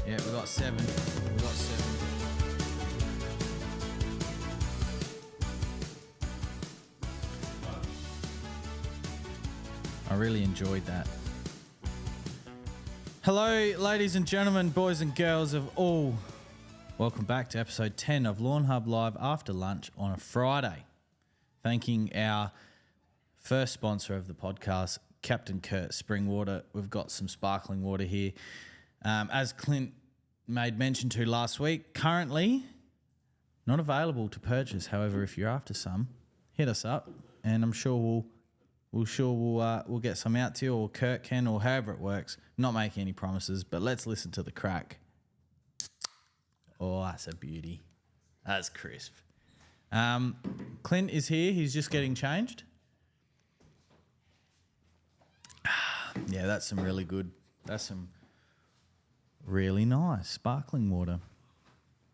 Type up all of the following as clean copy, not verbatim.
Yeah, we got 7. We got 7. I really enjoyed that. Hello, ladies and gentlemen, boys and girls of all. Welcome back to episode 10 of Lawnhub Live after lunch on a Friday. Thanking our first sponsor of the podcast, Captain Kurt Spring Water. We've got some sparkling water here. As Clint made mention to last week, currently not available to purchase. However, if you're after some, hit us up, and I'm sure we'll get some out to you, or Kurt can, or however it works. Not making any promises, but let's listen to the crack. Oh, that's a beauty. That's crisp. Clint is here. He's just getting changed. Yeah, that's some really good. That's some really nice sparkling water.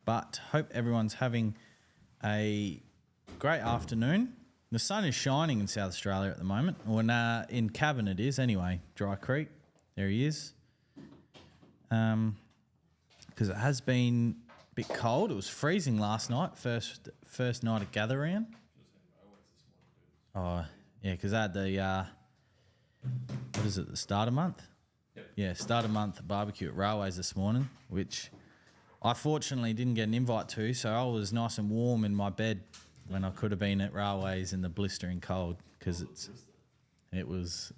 But hope everyone's having a great afternoon. The sun is shining in South Australia at the moment. Or in Cavan it is anyway. Dry Creek. There he is. Because it has been a bit cold. It was freezing last night. First night of gather round. Oh, yeah, because I had the... what is it, the start of month? Yep. Yeah, start of month barbecue at Railways this morning, which I fortunately didn't get an invite to, so I was nice and warm in my bed when I could have been at Railways in the blistering cold, because it was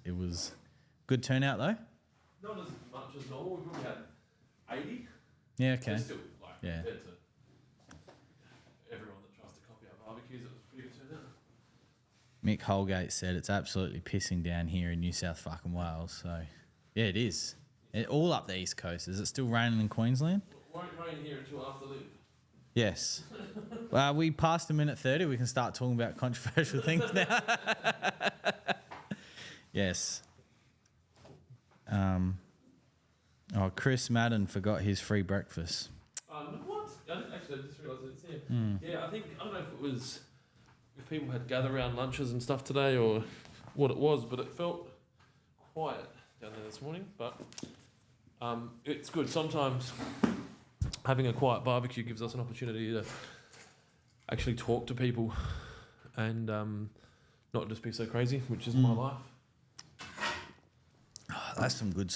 good turnout though. Not as much as normal. We probably had 80. Yeah, okay. But still, compared to everyone that tries to copy our barbecues, it was a pretty good turnout. Mick Holgate said it's absolutely pissing down here in New South fucking Wales. So, yeah, it is. All up the east coast. Is it still raining in Queensland? It won't rain here until after live. Yes. Well, we passed a minute 30. We can start talking about controversial things now. Yes. Chris Madden forgot his free breakfast. What? Actually, I just realised it's here. Yeah, I don't know if people had gather round lunches and stuff today or what it was, but it felt quiet down there this morning. But it's good. Sometimes having a quiet barbecue gives us an opportunity to actually talk to people and not just be so crazy, which is my life. Oh, that's some good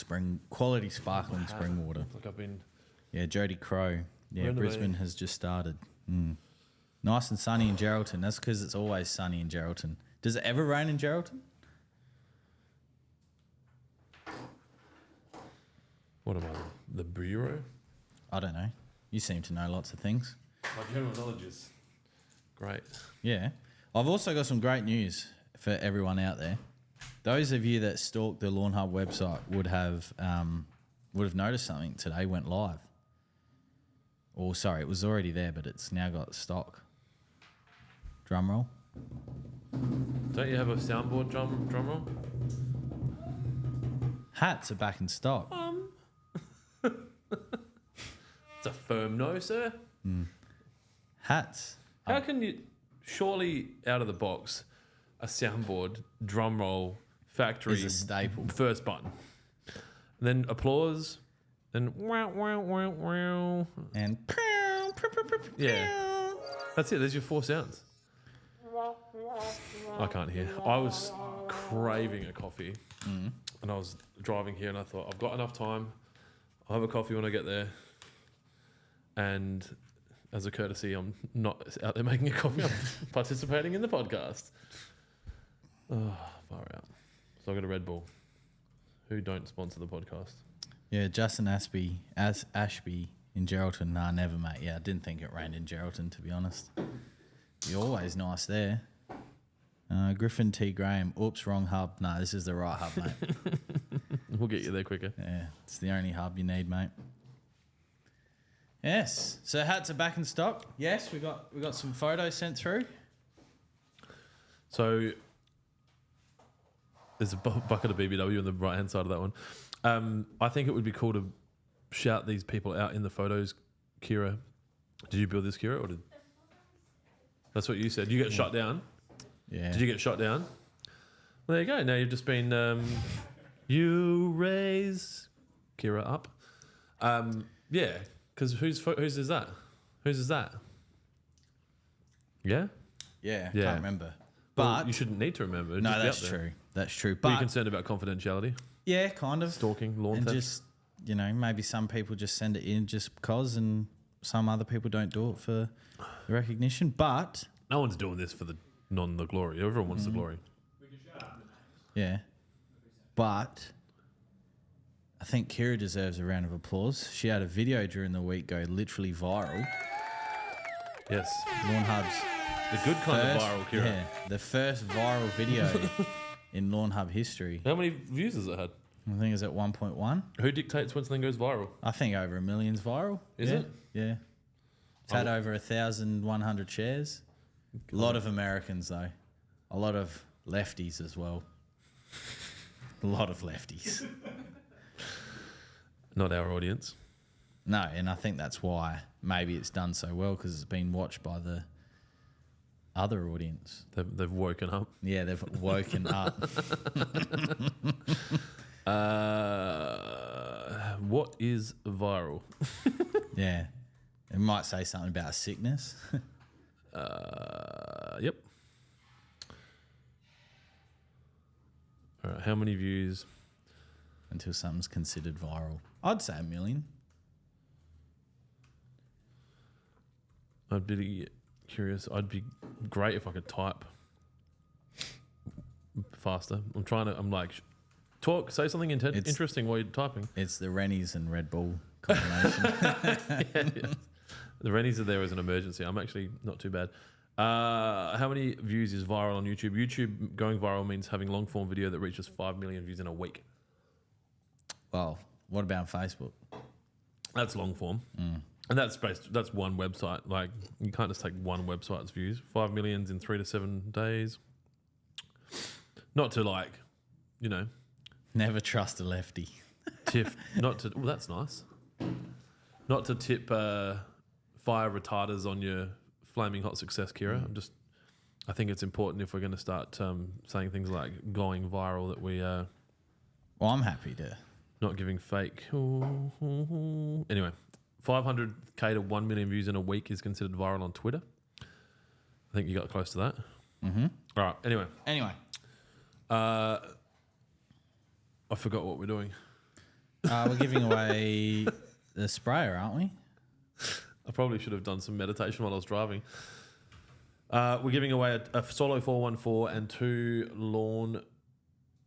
quality sparkling spring water. Like I've been... Yeah, Jody Crow. Yeah, renovating. Brisbane has just started. Nice and sunny in Geraldton. That's because it's always sunny in Geraldton. Does it ever rain in Geraldton? What am I? The bureau? I don't know. You seem to know lots of things. My general knowledge is great. Yeah. I've also got some great news for everyone out there. Those of you that stalk the Lawnhub website would have noticed something today went live. Or sorry, it was already there, but it's now got stock. Drum roll. Don't you have a soundboard drum roll? Hats are back in stock. It's a firm no, sir. Hats. How can you... Surely out of the box, a soundboard, drum roll, factory... Is a staple. First button. And then applause. Then wow, wow, wow, wow. And yeah. That's it. There's your 4 sounds. I can't hear. I was craving a coffee. And I was driving here and I thought, I've got enough time. I'll have a coffee when I get there. And as a courtesy, I'm not out there making a coffee. I'm participating in the podcast. Oh, far out. So I got a Red Bull. Who don't sponsor the podcast? Yeah, Justin Ashby in Geraldton. Nah, never, mate. Yeah, I didn't think it rained in Geraldton, to be honest. You're always nice there. Griffin T. Graham. Oops, wrong hub. Nah, this is the right hub, mate. We'll get you there quicker. Yeah, it's the only hub you need, mate. Yes. So hats are back in stock. Yes, we got some photos sent through. So there's a bucket of BBW on the right hand side of that one. I think it would be cool to shout these people out in the photos. Kira, did you build this, Kira, or did? That's what you said. You get shot down. Yeah. Did you get shot down? Well, there you go. Now you've just been. You raise Kira up. Yeah, because whose is that? Whose is that? Yeah? Yeah, Yeah. can't remember. Well, But you shouldn't need to remember. It'd no, just be that's up there. true. That's true. Were you But concerned about confidentiality? yeah, kind of. Stalking, lawn And theft? just, maybe some people just send it in just because, and some other people don't do it for the recognition. But No one's doing this for the glory. Everyone wants the glory. yeah, but I think Kira deserves a round of applause. She had a video during the week go literally viral. Yes. Lawnhub's The good kind of first, viral, Kira. yeah, the first viral video in Lawnhub history. How many views has it had? I think it's at 1.1. Who dictates when something goes viral? I think over 1 million's viral. Is Yeah, it? Yeah. It's had over 1,100 shares. A lot of Americans though. A lot of lefties as well. A lot of lefties. Not our audience. No, and I think that's why maybe it's done so well, because it's been watched by the other audience. They've woken up. Yeah, they've woken up. What is viral? Yeah. It might say something about a sickness. Yep. All right, how many views? Until something's considered viral. I'd say 1 million. I'd be curious. I'd be great if I could type faster. I'm like, say something interesting while you're typing. It's the Rennies and Red Bull combination. Yeah. The Rennies are there as an emergency. I'm actually not too bad. How many views is viral on YouTube? YouTube going viral means having long form video that reaches 5 million views in a week. Well, what about Facebook? That's long form. And that's one website. Like, you can't just take one website's views. 5 million in 3 to 7 days. Not to Never trust a lefty. that's nice. Not to tip fire retarders on your flaming hot success, Kira. I think it's important if we're going to start saying things like going viral that we Well, I'm happy to. not giving fake. Anyway, 500k to 1 million views in a week is considered viral on Twitter. I think you got close to that. Mm-hmm. All right. Anyway, I forgot what we're doing. we're giving away the sprayer, aren't we? I probably should have done some meditation while I was driving. We're giving away a Solo 414 and 2 lawn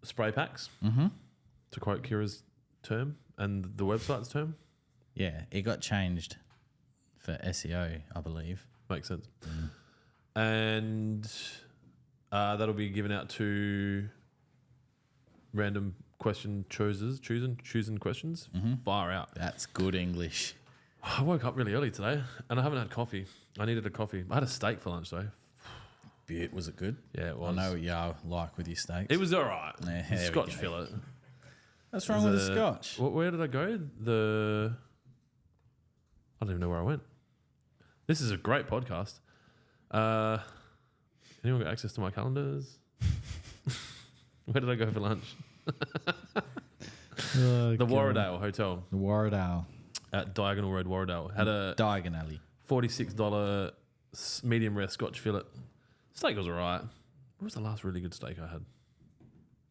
spray packs, to quote Kira's term and the website's term. Yeah, it got changed for SEO, I believe. Makes sense. And that'll be given out to random choosing questions. Far out. That's good English. I woke up really early today and I haven't had coffee. I needed a coffee. I had a steak for lunch though. Was it good? Yeah, it I was. know what you like with your steaks. It was all right. Yeah, there we Scotch go. fillet. What's wrong with the scotch? Where did I go? I don't even know where I went. This is a great podcast. Anyone got access to my calendars? Where did I go for lunch? The Warradale Hotel The Warradale. at Diagonal Road, Warradale. Had a Diagonally. $46 medium rare Scotch fillet. Steak was alright. What was the last really good steak I had?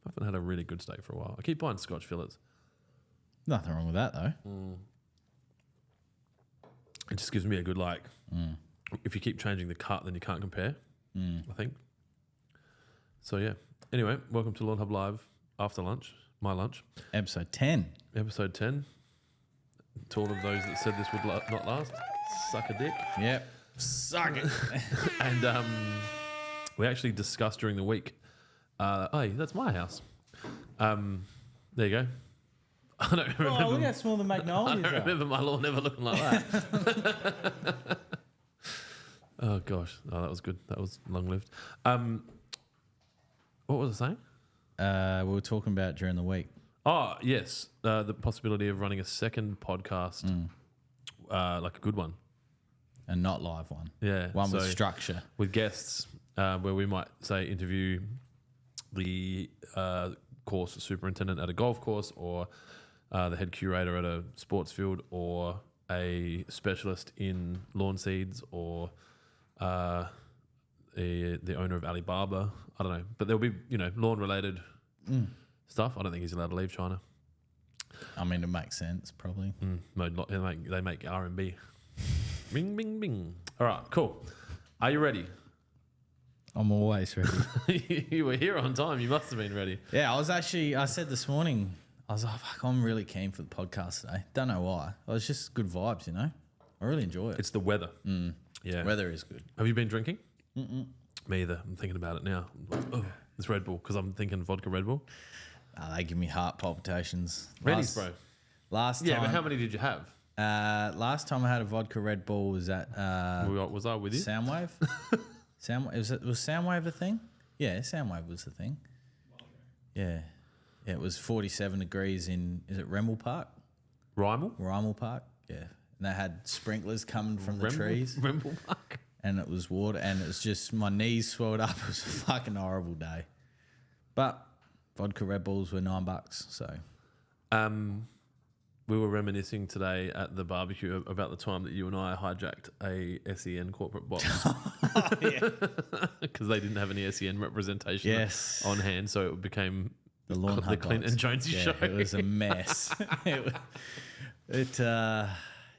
I haven't had a really good steak for a while. I keep buying Scotch fillets. Nothing wrong with that, though. It just gives me a good if you keep changing the cut, then you can't compare, I think. So yeah. Anyway, welcome to Lawnhub Live after lunch, my lunch. Episode 10. Episode 10. To all of those that said this would not last, suck a dick. Yep. Suck it. And we actually discussed during the week, hey, that's my house. There you go. I don't remember. Oh, look how small the I Magnolias don't are. remember my lawn ever looking like that. Oh gosh, that was good. That was long lived. What was I saying? We were talking about during the week. Oh yes, the possibility of running a second podcast, like a good one. A not live one. Yeah, One with so structure. with guests, where we might say interview the course superintendent at a golf course, or the head curator at a sports field, or a specialist in lawn seeds or the owner of Alibaba. I don't know, but there'll be lawn related stuff. I don't think he's allowed to leave China. I mean, it makes sense, probably. They make R&B. Bing, bing, bing. All right, cool. Are you ready? I'm always ready. You were here on time. You must have been ready. Yeah, I said this morning, I was like, fuck, I'm really keen for the podcast today. Don't know why. It was just good vibes, I really enjoy it. It's the weather. Yeah. Weather is good. Have you been drinking? Mm-mm. Me either. I'm thinking about it now. Oh, it's Red Bull because I'm thinking vodka Red Bull. They give me heart palpitations. Bro. Last time. Yeah, but how many did you have? Last time I had a vodka Red Bull was at was I with you? Soundwave. Was Soundwave a thing? Yeah, Soundwave was the thing. Yeah. Yeah, it was 47 degrees is it Remel Park? Rymel Park, yeah. And they had sprinklers coming from the trees. Remel Park. And it was water, and it was just, my knees swelled up. It was a fucking horrible day. But vodka Red Bulls were $9, so. We were reminiscing today at the barbecue about the time that you and I hijacked a SEN corporate box. Because they didn't have any SEN representation on hand, so it became the Lawnhub Clint and Jonesy show. It was a mess.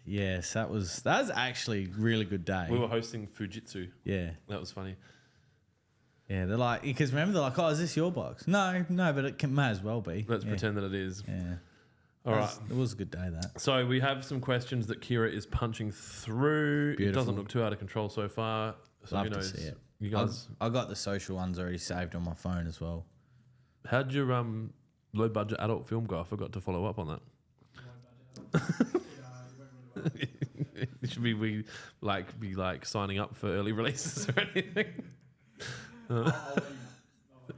Yes, that was actually a really good day. We were hosting Fujitsu. Yeah. That was funny. Yeah, they're like, because remember, they're like, oh, is this your box? No, but it may as well be. Let's pretend that it is. Yeah. All right. It was a good day, that. So we have some questions that Kira is punching through. Beautiful. It doesn't look too out of control so far. So Love to see it. You guys, I got the social ones already saved on my phone as well. How'd your low budget adult film go? I forgot to follow up on that. Should we be signing up for early releases or anything?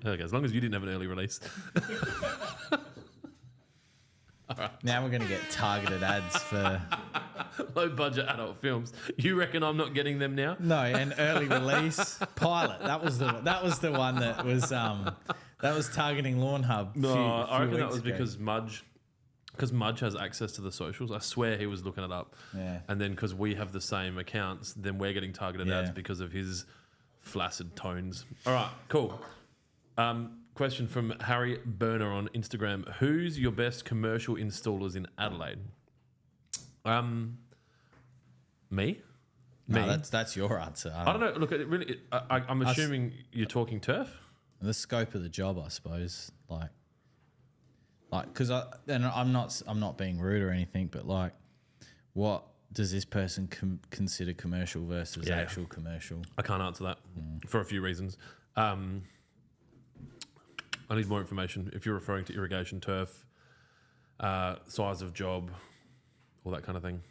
Okay, as long as you didn't have an early release. All right. Now we're going to get targeted ads for low budget adult films. You reckon I'm not getting them now? No, an early release pilot. That was the one that was targeting Lawnhub. No, I reckon that was because Mudge has access to the socials. I swear he was looking it up. Yeah. And then because we have the same accounts, then we're getting targeted ads because of his flaccid tones. All right, cool. Question from Harry Burner on Instagram. Who's your best commercial installers in Adelaide? Me? No, that's your answer. I don't know. Look, I'm assuming you're talking turf. The scope of the job, I suppose. Because I'm not being rude or anything, but what does this person consider commercial versus actual commercial? I can't answer that for a few reasons. I need more information. If you're referring to irrigation, turf, size of job, all that kind of thing.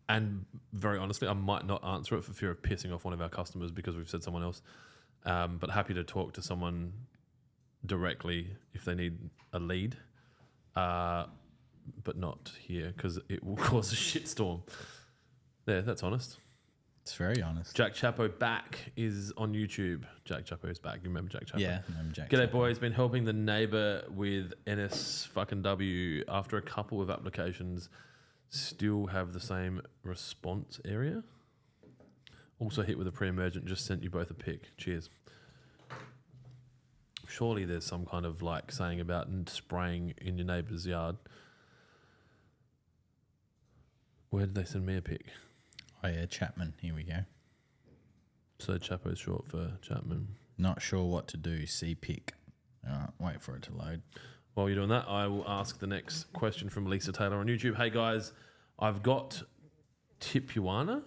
And very honestly, I might not answer it for fear of pissing off one of our customers because we've said someone else. But happy to talk to someone directly if they need a lead, but not here because it will cause a shitstorm. There, that's honest. It's very honest. Jack Chapo back is on YouTube. Jack Chapo is back. You remember Jack Chapo? Yeah, I remember Jack G'day, Chapo. boys. Been helping the neighbour with NS after a couple of applications. Still have the same response area. Also hit with a pre-emergent. Just sent you both a pic. Cheers. Surely there's some kind of saying about spraying in your neighbour's yard. Where did they send me a pic? Oh yeah, Chapman. Here we go. So Chapo's short for Chapman. Not sure what to do. See pic. All right, wait for it to load. While you're doing that, I will ask the next question from Lisa Taylor on YouTube. Hey guys, I've got Tipuana? ?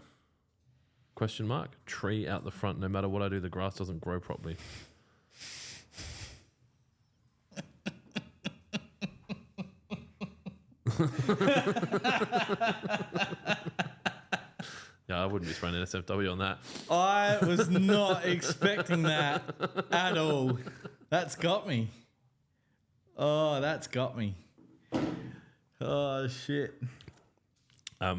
Tree out the front. No matter what I do, the grass doesn't grow properly. Yeah, I wouldn't be spraying NSFW on that. I was not expecting that at all. That's got me. Oh, that's got me. Oh, shit. Yeah,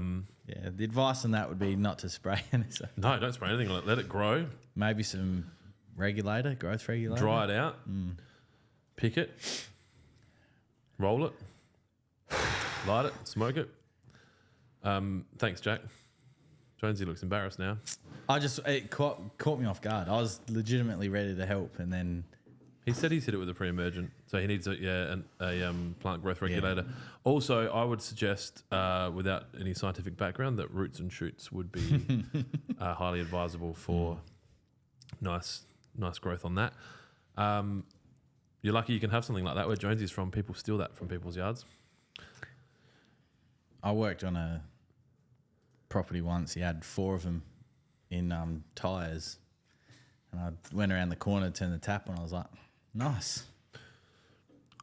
the advice on that would be not to spray NSFW. No, don't spray anything on it. Let it grow. Maybe some growth regulator. Dry it out. Pick it. Roll it. light it, smoke it. Thanks, Jack. Jonesy looks embarrassed now. It caught me off guard. I was legitimately ready to help, and then He said he's hit it with a pre-emergent, so he needs a plant growth regulator. Yeah. Also, I would suggest, without any scientific background, that roots and shoots would be highly advisable for nice growth on that. You're lucky you can have something like that. Where Jonesy's from, people steal that from people's yards. I worked on a property once. He had 4 of them in tyres, and I went around the corner, turned the tap on. I was like, nice.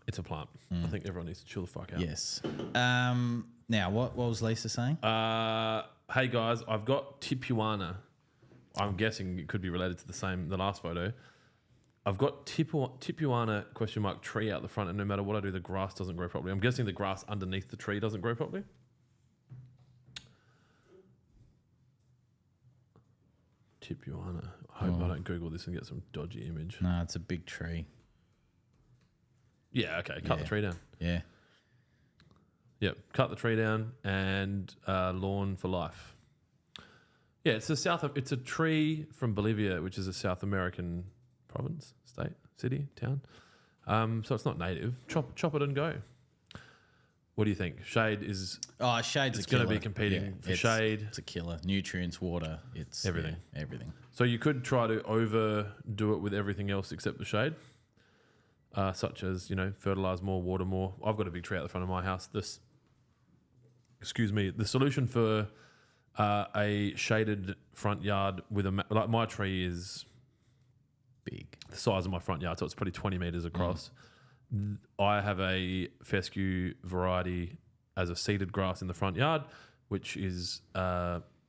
It's a plant. I think everyone needs to chill the fuck out. Yes. Now, what was Lisa saying? Hey guys, I've got tipuana. I'm guessing it could be related to the last photo. I've got tipuana tree out the front, and no matter what I do, the grass doesn't grow properly. I'm guessing the grass underneath the tree doesn't grow properly. Tipuana. I hope I don't Google this and get some dodgy image. No, it's a big tree. Yeah, okay. Cut the tree down. Yeah. Yep, cut the tree down and lawn for life. Yeah, it's a tree from Bolivia, which is a South American province, state, city, town. So it's not native. Chop it and go. What do you think? Shade is... Oh, shade's it's going to be competing for shade. It's a killer. Nutrients, water, it's... Everything. Yeah, everything. So you could try to overdo it with everything else except the shade, such as, fertilize more, water more. I've got a big tree out the front of my house. The solution for a shaded front yard with like my tree is big. The size of my front yard, so it's probably 20 meters across. I have a fescue variety as a seeded grass in the front yard, which is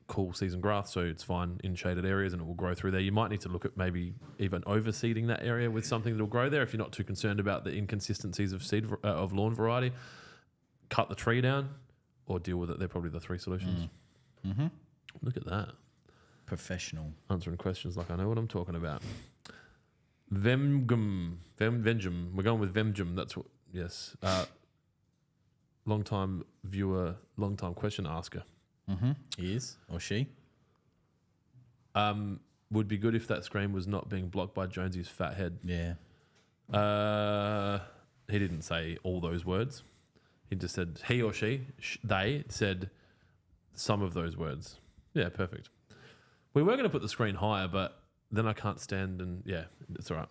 cool season grass, so it's fine in shaded areas and it will grow through there. You might need to look at maybe even overseeding that area with something that will grow there if you're not too concerned about the inconsistencies of lawn variety. Cut the tree down or deal with it. They're probably the 3 solutions. Mm-hmm. Look at that. Professional. Answering questions like I know what I'm talking about. Vemgum. We're going with Vemgum. That's what, yes. Long time viewer, long time question asker. Mm-hmm. He is, or she. Would be good if that screen was not being blocked by Jonesy's fat head. Yeah. He didn't say all those words. He just said he or they said some of those words. Yeah, perfect. We were going to put the screen higher, but then I can't stand and it's all right.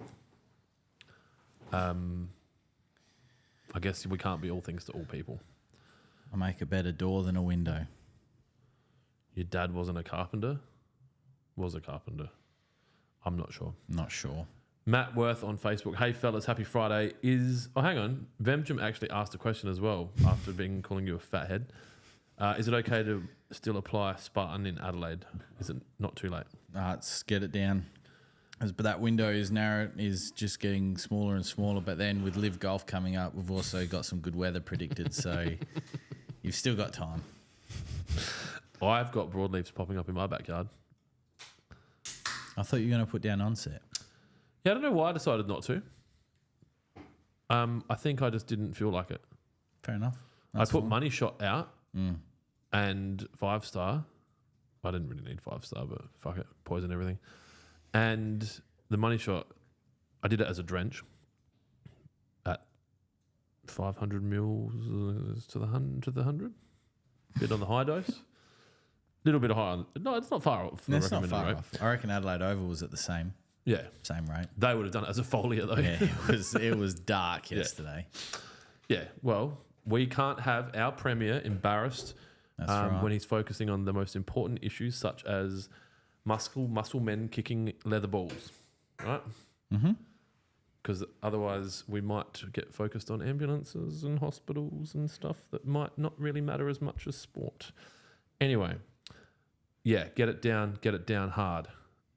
I guess we can't be all things to all people. I make a better door than a window. Your dad wasn't a carpenter? Was a carpenter. I'm not sure. Not sure. Matt Worth on Facebook. Hey fellas, happy Friday. Hang on. Vemjum actually asked a question as well after calling you a fathead. Is it okay to still apply Spartan in Adelaide? Is it not too late? Let's get it down. But that window is just getting smaller and smaller. But then with Live Golf coming up, we've also got some good weather predicted. So you've still got time. I've got broadleaves popping up in my backyard. I thought you were going to put down onset. Yeah, I don't know why I decided not to. I think I just didn't feel like it. Fair enough. I put Money Shot out and 5-star. I didn't really need 5-star, but fuck it, poison everything. And the Money Shot, I did it as a drench at 500 mils to the 100. Bit on the high dose. Little bit high. No, it's not far off. It's not far off. I reckon Adelaide Oval was at the same. Yeah, same rate. They would have done it as a foliar though. Yeah, it was dark yesterday. Yeah, well, we can't have our premier embarrassed when he's focusing on the most important issues such as muscle men kicking leather balls, right? Mm-hmm. Because otherwise we might get focused on ambulances and hospitals and stuff that might not really matter as much as sport. Anyway, yeah, get it down hard.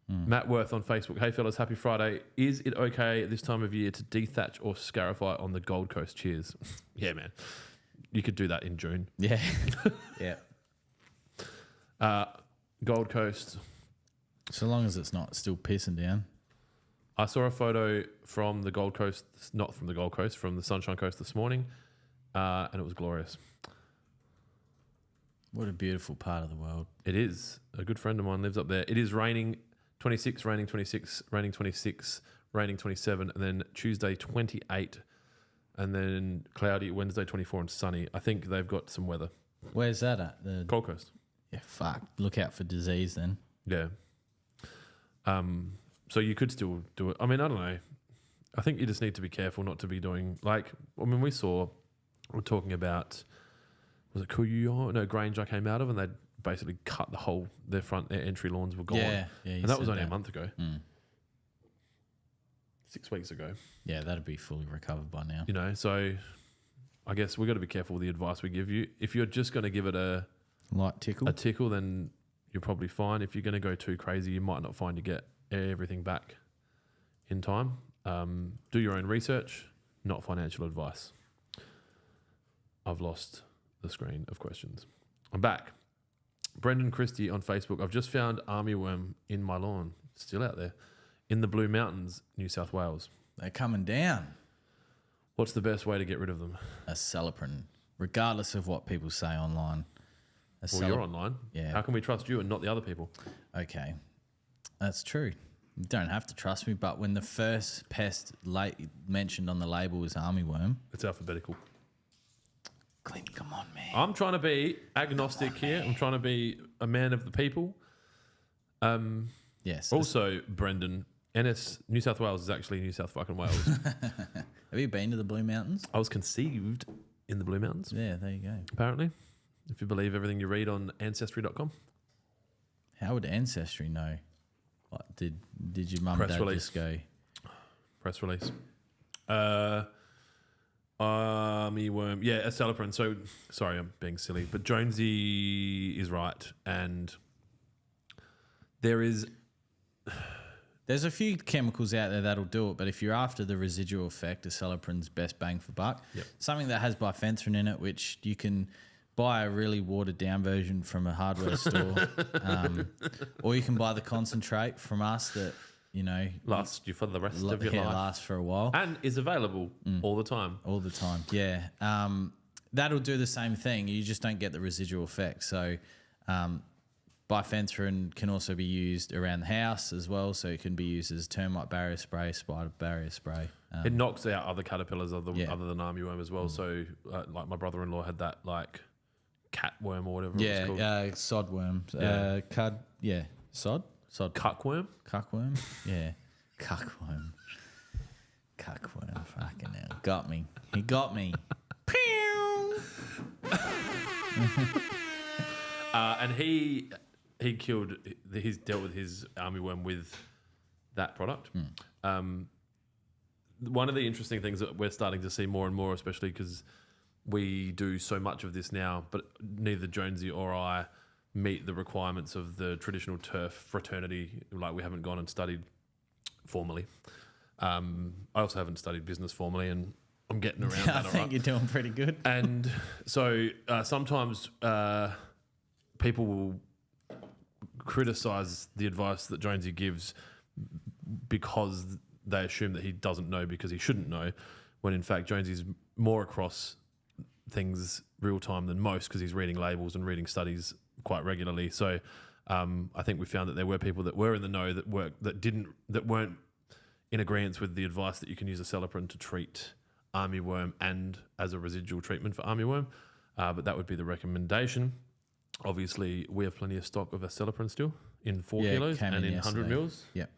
Matt Worth on Facebook. Hey fellas, happy Friday. Is it okay at this time of year to dethatch or scarify on the Gold Coast? Cheers. Yeah, man. You could do that in June. Yeah. Yeah. Gold Coast. So long as it's not still pissing down. I saw a photo from the Gold Coast, not from the Gold Coast, from the Sunshine Coast this morning, and it was glorious. What a beautiful part of the world. It is. A good friend of mine lives up there. It is raining 26, raining 26, raining 26, raining 27, and then Tuesday 28, and then cloudy Wednesday 24 and sunny. I think they've got some weather. Where's that at? The Gold Coast. Yeah, fuck. Look out for disease then. Yeah. So you could still do it. I mean, I don't know. I think you just need to be careful not to be doing like. I mean, we're talking about. Was it Kuyuyo? No, Grange I came out of, and they'd basically cut their entry lawns were gone. Yeah, and that was only a month ago. 6 weeks ago. Yeah, that'd be fully recovered by now. You know, so I guess we've got to be careful with the advice we give you. If you're just going to give it a light tickle, then you're probably fine. If you're going to go too crazy, you might not find you get everything back in time. Do your own research, not financial advice. I've lost the screen of questions. I'm back. Brendan Christie on Facebook. I've just found armyworm in my lawn. Still out there. In the Blue Mountains, New South Wales. They're coming down. What's the best way to get rid of them? A Celiprin, regardless of what people say online. You're online. Yeah. How can we trust you and not the other people? Okay. That's true. You don't have to trust me, but when the first pest mentioned on the label was armyworm. It's alphabetical. Clint, come on, man. I'm trying to be agnostic here. I'm trying to be a man of the people. Yes. Also, Brendan, New South Wales is actually New South fucking Wales. Have you been to the Blue Mountains? I was conceived in the Blue Mountains. Yeah, there you go. Apparently, if you believe everything you read on Ancestry.com. How would Ancestry know? What, did your mum and dad just go? Press release. Armyworm. Yeah, a Celiprin. So, sorry, I'm being silly, but Jonesy is right. And there's a few chemicals out there that'll do it, but if you're after the residual effect, a Celiprin's best bang for buck. Yep. Something that has bifenthrin in it, which you can buy a really watered down version from a hardware store, or you can buy the concentrate from us that, you know, lasts you for the rest of your life. Lasts for a while. And is available all the time. All the time, yeah. That'll do the same thing. You just don't get the residual effect. So bifenthrin can also be used around the house as well. So it can be used as termite barrier spray, spider barrier spray. It knocks out other caterpillars other than armyworm as well. So like my brother-in-law had that like catworm or whatever it was called. Sodworm. Cud, yeah. Sod? Cuckworm? Cuckworm? Yeah. Cuckworm. Cuckworm. Fucking hell. Got me. He got me. Pew! And he's dealt with his armyworm with that product. One of the interesting things that we're starting to see more and more, especially because we do so much of this now, but neither Jonesy or I meet the requirements of the traditional turf fraternity. Like we haven't gone and studied formally. I also haven't studied business formally, and I'm getting around that. I think you're doing pretty good. And so sometimes people will criticize the advice that Jonesy gives because they assume that he doesn't know because he shouldn't know, when in fact Jonesy's more across things real time than most because he's reading labels and reading studies quite regularly. So I think we found that there were people that were in the know that weren't in agreement with the advice that you can use a Celiprin to treat armyworm and as a residual treatment for armyworm. But that would be the recommendation. Obviously, we have plenty of stock of a Celiprin still in 4 kilos and in 100 mils. Yep.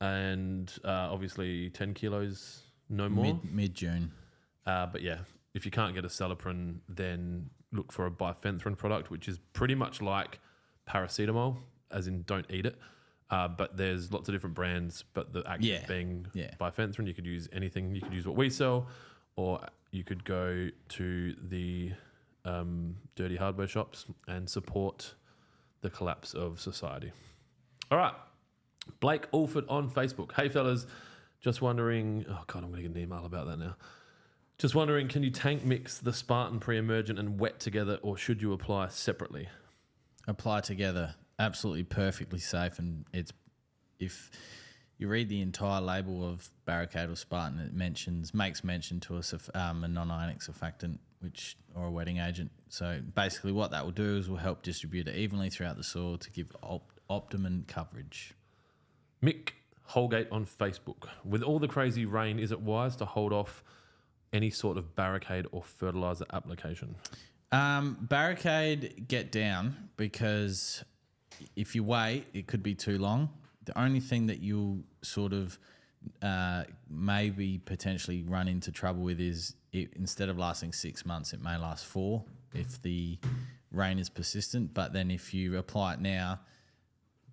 And obviously 10 kilos, no more. Mid-June. But yeah, if you can't get a Celiprin, then look for a bifenthrin product, which is pretty much like paracetamol, as in don't eat it. But there's lots of different brands, but the active being bifenthrin. You could use anything. You could use what we sell, or you could go to the dirty hardware shops and support the collapse of society. All right. Blake Alford on Facebook. Hey, fellas. Just wondering... Oh, God, I'm going to get an email about that now. Just wondering, can you tank mix the Spartan pre-emergent and wet together, or should you apply separately? Apply together. Absolutely perfectly safe. And it's if you read the entire label of Barricade or Spartan, it makes mention to us of a non-ionic surfactant, or a wetting agent. So basically, what that will do is will help distribute it evenly throughout the soil to give optimum coverage. Mick Holgate on Facebook. With all the crazy rain, is it wise to hold off any sort of Barricade or fertilizer application? Barricade, get down, because if you wait, it could be too long. The only thing that you'll sort of maybe potentially run into trouble with is instead of lasting 6 months, it may last 4 if the rain is persistent. But then if you apply it now,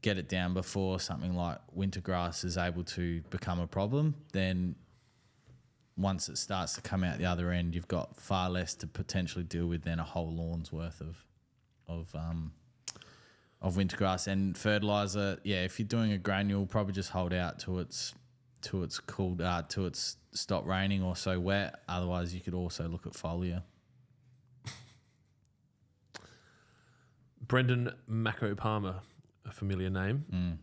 get it down before something like winter grass is able to become a problem, then once it starts to come out the other end, you've got far less to potentially deal with than a whole lawn's worth of winter grass. And fertilizer, if you're doing a granule, probably just hold out till it's cooled out, till it's stopped raining or so wet. Otherwise, you could also look at foliar. Brendan Mako Palmer, a familiar name.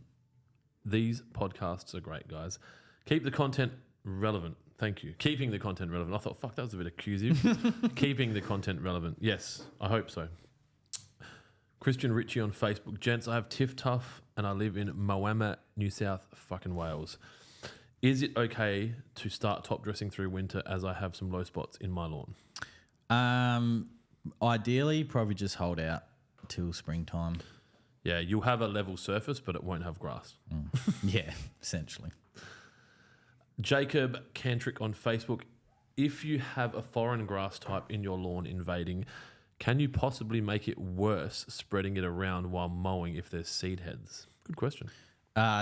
These podcasts are great, guys. Keep the content relevant. Thank you. Keeping the content relevant. I thought, fuck, that was a bit accusive. Keeping the content relevant. Yes, I hope so. Christian Ritchie on Facebook. Gents, I have Tiff Tough and I live in Mowing, New South fucking Wales. Is it okay to start top dressing through winter as I have some low spots in my lawn? Ideally, probably just hold out till springtime. Yeah, you'll have a level surface, but it won't have grass. Yeah, essentially. Jacob Cantrick on Facebook. If you have a foreign grass type in your lawn invading, can you possibly make it worse spreading it around while mowing if there's seed heads? Good question.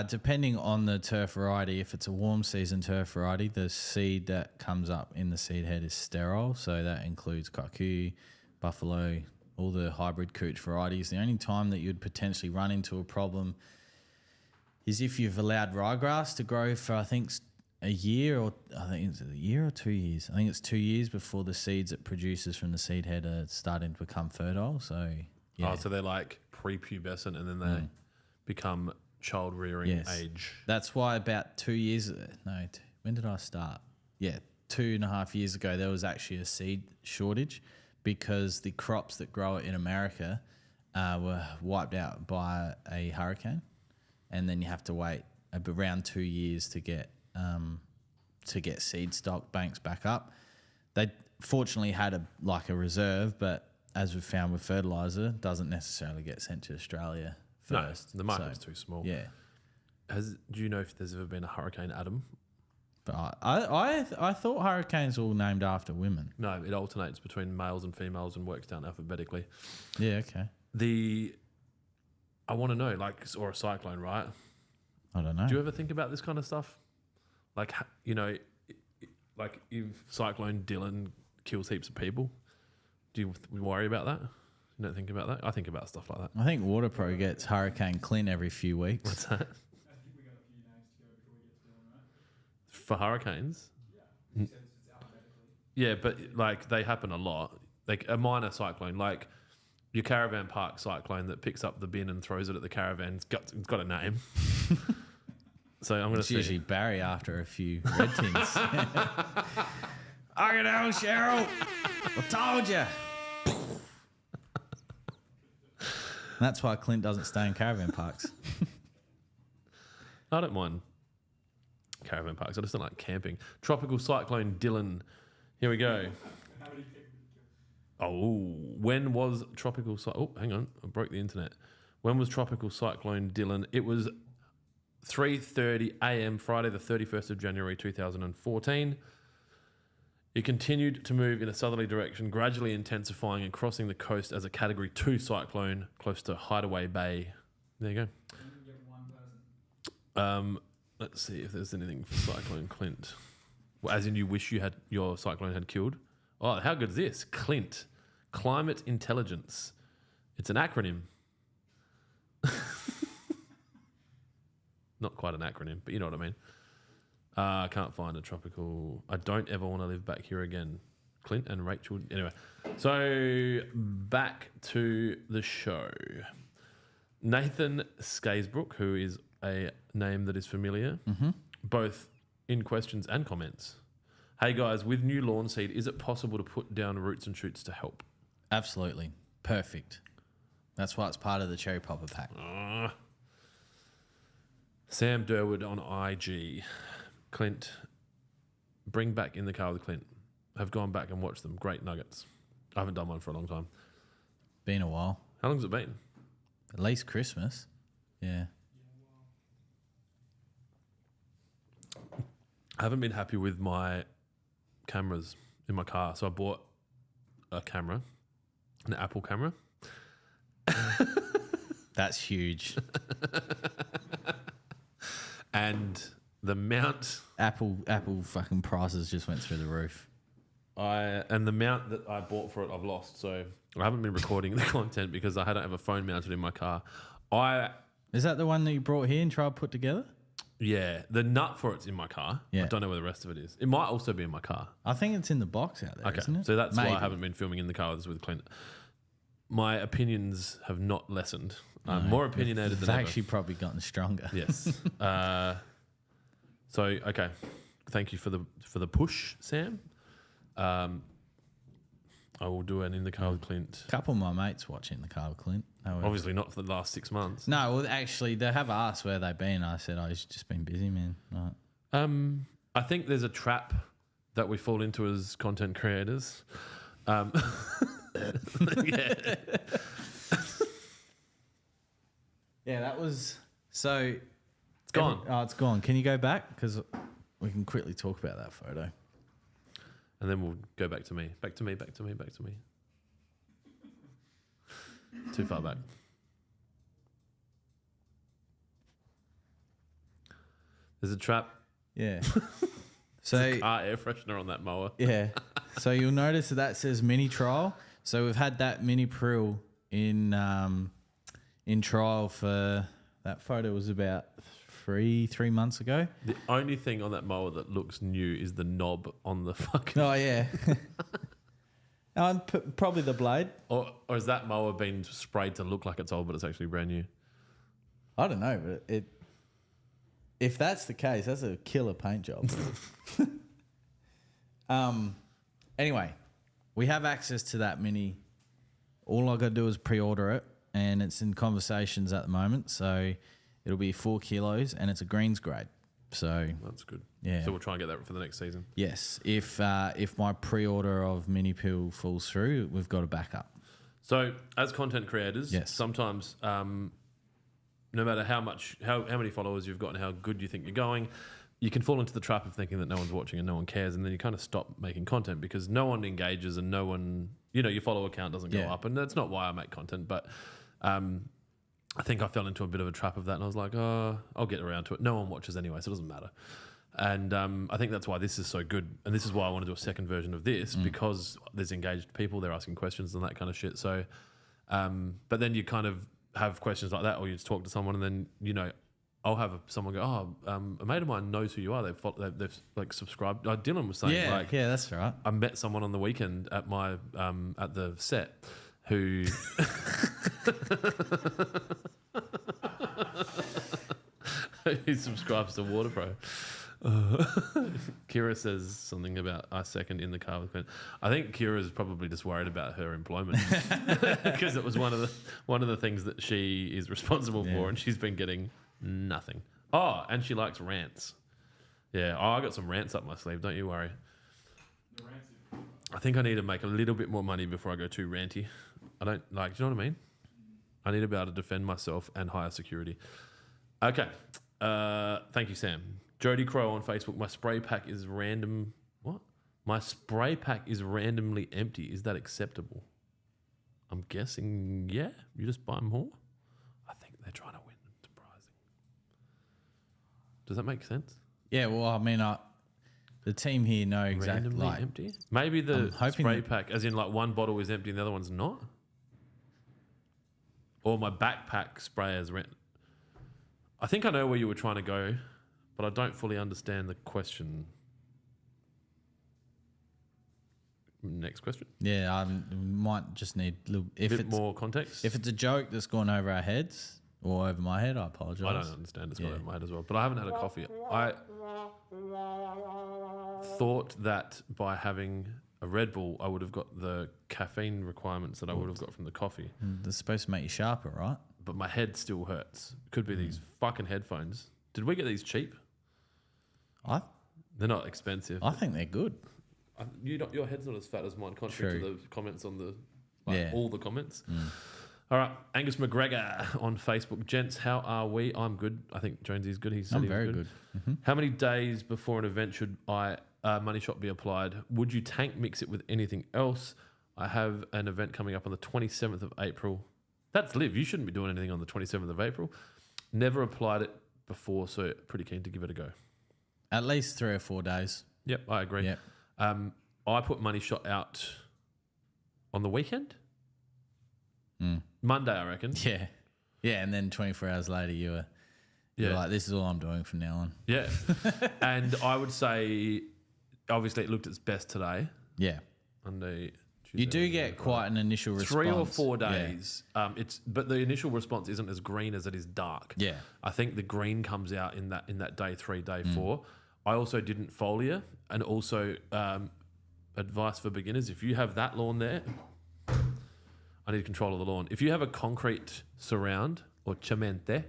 Depending on the turf variety, if it's a warm season turf variety, the seed that comes up in the seed head is sterile. So that includes Kikuyu, Buffalo, all the hybrid cooch varieties. The only time that you'd potentially run into a problem is if you've allowed ryegrass to grow for, I think, a year, or I think it's a year or 2 years. I think it's 2 years before the seeds it produces from the seed head are starting to become fertile. So, yeah. Oh, so they're like prepubescent and then they become child rearing age. That's why about 2 years, when did I start? Yeah, 2.5 years ago, there was actually a seed shortage because the crops that grow it in America were wiped out by a hurricane. And then you have to wait around 2 years to get seed stock banks back up. They fortunately had a reserve, but as we've found with fertilizer, doesn't necessarily get sent to Australia first. No, the market's too small. Yeah. Do you know if there's ever been a Hurricane Adam? But I thought hurricanes were all named after women. No, it alternates between males and females and works down alphabetically. Yeah, okay. I want to know, or a cyclone, right? I don't know. Do you ever think about this kind of stuff? Like, like if Cyclone Dylan kills heaps of people, do you worry about that? You don't think about that? I think about stuff like that. I think WaterPro gets Hurricane Clint every few weeks. What's that? I think we got a few names to go before we get to Dylan, right? For hurricanes? Yeah. It's alphabetically. Yeah, but they happen a lot. Like a minor cyclone, like your caravan park cyclone that picks up the bin and throws it at the caravan, it's got a name. So I'm going to usually Barry after a few red tins. I know, Cheryl. I told you. That's why Clint doesn't stay in caravan parks. I don't mind caravan parks. I just don't like camping. Tropical Cyclone Dylan. Here we go. Oh, when was Tropical Cyclone... Oh, hang on. I broke the internet. When was Tropical Cyclone Dylan? It was 3:30 a.m. Friday, the 31st of January 2014. It continued to move in a southerly direction, gradually intensifying and crossing the coast as a Category 2 cyclone close to Hideaway Bay. There you go. Let's see if there's anything for Cyclone Clint. Well, as in you wish your cyclone had killed. Oh, how good is this? Clint. Climate Intelligence. It's an acronym. Not quite an acronym, but you know what I mean. I can't find a tropical... I don't ever want to live back here again. Clint and Rachel... Anyway, so back to the show. Nathan Skaysbrook, who is a name that is familiar, both in questions and comments. Hey guys, with new lawn seed, is it possible to put down roots and shoots to help? Absolutely. Perfect. That's why it's part of the cherry popper pack. Sam Durwood on IG. Clint, bring back In the Car with Clint. Have gone back and watched them. Great nuggets. I haven't done one for a long time. Been a while. How long's it been? At least Christmas. Yeah. I haven't been happy with my cameras in my car. So I bought a camera, an Apple camera. That's huge. And the mount... Apple fucking prices just went through the roof. And the mount that I bought for it, I've lost. So I haven't been recording the content because I don't have a phone mounted in my car. Is that the one that you brought here and tried to put together? Yeah, the nut for it's in my car. Yeah. I don't know where the rest of it is. It might also be in my car. I think it's in the box out there, Okay, isn't it? so that's why Maybe. I haven't been filming in the car with Clint. My opinions have not lessened. I'm more opinionated They've than ever. actually probably gotten stronger. Yes. So okay, thank you for the push, Sam. I will do an In the Car with Clint. A couple of my mates watching the car with Clint. Obviously not for the last 6 months. No, well, actually, they have asked where they've been. I said, I've just been busy, man. Right. I think there's a trap that we fall into as content creators. Yeah. Yeah, that was... So... It's gone. It's gone. Can you go back? Because we can quickly talk about that photo. And then we'll go back to me. Back to me. Too far back. There's a trap. Yeah. So Car air freshener on that mower. yeah. So you'll notice that says mini trial. So we've had that mini prill in trial for... That photo was about three months ago. The only thing on that mower that looks new is the knob on the fucking... Oh, yeah. Probably the blade. Or has that mower been sprayed to look like it's old, but it's actually brand new? I don't know, but if that's the case, that's a killer paint job. Anyway, we have access to that mini. All I got to do is pre-order it, and it's in conversations at the moment. So it'll be 4 kilos, and it's a greens grade. So That's good. yeah. So we'll try and get that for the next season. Yes, if my pre-order of mini pill falls through, we've got a backup. So as content creators, Yes. sometimes no matter how many followers you've got and how good you think you're going, you can fall into the trap of thinking that no one's watching and no one cares, and then you kind of stop making content because no one engages and no one, your follower count doesn't go Yeah. up, and that's not why I make content. But I think I fell into a bit of a trap of that, and I was like, oh, I'll get around to it. No one watches anyway, so it doesn't matter. And I think that's why this is so good, and this is why I want to do a second version of this because there's engaged people, they're asking questions and that kind of shit. So, but then you kind of have questions like that, or you just talk to someone, and then I'll have someone go, "Oh, a mate of mine knows who you are. They've like subscribed." Dylan was saying, Yeah, that's right. I met someone on the weekend at my at the set who who subscribes to Waterpro. Kira says something about I second In the Car with Clint. I think Kira's probably just worried about her employment because it was one of the things that she is responsible for, and she's been getting nothing. Oh, and she likes rants. Yeah, I got some rants up my sleeve. Don't you worry. The rants are pretty much. I think I need to make a little bit more money before I go too ranty. I don't like. Do you know what I mean? I need to be able to defend myself and hire security. Okay. Thank you, Sam. Jody Crow on Facebook. My spray pack is random. What? My spray pack is randomly empty. Is that acceptable? I'm guessing, yeah. You just buy more? I think they're trying to win. Surprising. Does that make sense? Yeah, well, I mean, the team here know exactly. Randomly Like, empty? Maybe the I'm hoping spray that- pack, as in like one bottle is empty and the other one's not? Or my backpack spray is random. I think I know where you were trying to go, but I don't fully understand the question. Next question. yeah, I might just need a little. A bit more context. If it's a joke that's gone over our heads, or over my head. I apologise. I don't understand. It's got Yeah. over my head as well. But I haven't had a coffee. I thought that by having a Red Bull, I would have got the caffeine requirements that I would have got from the coffee. They're supposed to make you sharper, right? But my head still hurts. Could be these fucking headphones. Did we get these cheap? They're not expensive. I think they're good. Your head's not as fat as mine, contrary True. to the comments on the Yeah. all the comments. All right, Angus McGregor on Facebook. Gents, how are we? I'm good. I think Jonesy's good. He said I'm he was very good. How many days before an event should money shot be applied? Would you tank mix it with anything else? I have an event coming up on the 27th of April. That's live. You shouldn't be doing anything on the 27th of April. Never applied it before, so pretty keen to give it a go. At least 3 or 4 days. Yep, I agree. Yep. I put money shot out on the weekend. Monday, I reckon. Yeah. Yeah, and then 24 hours later you're like, this is all I'm doing from now on. Yeah. And I would say, obviously, it looked its best today. Yeah. Monday, Tuesday, You do get quite an initial response. 3 or 4 days. But the initial response isn't as green as it is dark. Yeah. I think the green comes out in that day 3, day 4. I also didn't foliar, and also advice for beginners: if you have that lawn there, I need control of the lawn. If you have a concrete surround or cemente,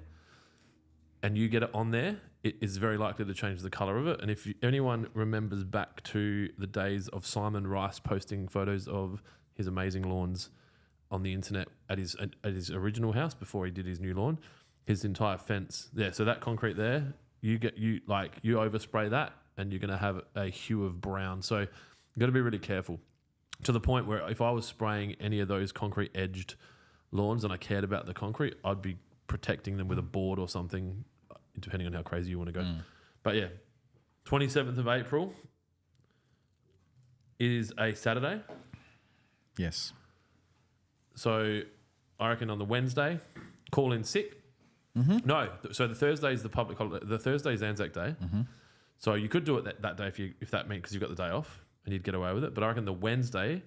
and you get it on there, it is very likely to change the colour of it. And if anyone remembers back to the days of Simon Rice posting photos of his amazing lawns on the internet at his original house before he did his new lawn, his entire fence there. So that concrete there, you overspray that, and you're going to have a hue of brown. So you got to be really careful. To the point where if I was spraying any of those concrete edged lawns and I cared about the concrete, I'd be protecting them with a board or something, depending on how crazy you want to go. But yeah, 27th of April is a Saturday. Yes. So I reckon on the Wednesday, call in sick. No, so the Thursday is the public holiday. The Thursday is Anzac Day. So you could do it that day if that meant, because you've got the day off and you'd get away with it. But I reckon the Wednesday,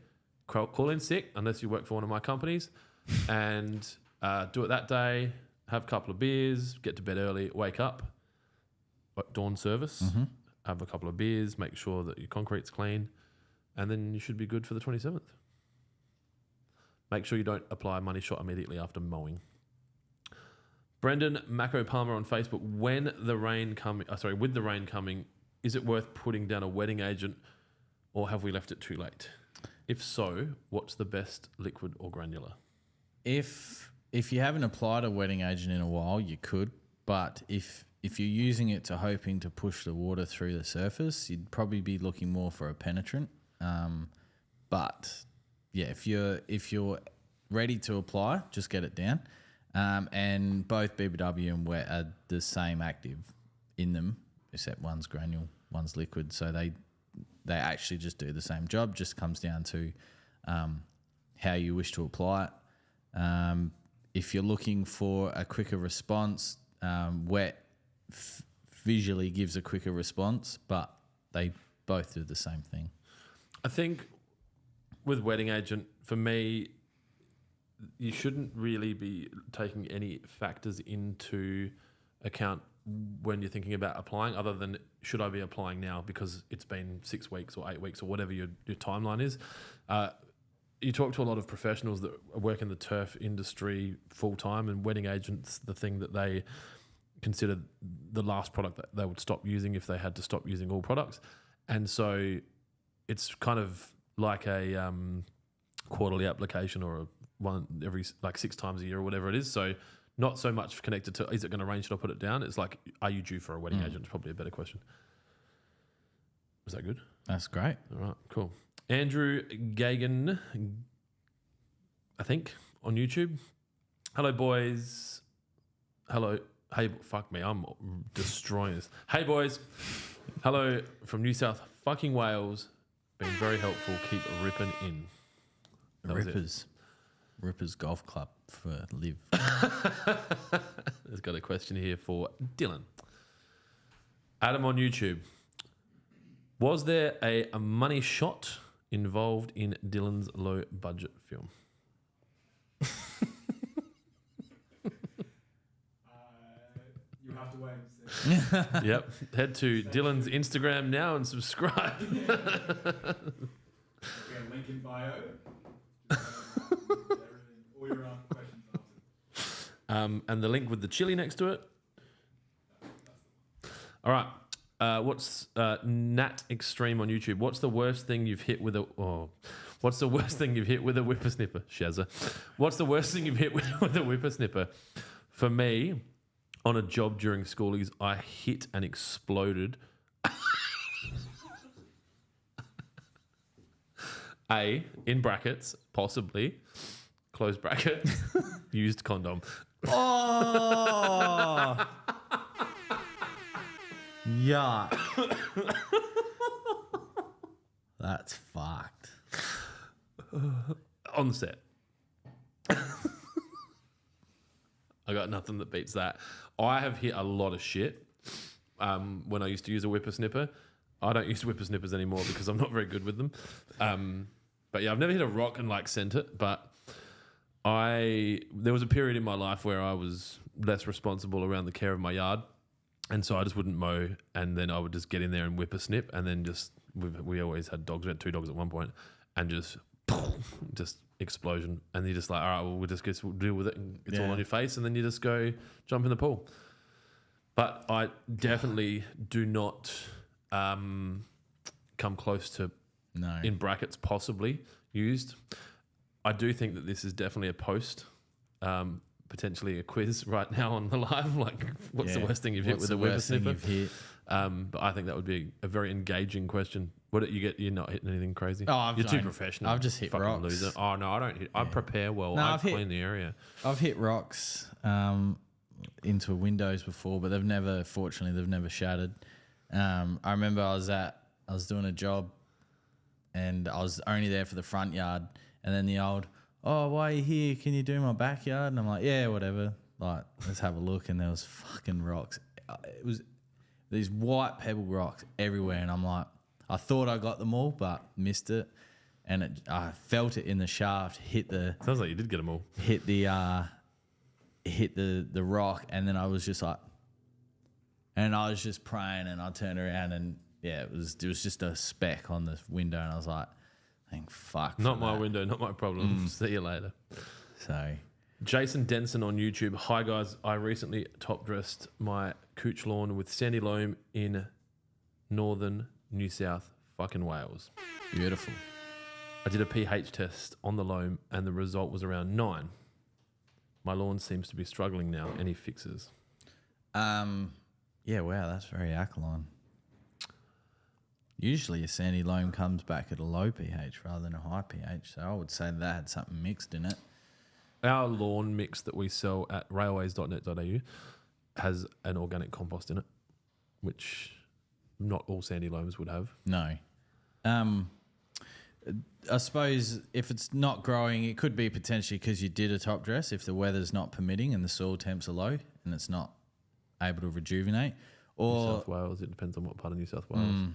call in sick unless you work for one of my companies, and do it that day. Have a couple of beers, get to bed early, wake up, dawn service, have a couple of beers, make sure that your concrete's clean, and then you should be good for the 27th. Make sure you don't apply money shot immediately after mowing. Brendan Macro Palmer on Facebook: with the rain coming, is it worth putting down a wetting agent, or have we left it too late? If so, what's the best, liquid or granular? If you haven't applied a wetting agent in a while, you could. But if you're using it to hoping to push the water through the surface, you'd probably be looking more for a penetrant. But yeah, if you're ready to apply, just get it down. And both BBW and wet are the same active in them, except one's granule, one's liquid. So they actually just do the same job. Just comes down to how you wish to apply it. If you're looking for a quicker response, wet visually gives a quicker response, but they both do the same thing. I think with wetting agent, for me, you shouldn't really be taking any factors into account when you're thinking about applying, other than should I be applying now because it's been 6 weeks or 8 weeks or whatever your timeline is. You talk to a lot of professionals that work in the turf industry full time, and wetting agents, the thing that they consider the last product that they would stop using if they had to stop using all products. And so it's kind of like a quarterly application, or one every 6 times a year or whatever it is. So not so much connected to, is it going to rain, should I put it down? It's like, are you due for a wetting agent? It's probably a better question. Was that good? That's great. All right, cool. Andrew Gagan, I think, on YouTube. Hello, boys. Hello. Hey, fuck me. I'm destroying this. Hey, boys. Hello from New South fucking Wales. Been very helpful. Keep ripping in. Rippers Golf Club for Liv. There's got a question here for Dylan. Adam on YouTube. Was there a money shot involved in Dylan's low budget film? Yep. Head to Dylan's Instagram now and subscribe. We have a link in bio. Everything, all your questions answered. And the link with the chili next to it. All right. What's Nat Extreme on YouTube? What's the worst thing you've hit with a... Oh. What's the worst thing you've hit with a whippersnipper? Shazza. What's the worst thing you've hit with a whippersnipper? For me, on a job during schoolies, I hit and exploded in brackets, possibly, close bracket, used condom. Oh! Yuck. That's fucked. On the set. I got nothing that beats that. I have hit a lot of shit when I used to use a whippersnipper. I don't use whippersnippers anymore because I'm not very good with them. But yeah, I've never hit a rock and like sent it, but there was a period in my life where I was less responsible around the care of my yard. And so I just wouldn't mow, and then I would just get in there and whip a snip, and then we always had dogs. We had 2 dogs at one point, and just explosion. And you're just like, all right, well, we'll deal with it, and it's all on your face, and then you just go jump in the pool. But I definitely do not come close to, in brackets, possibly used. I do think that this is definitely a post. Potentially a quiz right now on the live, like what's the worst thing you've hit with a whippersnipper? But I think that would be a very engaging question. What you get? You're not hitting anything crazy. You're too professional. I've just hit fucking rocks. Loser. Oh no, I don't hit. I prepare well. No, I clean the area. I've hit rocks into windows before, but fortunately, they've never shattered. I remember I was doing a job, and I was only there for the front yard, and then the old, oh, why are you here? Can you do my backyard? And I'm like, yeah, whatever. Like, let's have a look. And there was fucking rocks. It was these white pebble rocks everywhere. And I'm like, I thought I got them all, but missed it. And I felt it in the shaft, Sounds like you did get them all. Hit the rock. And then I was just like, and I was just praying, and I turned around, and yeah, it was just a speck on the window. And I was like, thank fuck. Not my window, not my problem. See you later. So, Jason Denson on YouTube. Hi guys, I recently top dressed my cooch lawn with sandy loam in northern New South fucking Wales. beautiful. I did a pH test on the loam and the result was around 9. My lawn seems to be struggling now. Any fixes? Yeah, wow, that's very alkaline. Usually a sandy loam comes back at a low pH rather than a high pH, so I would say that had something mixed in it. Our lawn mix that we sell at railways.net.au has an organic compost in it, which not all sandy loams would have. No. I suppose if it's not growing, it could be potentially because you did a top dress if the weather's not permitting and the soil temps are low and it's not able to rejuvenate. Or New South Wales, it depends on what part of New South Wales.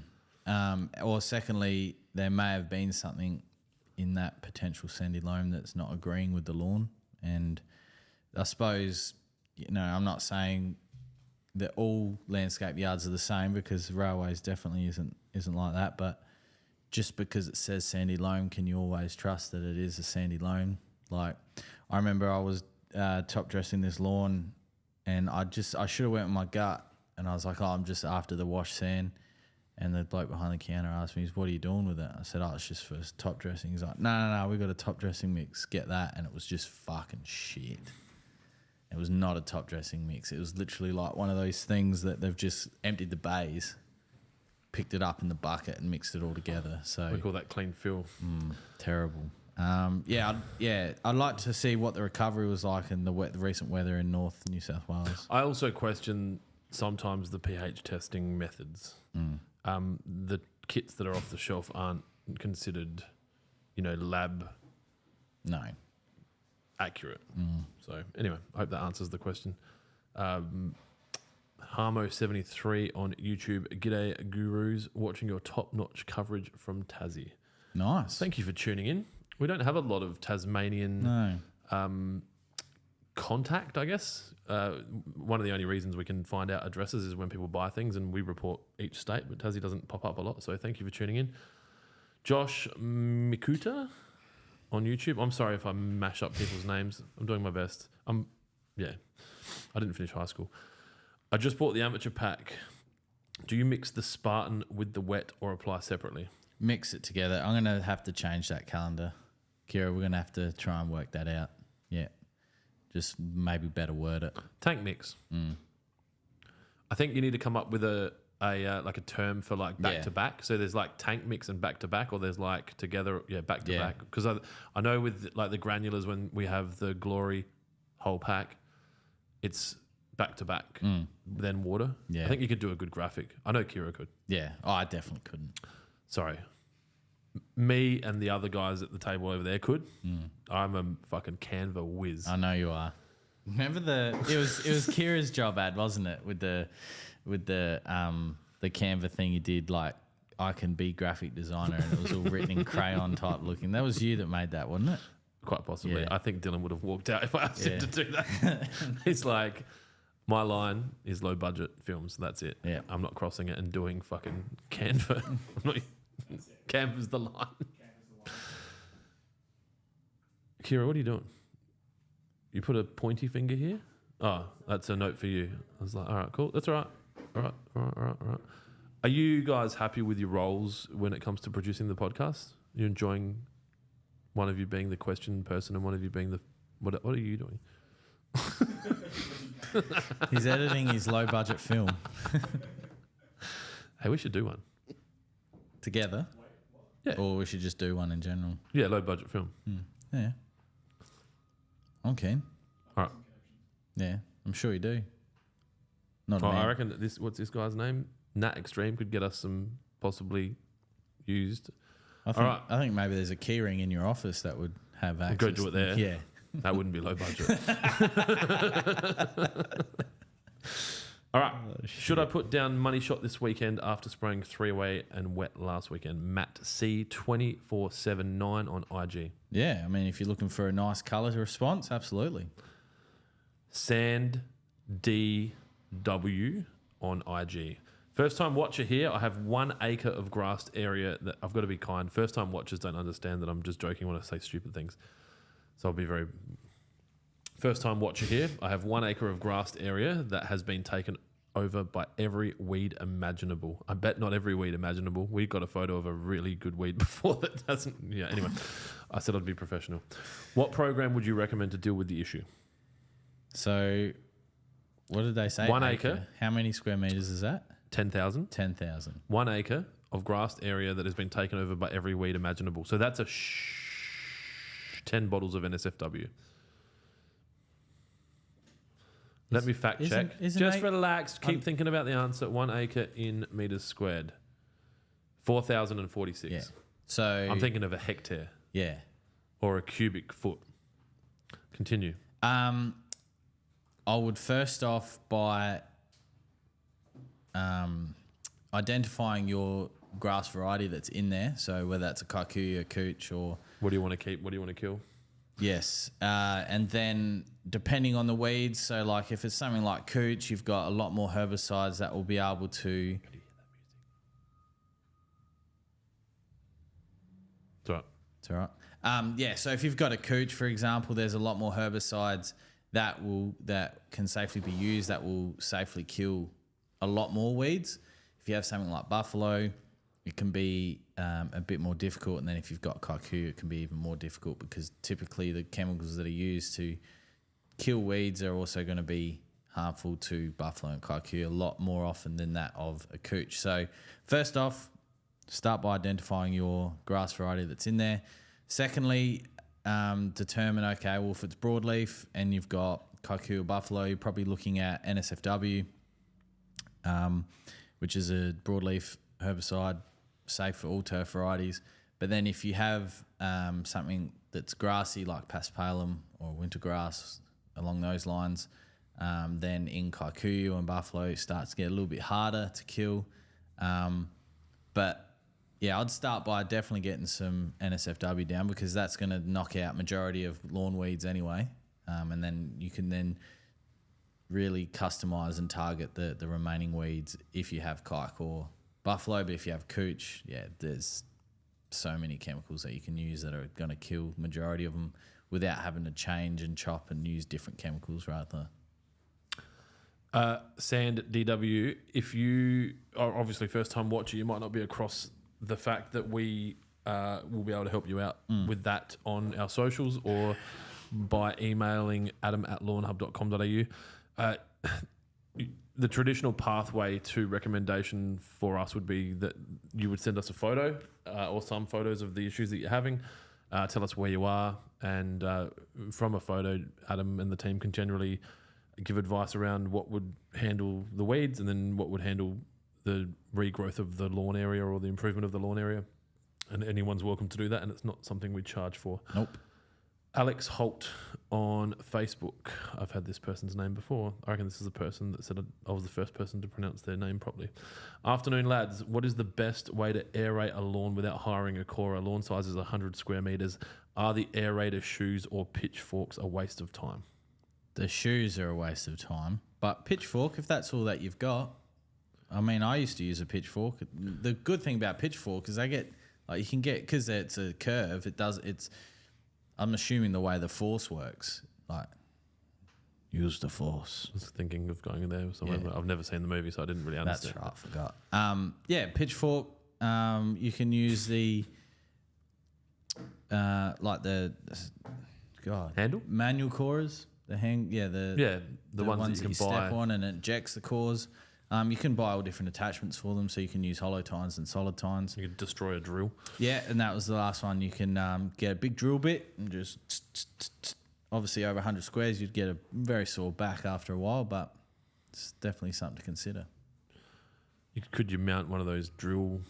Or secondly, there may have been something in that potential sandy loam that's not agreeing with the lawn. And I suppose, I'm not saying that all landscape yards are the same, because railways definitely isn't like that. But just because it says sandy loam, can you always trust that it is a sandy loam? Like, I remember I was top dressing this lawn, and I should have went with my gut, and I was like, I'm just after the wash sand. And the bloke behind the counter asked me, what are you doing with it? I said, it's just for top dressing. He's like, no, we got a top dressing mix. Get that. And it was just fucking shit. It was not a top dressing mix. It was literally like one of those things that they've just emptied the bays, picked it up in the bucket and mixed it all together. So We call that clean fill. Terrible. I'd like to see what the recovery was like in the recent weather in North New South Wales. I also question sometimes the pH testing methods. The kits that are off the shelf aren't considered, lab accurate. So anyway, I hope that answers the question. Harmo73 on YouTube. G'day gurus, watching your top-notch coverage from Tassie. Nice. Thank you for tuning in. We don't have a lot of Tasmanian contact, I guess. One of the only reasons we can find out addresses is when people buy things, and we report each state, but Tassie doesn't pop up a lot. So thank you for tuning in. Josh Mikuta on YouTube. I'm sorry if I mash up people's names. I'm doing my best. I didn't finish high school. I just bought the amateur pack. Do you mix the Spartan with the wet or apply separately? Mix it together. I'm going to have to change that calendar. Kira, we're going to have to try and work that out. Yeah. Just maybe better word it. Tank mix. I think you need to come up with a term for like back to back. So there's like tank mix and back to back, or there's like together, back to back. Because I know with like the granulars, when we have the Glory whole pack, it's back to back, then water. Yeah. I think you could do a good graphic. I know Kira could. Yeah. Oh, I definitely couldn't. Sorry. Me and the other guys at the table over there could. I'm a fucking Canva whiz. I know you are. Remember it was Kira's job ad, wasn't it? With the Canva thing you did, like I can be graphic designer, and it was all written in crayon type looking. That was you that made that, wasn't it? Quite possibly. Yeah. I think Dylan would have walked out if I asked him to do that. He's like, my line is low budget films. That's it. Yeah. I'm not crossing it and doing fucking Canva. Canva's the line. Kira, what are you doing? You put a pointy finger here? Oh, that's a note for you. I was like, all right, cool. That's all right. All right. Are you guys happy with your roles when it comes to producing the podcast? You're enjoying one of you being the question person and one of you being the... What are you doing? He's editing his low-budget film. Hey, we should do one. Together? Yeah. Or we should just do one in general? Yeah, low-budget film. Yeah. I'm keen. All right. Yeah, I'm sure you do. Not I reckon that what's this guy's name? Nat Extreme could get us some possibly used. I think maybe there's a keyring in your office that would have access. Go do it there. Yeah. That wouldn't be low budget. All right. Should I put down money shot this weekend after spraying 3-away and wet last weekend? Matt C 24779 on IG. Yeah, I mean, if you're looking for a nice colour response, absolutely. Sand DW on IG. First time watcher here. I have 1 acre of grassed area that I've got to be kind. First time watchers don't understand that I'm just joking when I say stupid things. So I'll be very... First time watcher here. I have 1 acre of grassed area that has been taken over by every weed imaginable. I bet not every weed imaginable. We got a photo of a really good weed before that doesn't... Yeah, anyway. I said I'd be professional. What program would you recommend to deal with the issue? So, what did they say? 1 acre. How many square metres is that? 10,000. 10,000. 1 acre of grassed area that has been taken over by every weed imaginable. So that's 10 bottles of NSFW. Let me fact check. Just relax. Keep thinking about the answer. 1 acre in metres squared. 4,046. Yeah. So I'm thinking of a hectare. Yeah. Or a cubic foot. Continue. I would first off by identifying your grass variety that's in there. So whether that's a kikuyu, a cooch, or... What do you want to keep? What do you want to kill? Yes. And then depending on the weeds, so like if it's something like cooch, you've got a lot more herbicides that will be able to... It's all right. It's all right. Yeah, so if you've got a cooch, for example, there's a lot more herbicides that can safely be used, that will safely kill a lot more weeds. If you have something like buffalo, it can be a bit more difficult, and then if you've got kikuyu, it can be even more difficult because typically the chemicals that are used to kill weeds are also going to be harmful to buffalo and kikuyu a lot more often than that of a cooch. So first off, start by identifying your grass variety that's in there. Secondly, determine, okay, well, if it's broadleaf and you've got kikuyu or buffalo, you're probably looking at NSFW, which is a broadleaf herbicide, safe for all turf varieties. But then if you have something that's grassy like paspalum or winter grass along those lines, then in kikuyu and buffalo it starts to get a little bit harder to kill. But yeah, I'd start by definitely getting some NSFW down because that's going to knock out majority of lawn weeds anyway. and then you can then really customize and target the remaining weeds if you have kike or buffalo. But if you have cooch, there's so many chemicals that you can use that are going to kill majority of them without having to change and chop and use different chemicals rather. Sand DW, if you are obviously first time watcher, you might not be across the fact that we will be able to help you out with that on our socials or by emailing adam@lawnhub.com.au. The traditional pathway to recommendation for us would be that you would send us a photo or some photos of the issues that you're having. Tell us where you are, and from a photo, Adam and the team can generally give advice around what would handle the weeds and then what would handle the regrowth of the lawn area or the improvement of the lawn area. And anyone's welcome to do that, and it's not something we charge for. Nope. Alex Holt on Facebook. I've had this person's name before. I reckon this is a person that said I was the first person to pronounce their name properly. Afternoon, lads. What is the best way to aerate a lawn without hiring a corer? Lawn size is 100 square metres. Are the aerator shoes or pitchforks a waste of time? The shoes are a waste of time, but pitchfork, if that's all that you've got. I mean, I used to use a pitchfork. The good thing about pitchfork is you can get, because it's a curve, I'm assuming the way the force works, use the force. I was thinking of going in there somewhere, but I've never seen the movie, so I didn't really understand. That's right, I forgot. Pitchfork, you can use the, handle? Manual corers, the ones that you can step buy on and it ejects the cores. You can buy all different attachments for them, so you can use hollow tines and solid tines. You can destroy a drill. Yeah, and that was the last one. You can get a big drill bit and just obviously over 100 squares, you'd get a very sore back after a while, but it's definitely something to consider. Could you mount one of those drill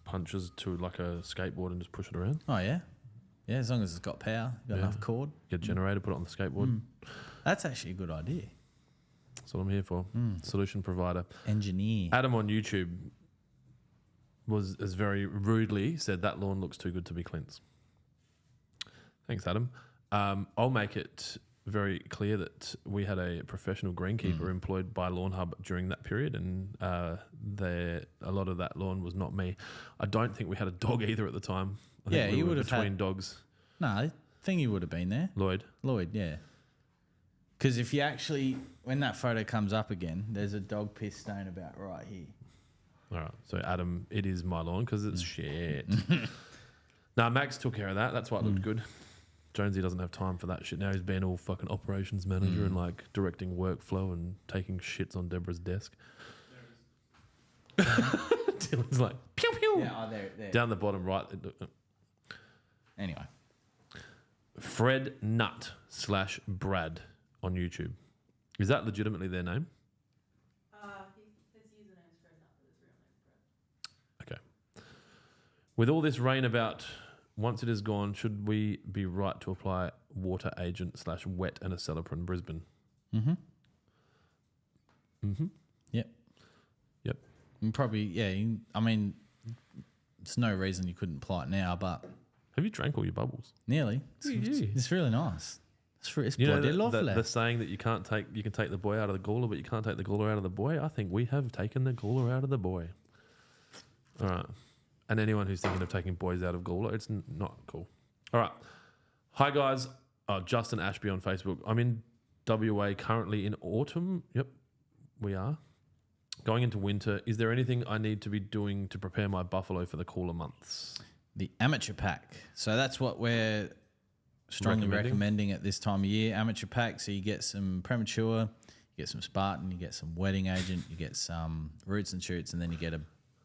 punches to like a skateboard and just push it around? Oh, yeah. Yeah, as long as it's got power, got enough cord. Get a generator, put it on the skateboard. That's actually a good idea. That's what I'm here for. Solution provider. Engineer. Adam on YouTube has very rudely said that lawn looks too good to be Clint's. Thanks, Adam. I'll make it very clear that we had a professional greenkeeper employed by Lawnhub during that period, and a lot of that lawn was not me. I don't think we had a dog either at the time. I think we were between dogs. No, I think he would have been there. Lloyd, yeah. Because if you actually, when that photo comes up again, there's a dog piss stain about right here. All right, so Adam, it is my lawn because it's shit. Nah, Max took care of that. That's why it looked good. Jonesy doesn't have time for that shit now. He's been all fucking operations manager and like directing workflow and taking shits on Deborah's desk. Dylan's like, pew pew. Yeah, there. Down the bottom right. Anyway. Fred Nutt /Brad on YouTube. Is that legitimately their name? His username's Fred Nutt, but his real name's Brad. Okay. With all this rain about, once it is gone, should we be right to apply water agent /wet and a Celeprin Brisbane? Mm-hmm. Mm-hmm. Yep. And probably, I mean, there's no reason you couldn't apply it now, but... Have you drank all your bubbles? Nearly. It's really nice. It's you bloody know lovely. the saying that you can take the boy out of the gawler, but you can't take the gawler out of the boy? I think we have taken the gawler out of the boy. All right. And anyone who's thinking of taking boys out of gawler, it's not cool. All right. Hi, guys. Justin Ashby on Facebook. I'm in WA currently in autumn. Yep, we are. Going into winter. Is there anything I need to be doing to prepare my buffalo for the cooler months? The amateur pack. So that's what we're strongly recommending at this time of year. Amateur pack. So you get some premature, you get some Spartan, you get some wetting agent, you get some roots and shoots, and then you get a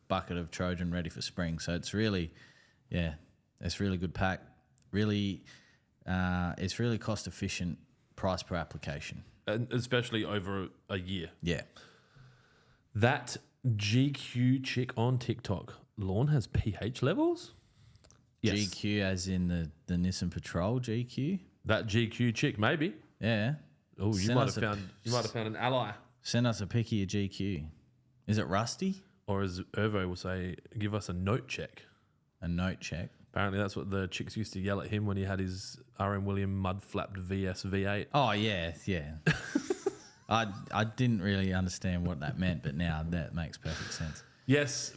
bucket of Trojan ready for spring. So it's really, it's really good pack. Really, it's really cost efficient price per application. And especially over a year. Yeah. That GQ chick on TikTok. Lawn has pH levels? Yes. GQ as in the Nissan Patrol GQ? That GQ chick, maybe. Yeah. Oh, you might have found an ally. Send us a pic of your GQ. Is it rusty? Or as Ervo will say, give us a note check. A a note check. Apparently, that's what the chicks used to yell at him when he had his RM William mud-flapped VS V8. Oh, yeah. I didn't really understand what that meant, but now that makes perfect sense. Yes.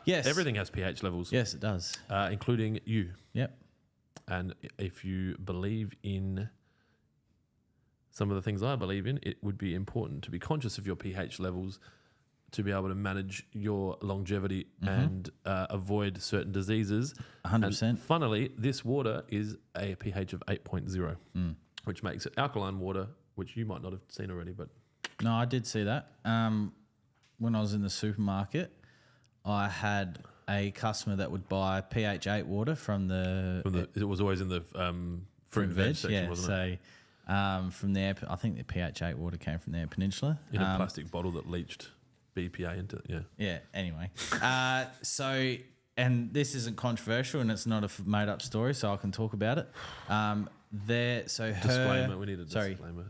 Yes. Everything has pH levels. Yes, it does. Including you. Yep. And if you believe in some of the things I believe in, it would be important to be conscious of your pH levels to be able to manage your longevity and avoid certain diseases. 100%. And funnily, this water is a pH of 8.0, which makes it alkaline water, which you might not have seen already. But No, I did see that. When I was in the supermarket, I had a customer that would buy pH 8 water from the it was always in the fruit and veg section, wasn't it? So from there, I think the pH 8 water came from their peninsula. In a plastic bottle that leached BPA into it, yeah. Yeah, anyway. So, and this isn't controversial and it's not a made-up story, so I can talk about it. Disclaimer, we need a disclaimer.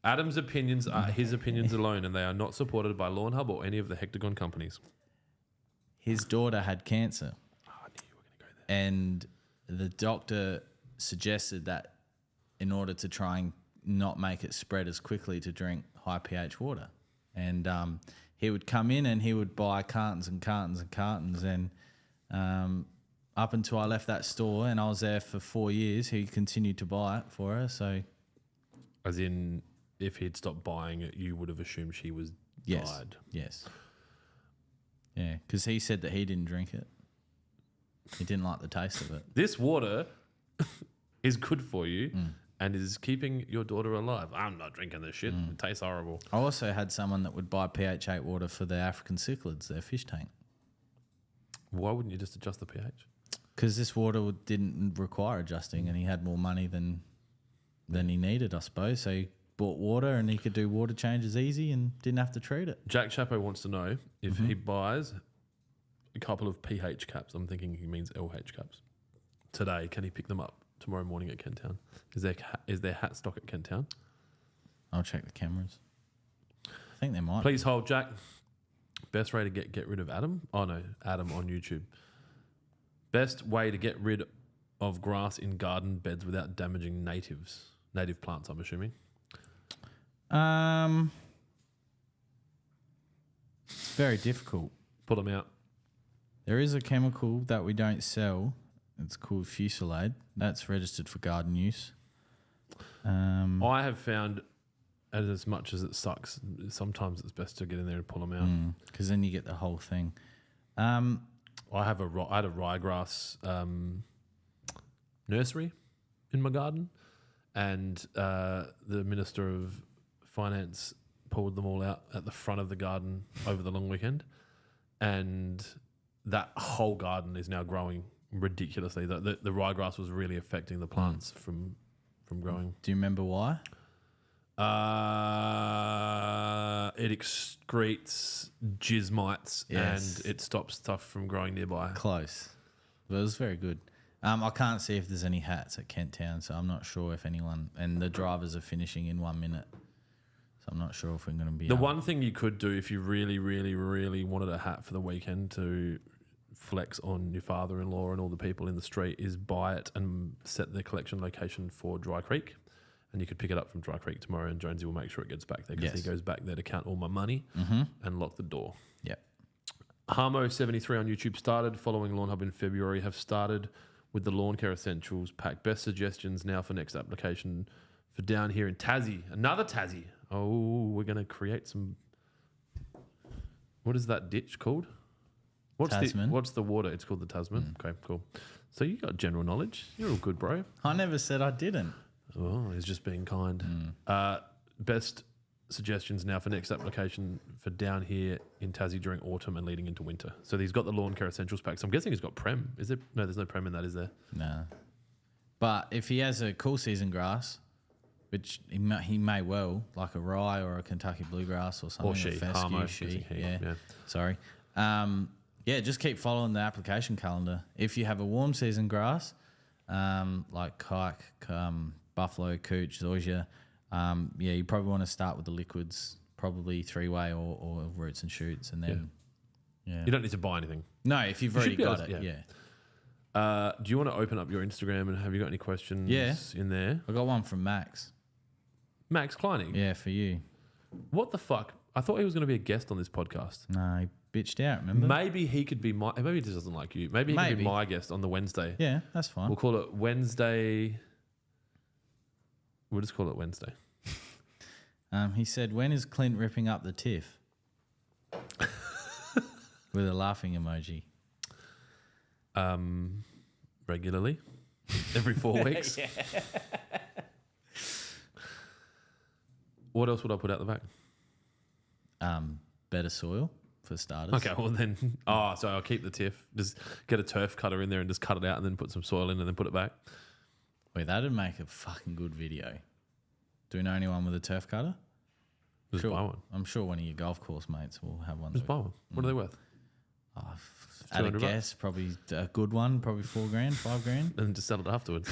Adam's opinions are his opinions alone, and they are not supported by Lawnhub or any of the Hectagon companies. His daughter had cancer. Oh, I knew you were going to go there. And the doctor suggested that in order to try and not make it spread as quickly, to drink high pH water. And he would come in and he would buy cartons and cartons and cartons. And up until I left that store, and I was there for 4 years, he continued to buy it for her. So, as in, if he'd stopped buying it, you would have assumed she was died. Yes. Yeah, because he said that he didn't drink it. He didn't like the taste of it. This water is good for you and is keeping your daughter alive. I'm not drinking this shit. It tastes horrible. I also had someone that would buy pH 8 water for their African cichlids, their fish tank. Why wouldn't you just adjust the pH? Because this water didn't require adjusting, and he had more money than he needed, I suppose. So he bought water, and he could do water changes easy and didn't have to treat it. Jack Chapo wants to know if he buys a couple of pH caps. I'm thinking he means LH caps. Today, can he pick them up tomorrow morning at Kenttown? Is there hat stock at Kenttown? I'll check the cameras. I think there might. Please hold, Jack. Best way to get rid of Adam? Oh no, Adam on YouTube. Best way to get rid of grass in garden beds without damaging native plants, I'm assuming. It's very difficult. Pull them out. There is a chemical that we don't sell. It's called Fusilade. That's registered for garden use. I have found, as much as it sucks, sometimes it's best to get in there and pull them out. Because then you get the whole thing. I had a ryegrass nursery in my garden, and the Minister of Finance pulled them all out at the front of the garden over the long weekend, and that whole garden is now growing ridiculously. The ryegrass was really affecting the plants from growing. Do you remember why? It excretes jizz mites and it stops stuff from growing nearby. Close. But it was very good. I can't see if there's any hats at Kent Town, so I'm not sure if anyone... And the drivers are finishing in 1 minute, so I'm not sure if we're going to be... The one thing you could do if you really, really, really wanted a hat for the weekend to flex on your father-in-law and all the people in the street is buy it and set the collection location for Dry Creek. And you could pick it up from Dry Creek tomorrow, and Jonesy will make sure it gets back there because he goes back there to count all my money and lock the door. Yep. Harmo73 on YouTube started, following Lawnhub in February, have started with the lawn care essentials pack. Best suggestions now for next application for down here in Tassie. Another Tassie. Oh, we're going to create some... What is that ditch called? Tasman. What's the water? It's called the Tasman. Okay, cool. So you got general knowledge. You're all good, bro. I never said I didn't. Oh, he's just being kind. Best suggestions now for next application for down here in Tassie during autumn and leading into winter. So he's got the lawn care essentials pack. So I'm guessing he's got Prem. Is there? No, there's no Prem in that, is there? No. But if he has a cool season grass, which he may well, like a rye or a Kentucky bluegrass or something. Or she. Fescue, Yeah. Sorry. Just keep following the application calendar. If you have a warm season grass, like kike, buffalo, cooch, zoysia, you probably want to start with the liquids, probably 3-way or roots and shoots, and then You don't need to buy anything. No, if you've already got it, Do you want to open up your Instagram and have you got any questions in there? I got one from Max. Max Kleining? Yeah, for you. What the fuck? I thought he was going to be a guest on this podcast. No, he bitched out, remember? Maybe he could be my... Maybe he just doesn't like you. Maybe he could be my guest on the Wednesday. Yeah, that's fine. We'll call it Wednesday... We'll just call it Wednesday. He said, when is Clint ripping up the tiff? With a laughing emoji. Regularly. Every 4 weeks. What else would I put out the back? Better soil, for starters. Okay, well then... so I'll keep the tiff. Just get a turf cutter in there and just cut it out and then put some soil in and then put it back. Wait, that'd make a fucking good video. Do you know anyone with a turf cutter? Just buy one. I'm sure one of your golf course mates will have one. Just buy one. What are they worth? At a guess, probably a good one, probably $4,000, $5,000. And just sell it afterwards.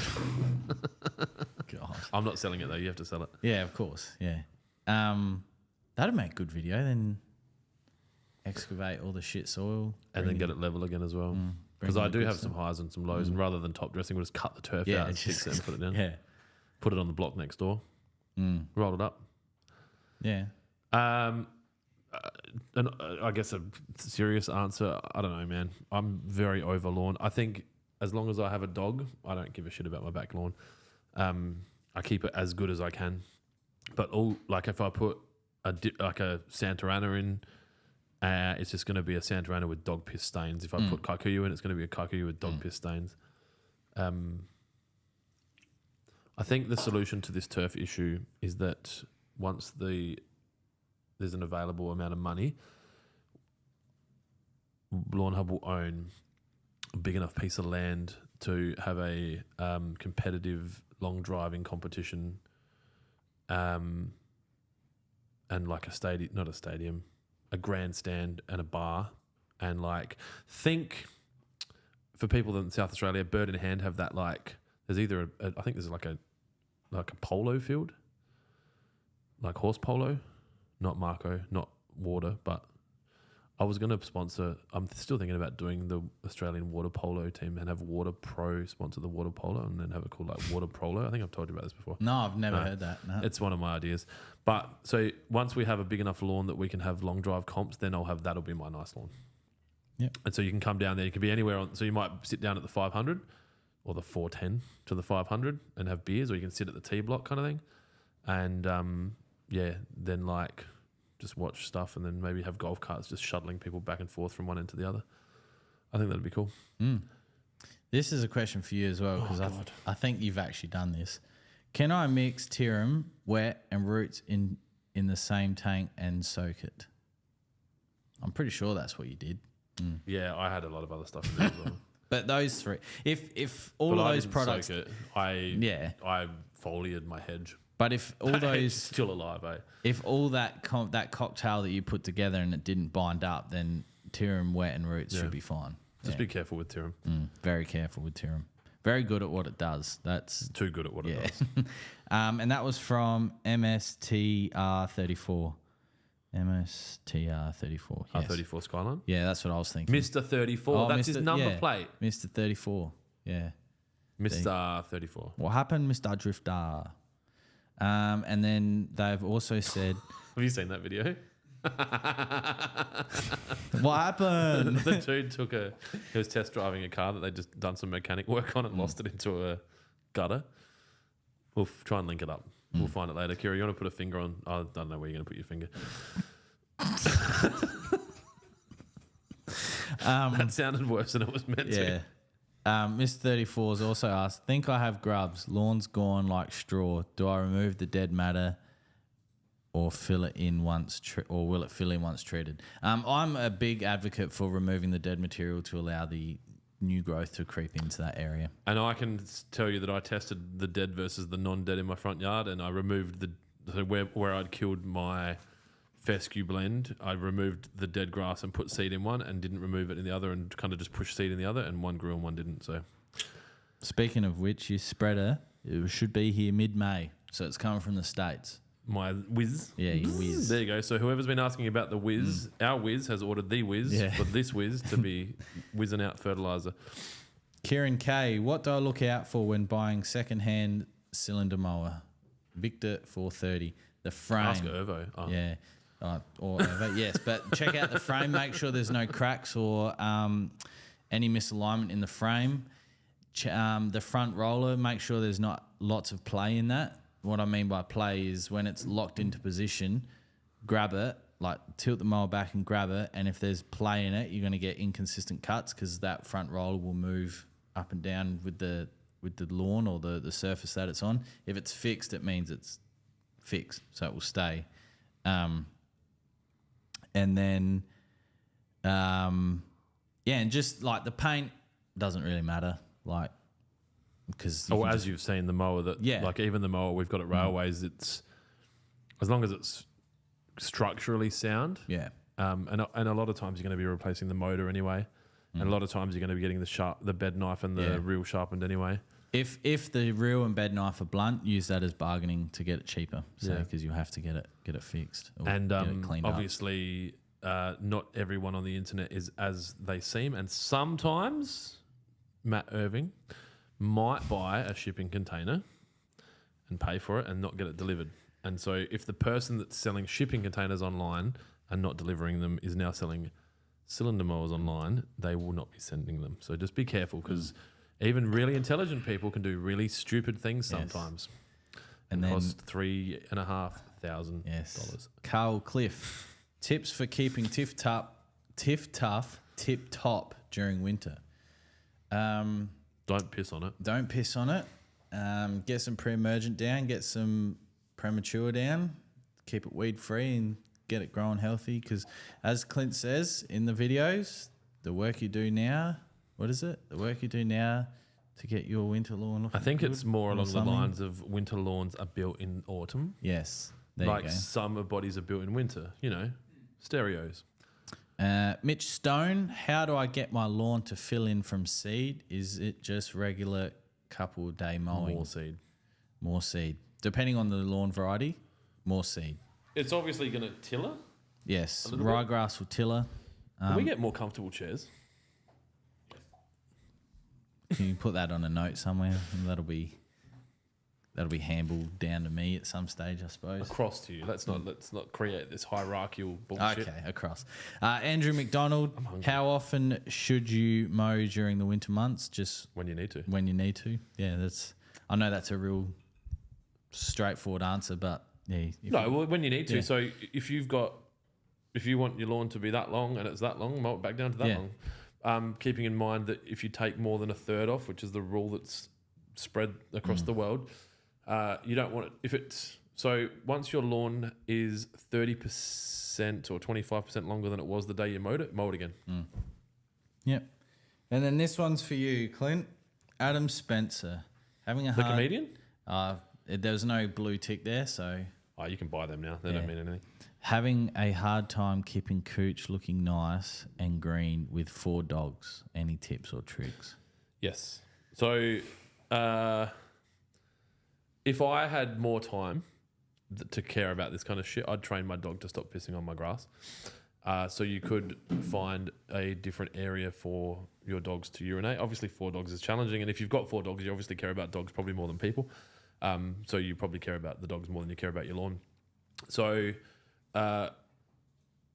God. I'm not selling it though. You have to sell it. Yeah, of course. Yeah. That'd make a good video. Then excavate all the shit soil. And then get it level again as well. Because I do have some highs and some lows. And rather than top dressing, we'll just cut the turf out and fix it and put it down. Yeah. Put it on the block next door. Roll it up. Yeah. And I guess a serious answer, I don't know, man. I'm very over lawn. I think as long as I have a dog, I don't give a shit about my back lawn. I keep it as good as I can. But if I put a Santarana in, it's just going to be a Santarana with dog piss stains. If I put Kikuyu in, it's going to be a Kikuyu with dog piss stains. I think the solution to this turf issue is that once there's an available amount of money, Lawnhub will own a big enough piece of land to have a competitive long driving competition, and like a grandstand and a bar, and think for people in South Australia, Bird in Hand have that there's either I think there's like a polo field, like horse polo. Not Marco, not water, but I was going to sponsor. I'm still thinking about doing the Australian water polo team and have Water Pro sponsor the water polo and then have it called Water Prolo. I think I've told you about this before. No, I've never heard that. No. It's one of my ideas. But so once we have a big enough lawn that we can have long drive comps, then that'll be my nice lawn. Yep. And so you can come down there. You can be anywhere so you might sit down at the 500 or the 410 to the 500 and have beers, or you can sit at the T block kind of thing. And then just watch stuff and then maybe have golf carts just shuttling people back and forth from one end to the other. I think that'd be cool. This is a question for you as well, because I think you've actually done this. Can I mix Tirum, wet and roots in the same tank and soak it? I'm pretty sure that's what you did. Yeah, I had a lot of other stuff in there as well. But those three, if all of those products, soak it. I foliated my hedge. But if all those still alive, if all that cocktail that you put together and it didn't bind up, then Tirum, wet and roots should be fine. Just be careful with Tirum. Very careful with Tirum. Very good at what it does. That's too good at what it does. And that was from MSTR34. MSTR34. Yes. R34 Skyline? Yeah, that's what I was thinking. Mr. 34. That's his number plate. Mr. 34. Yeah. Mr. 34. What happened, Mr. Drifter? And then they've also said... Have you seen that video? What happened? The dude he was test driving a car that they'd just done some mechanic work on and lost it into a gutter. We'll try and link it up. We'll find it later. Kira, you want to put a finger on? I don't know where you're going to put your finger. That sounded worse than it was meant to. Mr. 34 has also asked, think I have grubs. Lawn's gone like straw. Do I remove the dead matter or fill it in once, or will it fill in once treated? I'm a big advocate for removing the dead material to allow the new growth to creep into that area. And I can tell you that I tested the dead versus the non-dead in my front yard, and I removed where I'd killed my fescue blend, I removed the dead grass and put seed in one and didn't remove it in the other and kind of just pushed seed in the other, and one grew and one didn't. So, speaking of which, your spreader, it should be here mid-May, so it's coming from the States. My Whiz. Yeah, your Whiz. There you go. So whoever's been asking about the Whiz, our Whiz has ordered the Whiz for this Whiz to be whizzing out fertilizer. Kieran K, what do I look out for when buying second-hand cylinder mower? Victor 430. The frame. Ask Ervo. Oh. Yeah. Or Ervo, yes. But check out the frame. Make sure there's no cracks or any misalignment in the frame. The front roller, make sure there's not lots of play in that. What I mean by play is when it's locked into position, grab it, like tilt the mower back and grab it, and if there's play in it, you're going to get inconsistent cuts because that front roller will move up and down with the lawn or the surface that it's on. If it's fixed, it means it's fixed, so it will stay. And then, and just like the paint doesn't really matter, like because as you've seen the mower like even the mower we've got at Railways, it's as long as it's structurally sound. Yeah. And a lot of times you're going to be replacing the motor anyway, and a lot of times you're going to be getting the bed knife and the reel sharpened anyway. If the reel and bed knife are blunt, use that as bargaining to get it cheaper. So because you'll have to get it fixed and get it cleaned obviously not everyone on the internet is as they seem, and sometimes Matt Irving might buy a shipping container and pay for it and not get it delivered. And so if the person that's selling shipping containers online and not delivering them is now selling cylinder mowers online, they will not be sending them. So just be careful because even really intelligent people can do really stupid things sometimes. And then cost $3,500. Yes. Carl Cliff, tips for keeping tip top during winter. Don't piss on it. Don't piss on it. Get some pre-emergent down, get some premature down, keep it weed free and get it growing healthy. Because as Clint says in the videos, the work you do now, what is it? The work you do now to get your winter lawn looking I think good it's more along something. the lines of winter lawns are built in autumn. Yes. There like you go. summer bodies are built in winter, stereos. Mitch Stone, how do I get my lawn to fill in from seed? Is it just regular couple day mowing? More seed. Depending on the lawn variety, more seed. It's obviously going to tiller. Yes, ryegrass will tiller. Can we get more comfortable chairs? Can you put that on a note somewhere? That'll be handballed down to me at some stage, I suppose. Across to you. Let's not create this hierarchical bullshit. Okay, across. Andrew McDonald, how often should you mow during the winter months? Just when you need to. When you need to. Yeah, I know that's a real straightforward answer, but yeah. When you need to. Yeah. So if you want your lawn to be that long and it's that long, mow it back down to that long. Keeping in mind that if you take more than a third off, which is the rule that's spread across the world, you don't want it. So once your lawn is 30% or 25% longer than it was the day you mowed it, mow it again. Yep. And then this one's for you, Clint. Adam Spencer. The comedian? There was no blue tick there, so... Oh, you can buy them now. They don't mean anything. Having a hard time keeping cooch looking nice and green with 4 dogs. Any tips or tricks? Yes. So... if I had more time to care about this kind of shit, I'd train my dog to stop pissing on my grass. So you could find a different area for your dogs to urinate. Obviously, 4 dogs is challenging. And if you've got 4 dogs, you obviously care about dogs probably more than people. So you probably care about the dogs more than you care about your lawn. So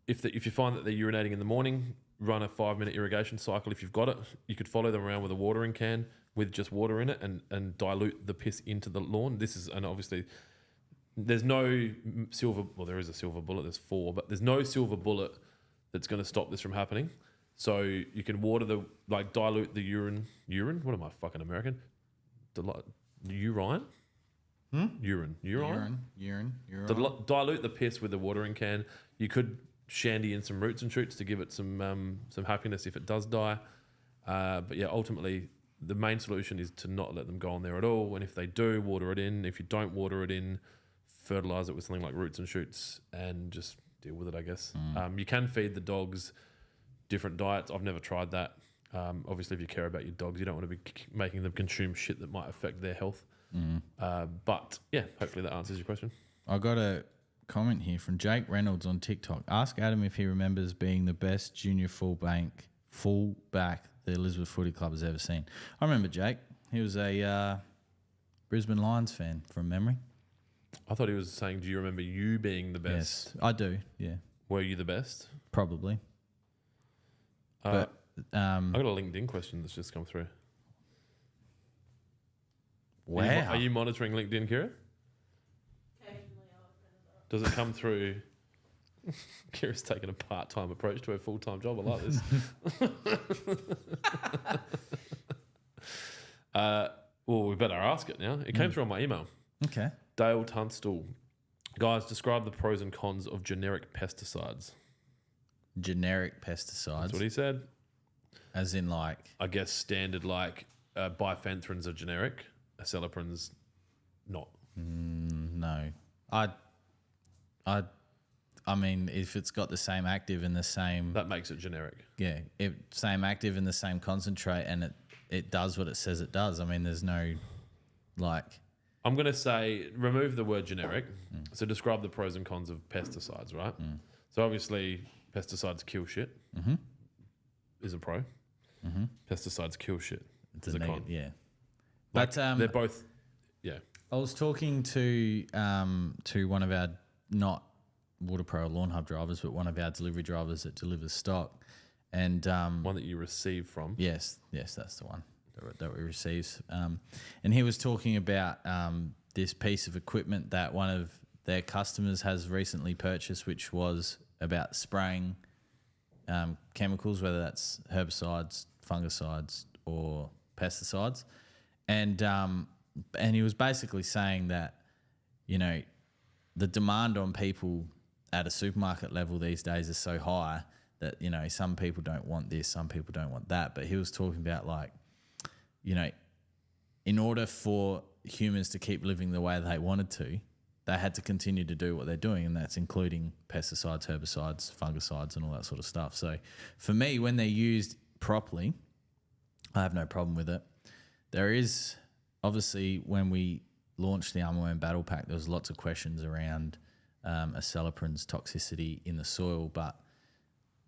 if you find that they're urinating in the morning, run a 5-minute irrigation cycle if you've got it. You could follow them around with a watering can with just water in it and dilute the piss into the lawn. And obviously there's no silver, well, there is a silver bullet, there's 4, but there's no silver bullet that's going to stop this from happening. So you can dilute the urine. What am I, fucking American? Urine? Urine. Dilute the piss with the watering can. You could shandy in some roots and shoots to give it some happiness if it does die. But yeah, ultimately, the main solution is to not let them go on there at all. And if they do, water it in. If you don't water it in, fertilize it with something like roots and shoots and just deal with it, I guess. You can feed the dogs different diets. I've never tried that. Obviously, if you care about your dogs, you don't want to be making them consume shit that might affect their health. But yeah, hopefully that answers your question. I got a comment here from Jake Reynolds on TikTok. Ask Adam if he remembers being the best junior fullback the Elizabeth Footy Club has ever seen. I remember Jake. He was a Brisbane Lions fan from memory. I thought he was saying, do you remember you being the best? Yes, I do. Yeah, Were you the best? probably. I But got a LinkedIn question that's just come through. wow, Are you monitoring LinkedIn, Kira? Occasionally I'll open it up. Does it come through? Kira's taking a part-time approach to her full-time job. I like this. Well, we better ask it now. It came through on my email. okay. Dale Tunstall. Guys, describe the pros and cons of generic pesticides. Generic pesticides, That's what he said. as in like I guess standard like bifenthrins are generic. Aceleprins not. no. I mean, if it's got the same active and the same That makes it generic. same active and the same concentrate, and it does what it says it does. I mean, there's no like. I'm going to say remove the word generic. So describe the pros and cons of pesticides, right? So obviously pesticides kill shit. Is a pro. Pesticides kill shit. Is a con. Yeah. Like, But they're both. Yeah. I was talking to one of our not Water Pro or Lawnhub drivers, but one of our delivery drivers that delivers stock, and One that you receive from. yes, that's the one that we receives. And he was talking about this piece of equipment that one of their customers has recently purchased, which was about spraying chemicals, whether that's herbicides, fungicides, or pesticides. And he was basically saying that, you know, the demand on people at a supermarket level these days is so high that, you know, some people don't want this, some people don't want that. But he was talking about, like, you know, in order for humans to keep living the way they wanted to, they had to continue to do what they're doing, and that's including pesticides, herbicides, fungicides, and all that sort of stuff. So for me, when they're used properly, I have no problem with it. There is, obviously, when we launched the Mowing Battle Pack, there was lots of questions around aceleprins toxicity in the soil, but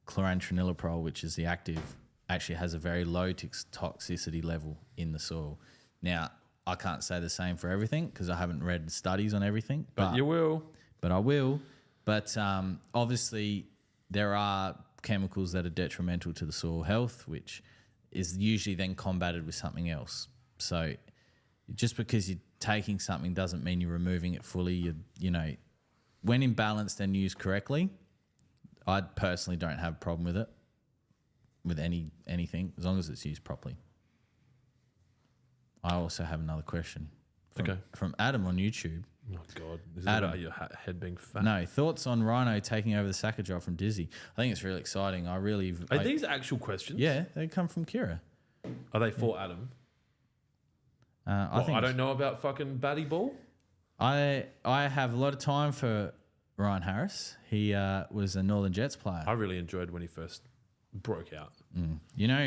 chlorantraniliprole, which is the active, actually has a very low toxicity level in the soil. Now, I can't say the same for everything because I haven't read studies on everything. But you will. But I will. But obviously, there are chemicals that are detrimental to the soil health, which is usually then combated with something else. So just because you're taking something doesn't mean you're removing it fully. You know, when imbalanced and used correctly, I personally don't have a problem with it, with anything, as long as it's used properly. I also have another question. From Adam on YouTube. Oh, God. This is Adam. about your head being fat. No, thoughts on Rhino taking over the Sacker job from Dizzy? I think it's really exciting. Are these actual questions? Yeah, they come from Kira. Are they for Adam? I don't know about fucking Batty Ball. I have a lot of time for Ryan Harris. He was a Northern Jets player. I really enjoyed when he first broke out. You know,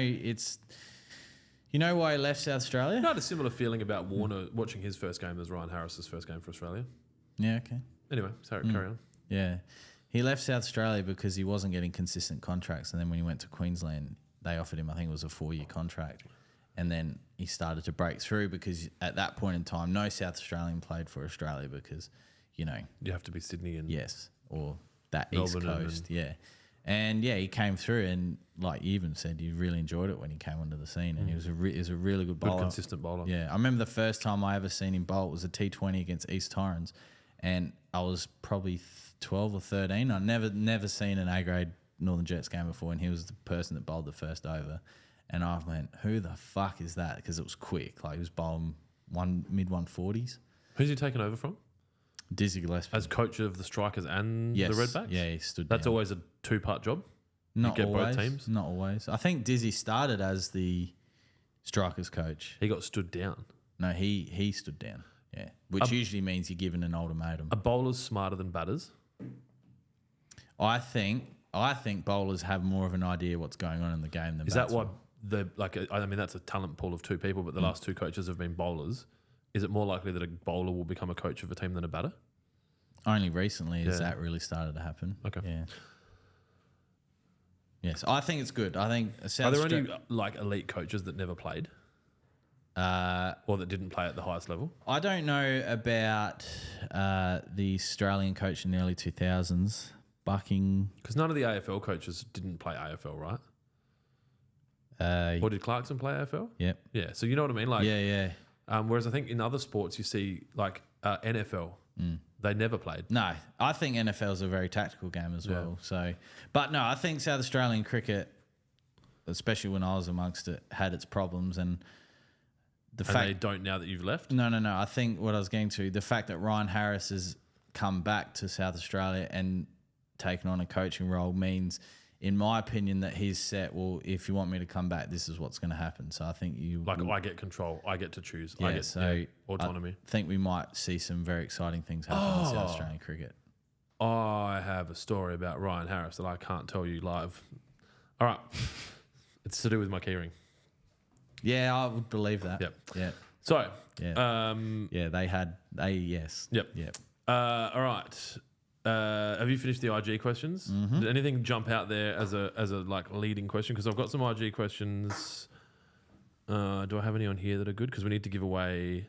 you know why he left South Australia? I had a similar feeling about Warner watching his first game as Ryan Harris's first game for Australia. Yeah, okay. Anyway, sorry, carry on. Yeah. He left South Australia because he wasn't getting consistent contracts. And then when he went to Queensland, they offered him, I think it was a 4-year contract. And then he started to break through because at that point in time, no South Australian played for Australia because, you know. You have to be Sydney and Yes, or that Melbourne East Coast, yeah. And, yeah, he came through and, like you even said, you really enjoyed it when he came onto the scene. And he was a really good bowler. good, consistent bowler. Yeah, I remember the first time I ever seen him bowl, it was a T20 against East Torrens. And I was probably 12 or 13. I'd never seen an A-grade Northern Jets game before, and he was the person that bowled the first over. And I went, who the fuck is that? Because it was quick. Like, he was bowling mid-140s. Who's he taken over from? Dizzy Gillespie. As coach of the strikers and Yes. the Redbacks? Yeah, he stood That's down. always a two-part job? Not get both always. teams? Not always. I think Dizzy started as the strikers coach. He got stood down. No, he stood down. Yeah, which usually means you're given an ultimatum. Are bowlers smarter than batters? I think bowlers have more of an idea what's going on in the game than Is that batsmen. why I mean, that's a talent pool of two people, but the last two coaches have been bowlers. Is it more likely that a bowler will become a coach of a team than a batter? Only recently has Yeah. that really started to happen. Okay. Yeah. Yes, I think it's good. I think Are South there Australia. any like elite coaches that never played or that didn't play at the highest level? I don't know about the Australian coach in the early 2000s, Bucking. Because none of the AFL coaches didn't play AFL, right? Or did Clarkson play AFL? Yep. Yeah, so you know what I mean? Like, Yeah. whereas I think in other sports you see like NFL, they never played. No, I think NFL is a very tactical game as well. So, but no, I think South Australian cricket, especially when I was amongst it, had its problems and the And they don't now that you've left? No. I think what I was getting to, the fact that Ryan Harris has come back to South Australia and taken on a coaching role means, in my opinion, that he's set, well, if you want me to come back, this is what's going to happen. So I think you... Like, I get control. I get to choose. Yeah, I get autonomy. I think we might see some very exciting things happen in South Australian cricket. I have a story about Ryan Harris that I can't tell you live. All right. It's to do with my keyring. Yeah, I would believe that. Yep. Yeah. So, Yeah. Yes. Yep. Yep. All right. Have you finished the IG questions? Mm-hmm. Did anything jump out there as a like leading question? Because I've got some IG questions. Do I have any on here that are good? Because we need to give away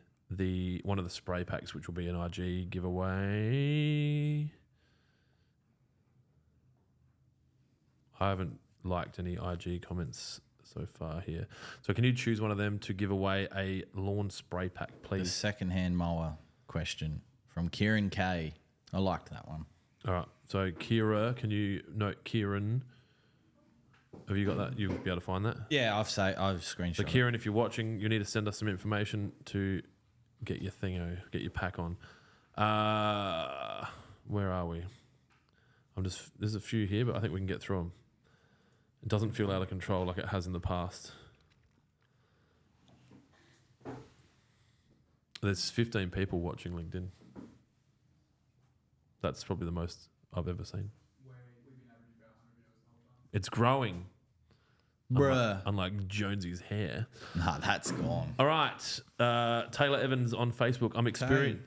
one of the spray packs, which will be an IG giveaway. I haven't liked any IG comments so far here. So can you choose one of them to give away a lawn spray pack, The please? second-hand mower question from Kieran K. I liked that one. All right. So Kira, can you note Kieran? Have you got that? You'll be able to find that? Yeah, I've screenshot. So Kieran, if you're watching, you need to send us some information to get your get your pack on. Where are we? There's a few here, but I think we can get through them. It doesn't feel out of control like it has in the past. There's 15 people watching LinkedIn. That's probably the most I've ever seen. We've been averaging about 100 viewers the whole time. It's growing. Bruh. Unlike Jonesy's hair. Nah, that's gone. All right. Taylor Evans on Facebook. I'm experienced.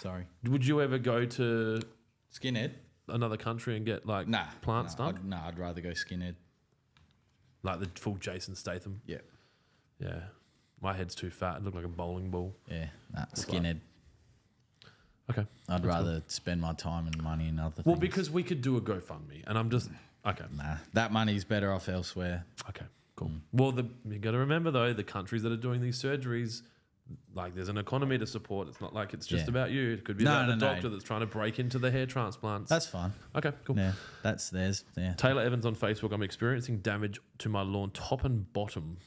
Sorry. Would you ever go to Skinhead? another country and get like plant stuff? I'd rather go skinhead. Like the full Jason Statham? Yeah. Yeah. My head's too fat. It looked like a bowling ball. Yeah. Nah, skinhead. Okay. I'd rather spend my time and money in other things. Well, because we could do a GoFundMe and I'm just... Okay. Nah, that money's better off elsewhere. Okay, cool. Well, you got to remember, though, the countries that are doing these surgeries, like there's an economy to support. It's not like it's just about you. It could be about the doctor that's trying to break into the hair transplants. That's fine. Okay, cool. Yeah, that's theirs. Yeah. Taylor Evans on Facebook. I'm experiencing damage to my lawn top and bottom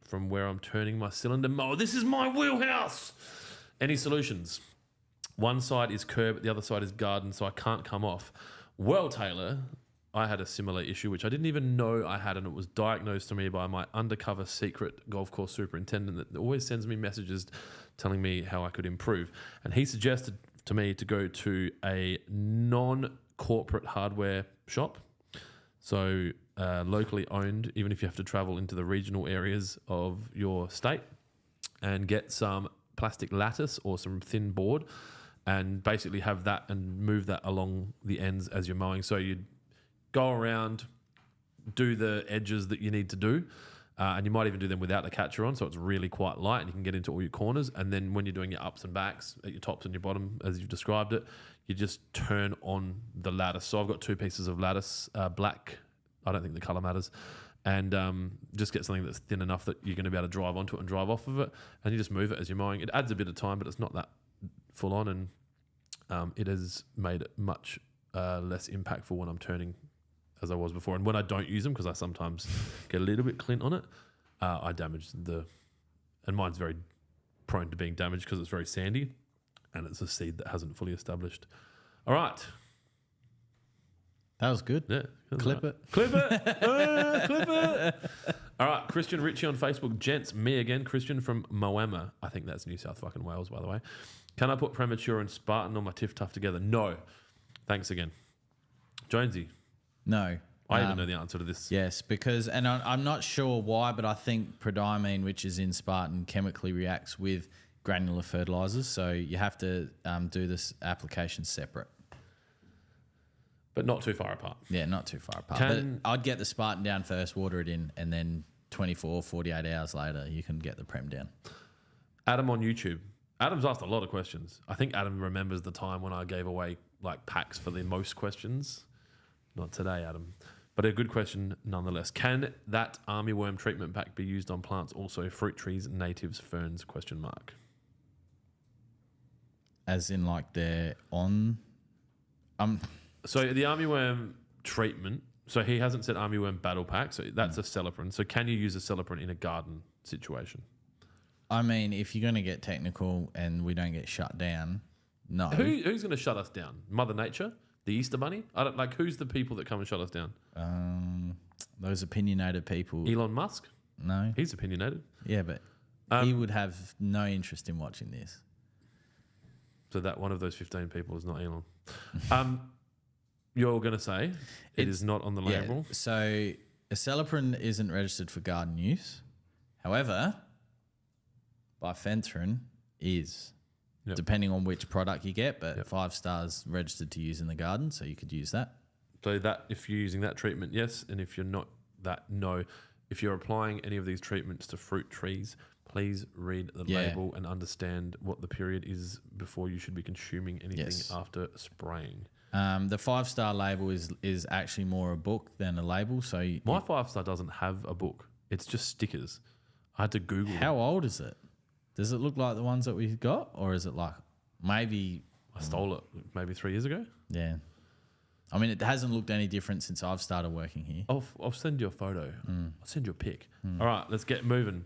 from where I'm turning my cylinder mower. This is my wheelhouse. Any solutions? One side is curb, the other side is garden, so I can't come off. Well, Taylor, I had a similar issue, which I didn't even know I had, and it was diagnosed to me by my undercover secret golf course superintendent that always sends me messages telling me how I could improve. And he suggested to me to go to a non-corporate hardware shop. So locally owned, even if you have to travel into the regional areas of your state, and get some plastic lattice or some thin board and basically have that and move that along the ends as you're mowing. So you'd go around, do the edges that you need to do, and you might even do them without the catcher on, so it's really quite light and you can get into all your corners. And then when you're doing your ups and backs at your tops and your bottom, as you've described it, you just turn on the lattice. So I've got 2 pieces of lattice, black, I don't think the colour matters, and just get something that's thin enough that you're going to be able to drive onto it and drive off of it, and you just move it as you're mowing. It adds a bit of time, but it's not that full on, and it has made it much less impactful when I'm turning as I was before. And when I don't use them, because I sometimes get a little bit Clint on it, I damage and mine's very prone to being damaged because it's very sandy and it's a seed that hasn't fully established. All right. That was good. Yeah. Clip it. Clip it. Clip it. All right. Christian Ritchie on Facebook. Gents, me again. Christian from Mowing. I think that's New South fucking Wales, by the way. Can I put Premature and Spartan on my Tiff Tuff together? No. Thanks again. Jonesy. No. I even know the answer to this. Yes, because, and I'm not sure why, but I think prodiamine, which is in Spartan, chemically reacts with granular fertilizers. So you have to do this application separate. but not too far apart. Yeah, not too far apart. Can- but I'd get the Spartan down first, water it in, and then 24, 48 hours later, you can get the Prem down. Adam on YouTube. Adam's asked a lot of questions. I think Adam remembers the time when I gave away like packs for the most questions. Not today, Adam. But a good question nonetheless. Can that armyworm treatment pack be used on plants also? Fruit trees, natives, ferns, question mark. As in, like, they're on... So the armyworm treatment, so he hasn't said armyworm battle pack, so that's a Celiprin. So can you use a Celiprin in a garden situation? I mean, if you're going to get technical and we don't get shut down, no. Who's going to shut us down? Mother Nature? The Easter Bunny? I don't like. Who's the people that come and shut us down? Those opinionated people. Elon Musk? No. He's opinionated. Yeah, but he would have no interest in watching this. So that one of those 15 people is not Elon. You're going to say it is not on the label? Yeah, so a Celiprin isn't registered for garden use. However, bifenthrin is, depending on which product you get, but 5 stars registered to use in the garden, so you could use that. So that if you're using that treatment, yes, and if you're not, that no. If you're applying any of these treatments to fruit trees, please read the label and understand what the period is before you should be consuming anything after spraying. The 5-star label is actually more a book than a label. So my 5-star doesn't have a book; it's just stickers. I had to Google. How old is it? Does it look like the ones that we got, or is it like maybe I stole it maybe 3 years ago? Yeah, I mean it hasn't looked any different since I've started working here. I'll send you a photo. I'll send you a pic. All right, let's get moving.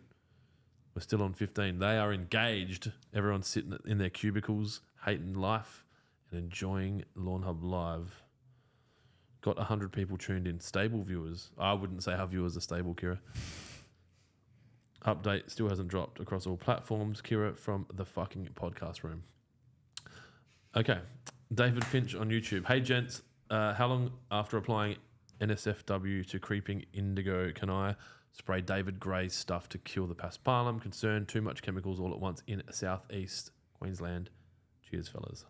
We're still on 15. They are engaged. Everyone's sitting in their cubicles, hating life and enjoying Lawnhub Live. Got 100 people tuned in. Stable viewers. I wouldn't say our viewers are stable, Kira. Update still hasn't dropped across all platforms. Kira from the fucking podcast room. Okay. David Finch on YouTube. Hey, gents. How long after applying NSFW to creeping indigo can I spray David Gray's stuff to kill the paspalum? Concern too much chemicals all at once in southeast Queensland. Cheers, fellas.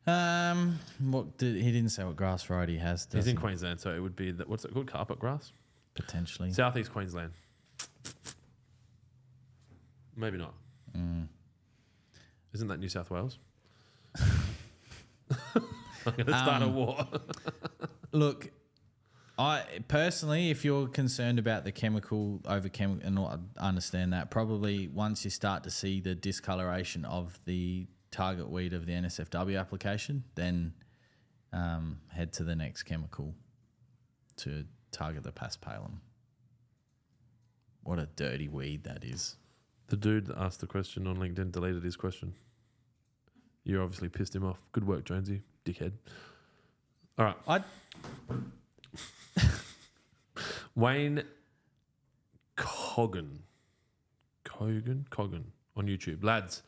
He didn't say what grass variety he has. He's in Queensland, so it would be what's it called? Carpet grass? Potentially. Southeast Queensland. Maybe not. Isn't that New South Wales? I'm going to start a war. Look, I personally, if you're concerned about the chemical over chemical, and I understand that, probably once you start to see the discoloration of the target weed of the NSFW application, then head to the next chemical to target the paspalum. What a dirty weed that is. The dude that asked the question on LinkedIn deleted his question. You obviously pissed him off. Good work, Jonesy. Dickhead. All right. Wayne Coggan on YouTube. Lads,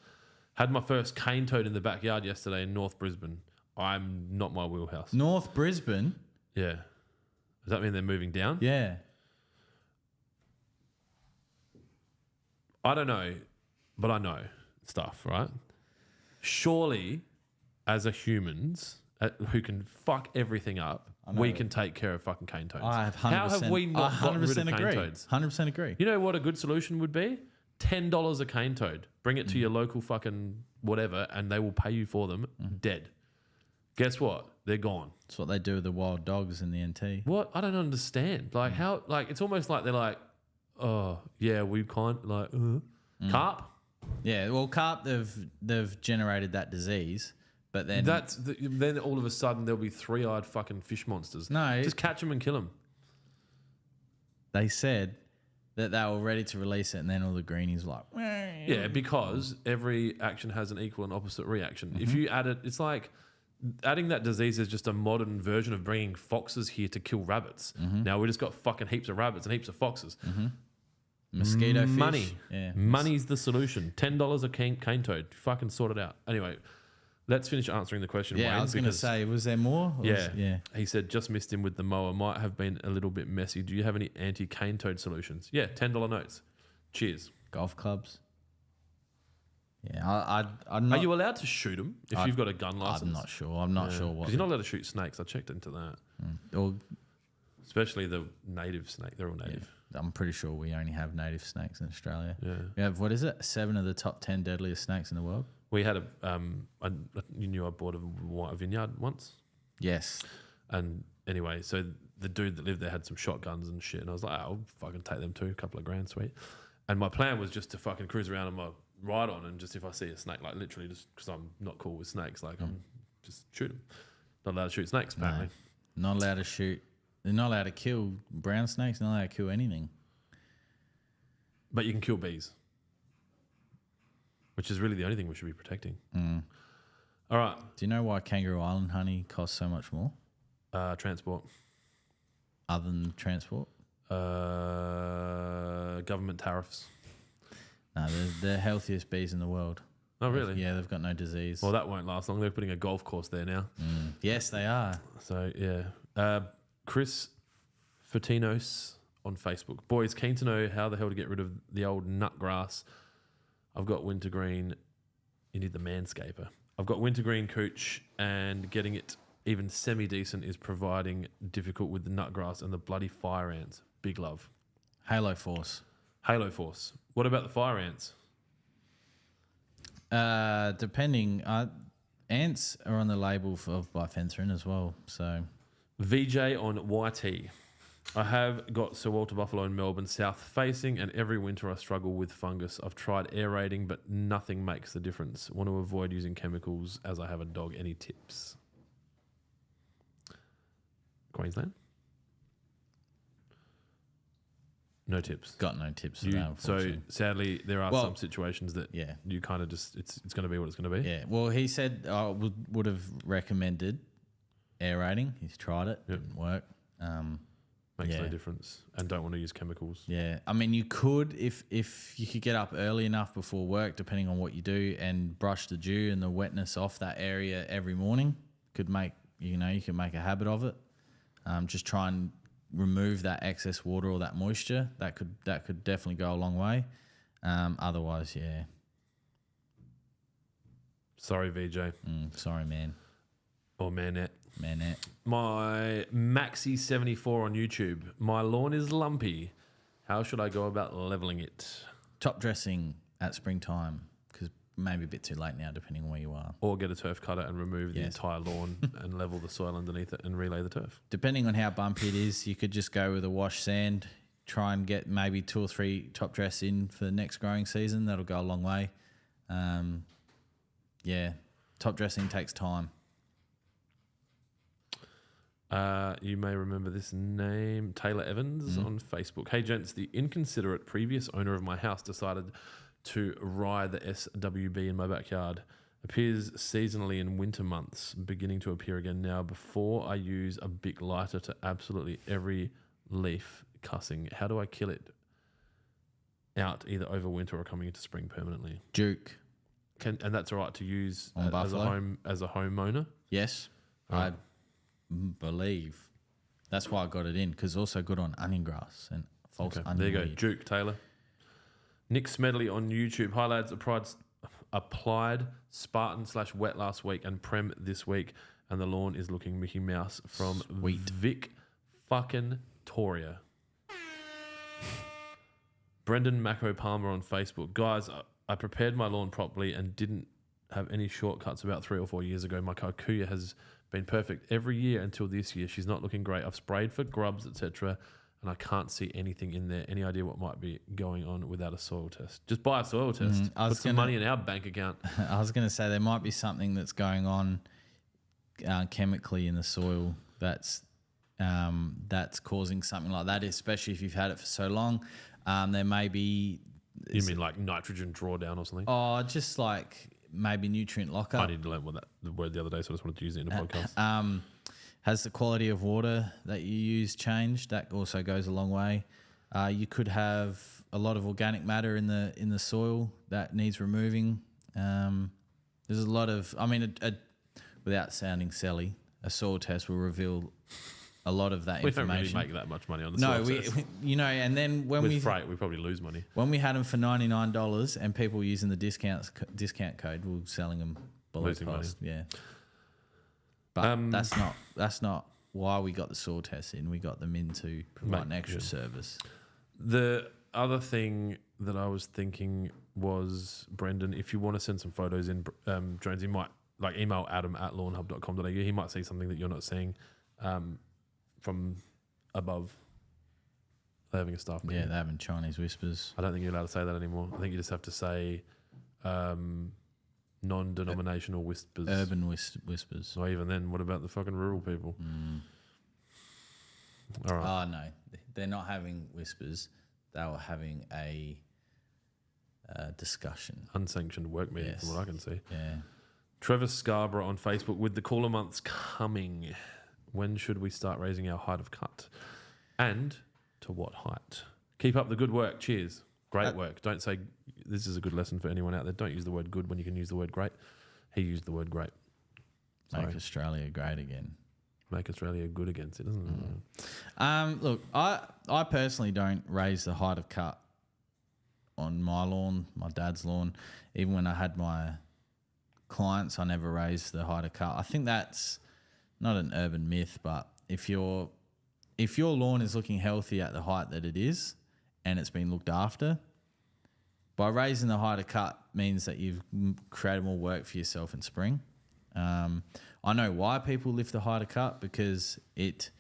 had my first cane toad in the backyard yesterday in North Brisbane. I'm not my wheelhouse. North Brisbane? Yeah. Does that mean they're moving down? Yeah. I don't know, but I know stuff, right? Surely, as a humans who can fuck everything up, we can take care of fucking cane toads. I have 100%. How have we not gotten rid of cane agree. toads? 100% agree. You know what a good solution would be? $10 a cane toad. Bring it to your local fucking whatever, and they will pay you for them dead. Guess what? They're gone. That's what they do with the wild dogs in the NT. What? I don't understand. Like how? Like it's almost like they're like, oh yeah, we can't like carp. Yeah, well, carp they've generated that disease, but then Then all of a sudden there'll be 3-eyed fucking fish monsters. No, just catch them and kill them. They said that they were ready to release it, and then all the greenies were like, Yeah, because every action has an equal and opposite reaction. If you add it, it's like adding that disease is just a modern version of bringing foxes here to kill rabbits. Now we just got fucking heaps of rabbits and heaps of foxes. mosquito fish. Money. Yeah. Money's the solution. $10 a cane toad. Fucking sort it out. Anyway, let's finish answering the question. Yeah, Wayne, I was going to say, was there more? Yeah. He said, just missed him with the mower. Might have been a little bit messy. Do you have any anti-cane toad solutions? Yeah, $10 notes. Cheers. Golf clubs. Yeah, I'm Are not. you allowed to shoot them if you've got a gun license? I'm not sure. I'm not sure what. Because you're not allowed to shoot snakes. I checked into that. Or, Especially the native snake. They're all native. I'm pretty sure we only have native snakes in Australia. Yeah. We have, what is it? 7 of the top 10 deadliest snakes in the world. We had you knew I bought a vineyard once. Yes. And anyway, so the dude that lived there had some shotguns and shit. And I was like, I'll fucking take them too. A couple of grand, sweet. And my plan was just to fucking cruise around on my ride on and just if I see a snake, like literally just because I'm not cool with snakes, like I'm just shoot them. Not allowed to shoot snakes, apparently. No, not allowed to shoot. They're not allowed to kill brown snakes. Not allowed to kill anything. But you can kill bees, which is really the only thing we should be protecting. All right. Do you know why Kangaroo Island honey costs so much more? Transport. Other than transport? Government tariffs. No, they're the healthiest bees in the world. Oh, really? Yeah, they've got no disease. Well, that won't last long. They're putting a golf course there now. Yes, they are. So, yeah. Chris Fortinos on Facebook. Boys, keen to know how the hell to get rid of the old nut grass. I've got wintergreen. You need the manscaper. I've got wintergreen cooch and getting it even semi-decent is proving difficult with the nut grass and the bloody fire ants. Big love. Halo Force. Halo Force. What about the fire ants? Depending. Ants are on the label of bifenthrin as well. So VJ on YT. I have got Sir Walter Buffalo in Melbourne south facing and every winter I struggle with fungus. I've tried aerating but nothing makes the difference. Want to avoid using chemicals as I have a dog. Any tips? Queensland? No tips. got no tips for that, So unfortunately. sadly there are some situations that Yeah. you kind of just it's going to be what it's going to be. Yeah. Well, he said I would have recommended aerating. He's tried it. Yep. Didn't work. Makes Yeah. no difference and don't want to use chemicals. Yeah, I mean, you could if you could get up early enough before work, depending on what you do, and brush the dew and the wetness off that area every morning. Could make you can make a habit of it. Just try and remove that excess water or that moisture. That could definitely go a long way. Otherwise, yeah. Sorry, VJ. Sorry, man. Or manette. Manette. My Maxi74 on YouTube. My lawn is lumpy. How should I go about leveling it? Top dressing at springtime because maybe a bit too late now, depending on where you are. Or get a turf cutter and remove the Yes. entire lawn and level the soil underneath it and relay the turf. Depending on how bumpy it is, you could just go with a wash sand. Try and get maybe 2 or 3 top dress in for the next growing season. That'll go a long way. Yeah, top dressing takes time. You may remember this name, Taylor Evans on Facebook. Hey, gents, the inconsiderate previous owner of my house decided to ride the SWB in my backyard. Appears seasonally in winter months, beginning to appear again now. Before I use a Bic lighter to absolutely every leaf cussing, how do I kill it out either over winter or coming into spring permanently? Duke. And that's all right to use On Buffalo? as a homeowner? Yes, Right. I believe. That's why I got it in because also good on onion grass and false onion There you go. weed. Duke Taylor. Nick Smedley on YouTube. Hi, lads. Applied Spartan / wet last week and Prem this week. And the lawn is looking Mickey Mouse from Sweet. Vic fucking Toria. Brendan Macro Palmer on Facebook. Guys, I prepared my lawn properly and didn't have any shortcuts about 3 or 4 years ago. My kikuya has been perfect every year until this year. She's not looking great. I've sprayed for grubs, etc., and I can't see anything in there. Any idea what might be going on without a soil test? Just buy a soil test. I was Put some money in our bank account. I was going to say there might be something that's going on chemically in the soil that's causing something like that, especially if you've had it for so long. There may be... You mean like nitrogen drawdown or something? just like maybe nutrient lockup. I need to learn the word the other day, so I just wanted to use it in a podcast. Has the quality of water that you use changed? That also goes a long way. You could have a lot of organic matter in the soil that needs removing. There's a lot of, without sounding silly, a soil test will reveal a lot of that We don't information. really make that much money on the No, soil test. and then when With freight, we probably lose money. when we had them for $99 and people using the discount code, we were selling them below Losing money. cost. Yeah, but that's not why we got the soil tests in. We got them in to provide an extra service. The other thing that I was thinking was, Brendan, if you want to send some photos in, Jonesy might email adam@lawnhub.com.au. He might see something that you're not seeing from above. They're having a staff meeting. Yeah, they're having Chinese whispers. I don't think you're allowed to say that anymore. I think you just have to say non-denominational whispers. Urban whispers. Or even then, what about the fucking rural people? All right. Oh, no. They're not having whispers. They were having a discussion. Unsanctioned work meeting, Yes. from what I can see. Yeah. Trevor Scarborough on Facebook, with the cooler months coming, when should we start raising our height of cut? And to what height? Keep up the good work. Cheers. Great work. Don't say, this is a good lesson for anyone out there. Don't use the word good when you can use the word great. He used the word great. Sorry. Make Australia great again. Make Australia good against it, doesn't it? Look, I personally don't raise the height of cut on my lawn, my dad's lawn. Even when I had my clients, I never raised the height of cut. I think that's not an urban myth, but if your lawn is looking healthy at the height that it is and it's been looked after, by raising the height of cut means that you've created more work for yourself in spring. I know why people lift the height of cut, because it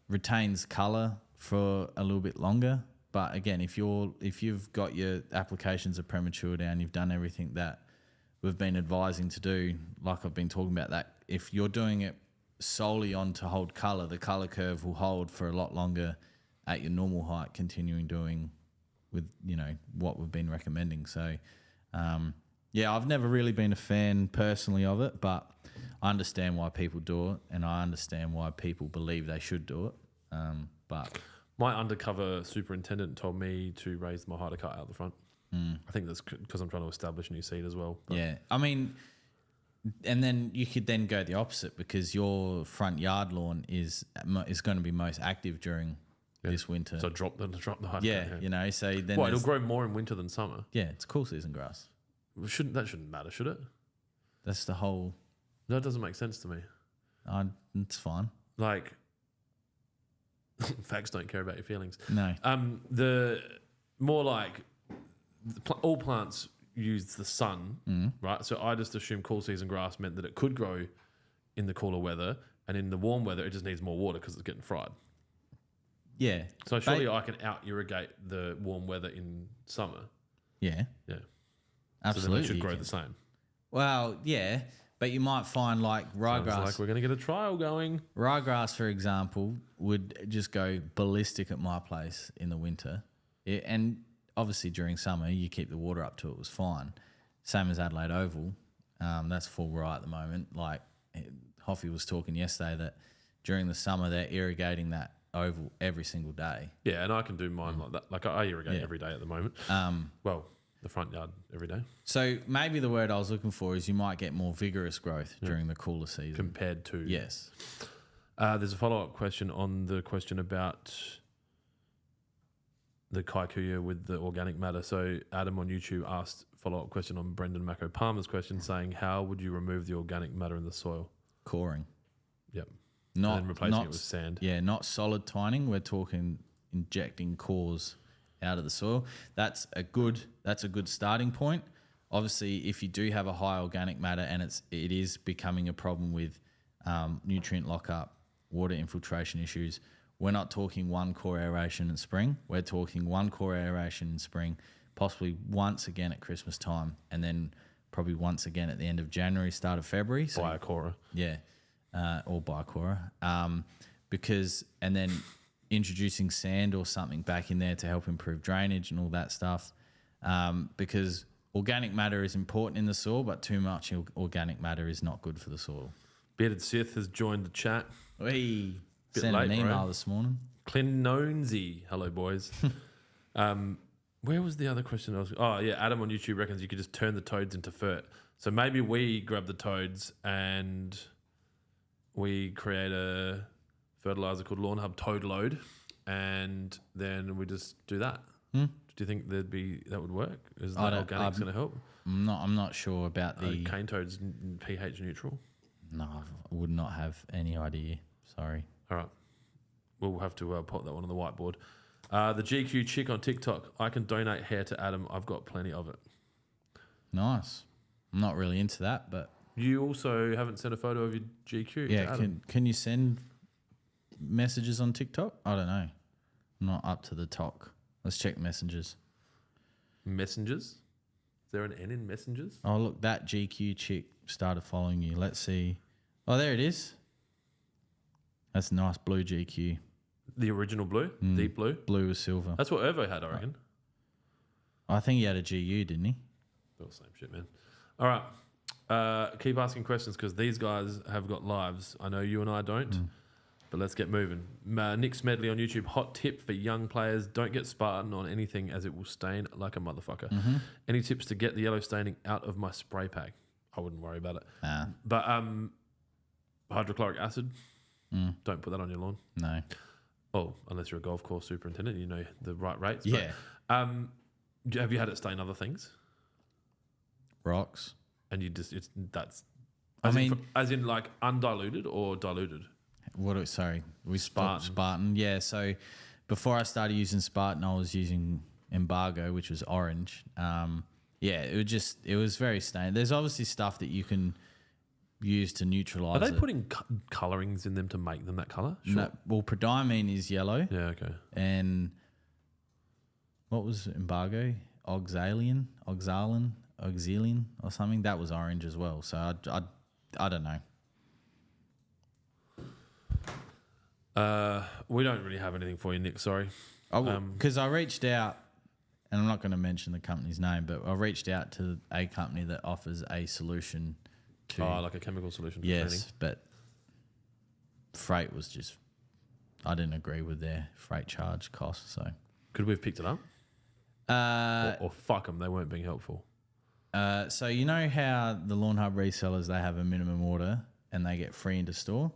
retains colour for a little bit longer. But again, if you've got your applications of premature down, you've done everything that we've been advising to do, like I've been talking about, that if you're doing it solely on to hold colour, the colour curve will hold for a lot longer at your normal height, continuing doing with, what we've been recommending. So, I've never really been a fan personally of it, but I understand why people do it, and I understand why people believe they should do it. But My undercover superintendent told me to raise my height of cut out the front. I think that's because I'm trying to establish new seed as well. But yeah, I mean, and then you could then go the opposite, because your front yard lawn is going to be most active during this winter. So drop the height. Yeah, so then it'll grow more in winter than summer. Yeah, it's cool season grass. That shouldn't matter, should it? That's the whole. That doesn't make sense to me. It's fine. Like, facts don't care about your feelings. No. The more like all plants use the sun, right? So I just assumed cool season grass meant that it could grow in the cooler weather, and in the warm weather it just needs more water because it's getting fried. Yeah. So surely I can out irrigate the warm weather in summer. Yeah. Yeah. Absolutely. So then they should grow the same. Well, yeah, but you might find like Sounds ryegrass. like we're going to get a trial going. Ryegrass, for example, would just go ballistic at my place in the winter. Yeah, and obviously during summer, you keep the water up to it was fine. Same as Adelaide Oval. That's full right at the moment. Like Hoffy was talking yesterday that during the summer, they're irrigating that oval every single day. Yeah, and I can do mine like that. Like I irrigate every day at the moment. Well, the front yard every day. So maybe the word I was looking for is you might get more vigorous growth during the cooler season. Compared to... Yes. There's a follow-up question on the question about the kikuyu with the organic matter. So Adam on YouTube asked a follow-up question on Brendan Mako Palmer's question, saying, how would you remove the organic matter in the soil? Coring. Yep. Not and then replacing it with sand. Yeah, not solid twining. We're talking injecting cores out of the soil. That's a good starting point. Obviously, if you do have a high organic matter and it is becoming a problem with nutrient lockup, water infiltration issues, we're not talking one core aeration in spring. We're talking one core aeration in spring, possibly once again at Christmas time, and then probably once again at the end of January, start of February. So, Biocora. Yeah, or Biocora. And then introducing sand or something back in there to help improve drainage and all that stuff, because organic matter is important in the soil, but too much organic matter is not good for the soil. Bearded Sith has joined the chat. We Bit sent late, an email bro. this morning. Jonesy. Hello, boys. Where was the other question? Adam on YouTube reckons you could just turn the toads into fert. So maybe we grab the toads and we create a fertilizer called Lawnhub Toad Load, and then we just do that. Hmm? Do you think that would work? Is I that don't- organics going to help? I'm not sure about the. Cane toad's pH neutral. No, I would not have any idea. Sorry. All right. We'll have to put that one on the whiteboard. The GQ chick on TikTok. I can donate hair to Adam. I've got plenty of it. Nice. I'm not really into that, but You also haven't sent a photo of your GQ to yeah. Adam. Can you send messages on TikTok? I don't know. I'm not up to the talk. Let's check messages. Messengers? Is there an N in messengers? Oh, look, that GQ chick started following you. Let's see. Oh, there it is. That's a nice blue GQ. The original blue? Deep blue? Blue with silver. That's what Ervo had, I reckon. I think he had a GU, didn't he? All the same shit, man. All right. Keep asking questions because these guys have got lives. I know you and I don't, but let's get moving. Nick Smedley on YouTube. Hot tip for young players. Don't get Spartan on anything as it will stain like a motherfucker. Any tips to get the yellow staining out of my spray pack? I wouldn't worry about it. Nah. But hydrochloric acid, don't put that on your lawn. No. Oh, unless you're a golf course superintendent, you know the right rates. Yeah. But, have you had it stain other things? Rocks. And you just that's. I As mean- as in like undiluted or diluted. Sorry. We Spartan. Spartan. Yeah. So before I started using Spartan, I was using Embargo, which was orange. Yeah, it was very stained. There's obviously stuff that you can use to neutralize Are they it. putting colorings in them to make them that color? Sure. No, well, prodiamine is yellow. Yeah. Okay. And what was Embargo? Oxalian or something. That was orange as well. So I don't know. We don't really have anything for you, Nick. Sorry. Because I reached out, and I'm not going to mention the company's name, but I reached out to a company that offers a solution to. Like a chemical solution. For yes, cleaning. but freight was just. I didn't agree with their freight charge cost. So. Could we have picked it up? Or fuck them, they weren't being helpful. So you know how the Lawnhub resellers, they have a minimum order and they get free into store?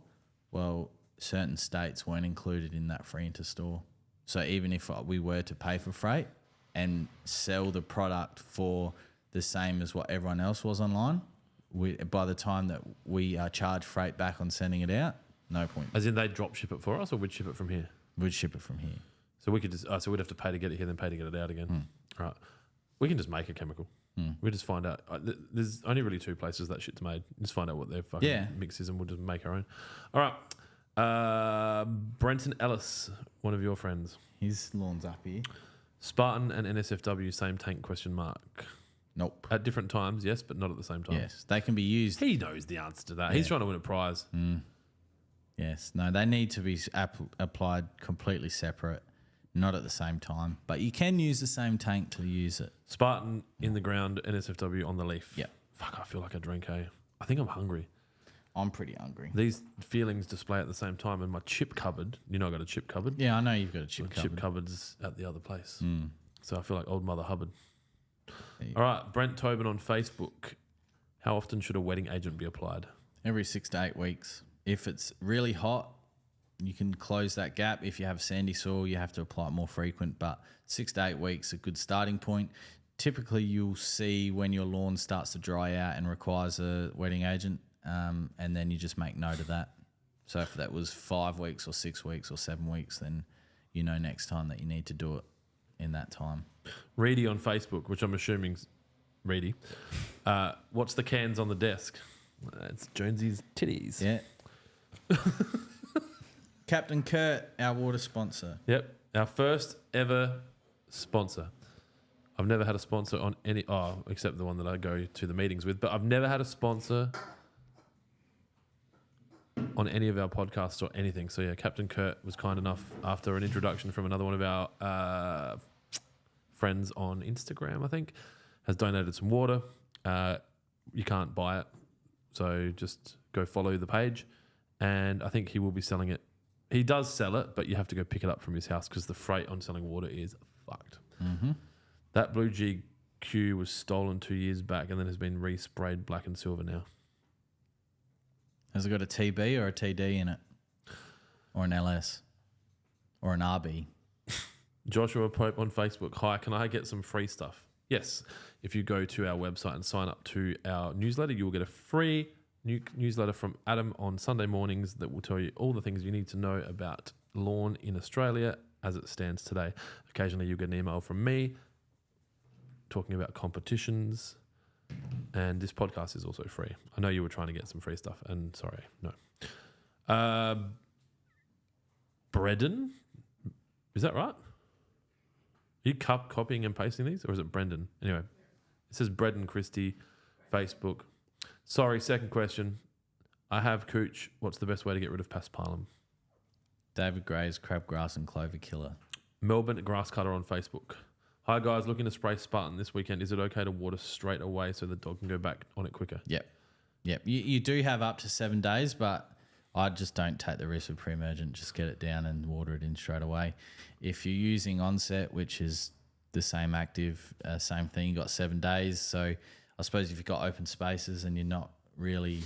Well, certain states weren't included in that free into store. So even if we were to pay for freight and sell the product for the same as what everyone else was online, by the time that we charge freight back on sending it out, no point. As in they drop ship it for us, or we'd ship it from here? We'd ship it from here. So we could just, so we'd have to pay to get it here, then pay to get it out again. Right. We can just make a chemical. We just find out. There's only really two places that shit's made. Just find out what their fucking mix is, and we'll just make our own. All right. Brenton Ellis, one of your friends. His lawn's up here. Spartan and NSFW, same tank? Question mark. Nope. At different times, yes, but not at the same time. Yes, they can be used. He knows the answer to that. He's trying to win a prize. Yes. No, they need to be applied completely separate, not at the same time. But you can use the same tank to use it. Spartan in the ground, NSFW on the leaf. Yep. Fuck, I feel like I drink, eh? I think I'm hungry. I'm pretty hungry. These feelings display at the same time, and my chip cupboard, you know I got a chip cupboard? Yeah, I know you've got a My chip chip cupboard. cupboard's at the other place. So I feel like old Mother Hubbard. There you All right, Brent Tobin on Facebook. How often should a wetting agent be applied? Every 6 to 8 weeks. If it's really hot, you can close that gap. If you have sandy soil, you have to apply it more frequent. But 6 to 8 weeks is a good starting point. Typically, you'll see when your lawn starts to dry out and requires a wetting agent, and then you just make note of that. So if that was 5 weeks or 6 weeks or 7 weeks, then you know next time that you need to do it in that time. Reedy on Facebook, which I'm assuming's Reedy. What's the cans on the desk? It's Jonesy's titties. Yeah. Captain Kurt, our water sponsor. Yep. Our first ever sponsor. I've never had a sponsor on any, except the one that I go to the meetings with, but I've never had a sponsor on any of our podcasts or anything. So yeah, Captain Kurt was kind enough after an introduction from another one of our friends on Instagram, I think, has donated some water. You can't buy it. So just go follow the page. And I think he will be selling it. He does sell it, but you have to go pick it up from his house because the freight on selling water is fucked. Mm-hmm. That blue GQ was stolen 2 years back and then has been resprayed black and silver now. Has it got a TB or a TD in it? or an LS or an RB. Joshua Pope on Facebook. Hi, can I get some free stuff? Yes. If you go to our website and sign up to our newsletter, you will get a free newsletter from Adam on Sunday mornings that will tell you all the things you need to know about lawn in Australia as it stands today. Occasionally you'll get an email from me talking about competitions, and this podcast is also free. I know you were trying to get some free stuff, and sorry, no. Bredden? Is that right? Are you copying and pasting these, or is it Brendan? Anyway, it says Bredden Christie, Facebook. Sorry, second question. I have cooch. What's the best way to get rid of Pasparlum? David Gray's crabgrass and clover killer. Melbourne grass cutter on Facebook. Hi guys, looking to spray Spartan this weekend. Is it okay to water straight away so the dog can go back on it quicker? Yep. You do have up to 7 days, but I just don't take the risk with pre-emergent. Just get it down and water it in straight away. If you're using onset, which is the same active, same thing, you got 7 days. So I suppose if you've got open spaces and you're not really,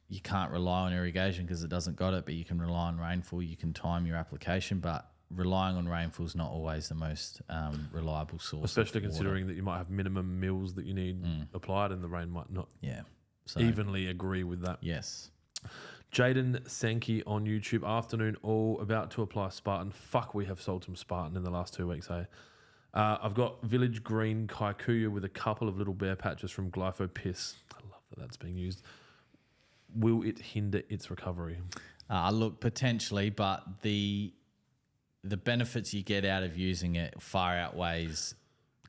you can't rely on irrigation because it doesn't got it, but you can rely on rainfall. You can time your application, but relying on rainfall is not always the most reliable source. Especially considering that you might have minimum mils that you need applied, and the rain might not evenly agree with that. Yes. Jaden Sankey on YouTube. Afternoon all, about to apply Spartan. Fuck, we have sold some Spartan in the last 2 weeks, hey? I've got Village Green Kikuyu with a couple of little bare patches from Glypho Piss. I love that that's being used. Will it hinder its recovery? Look, potentially, but the benefits you get out of using it far outweighs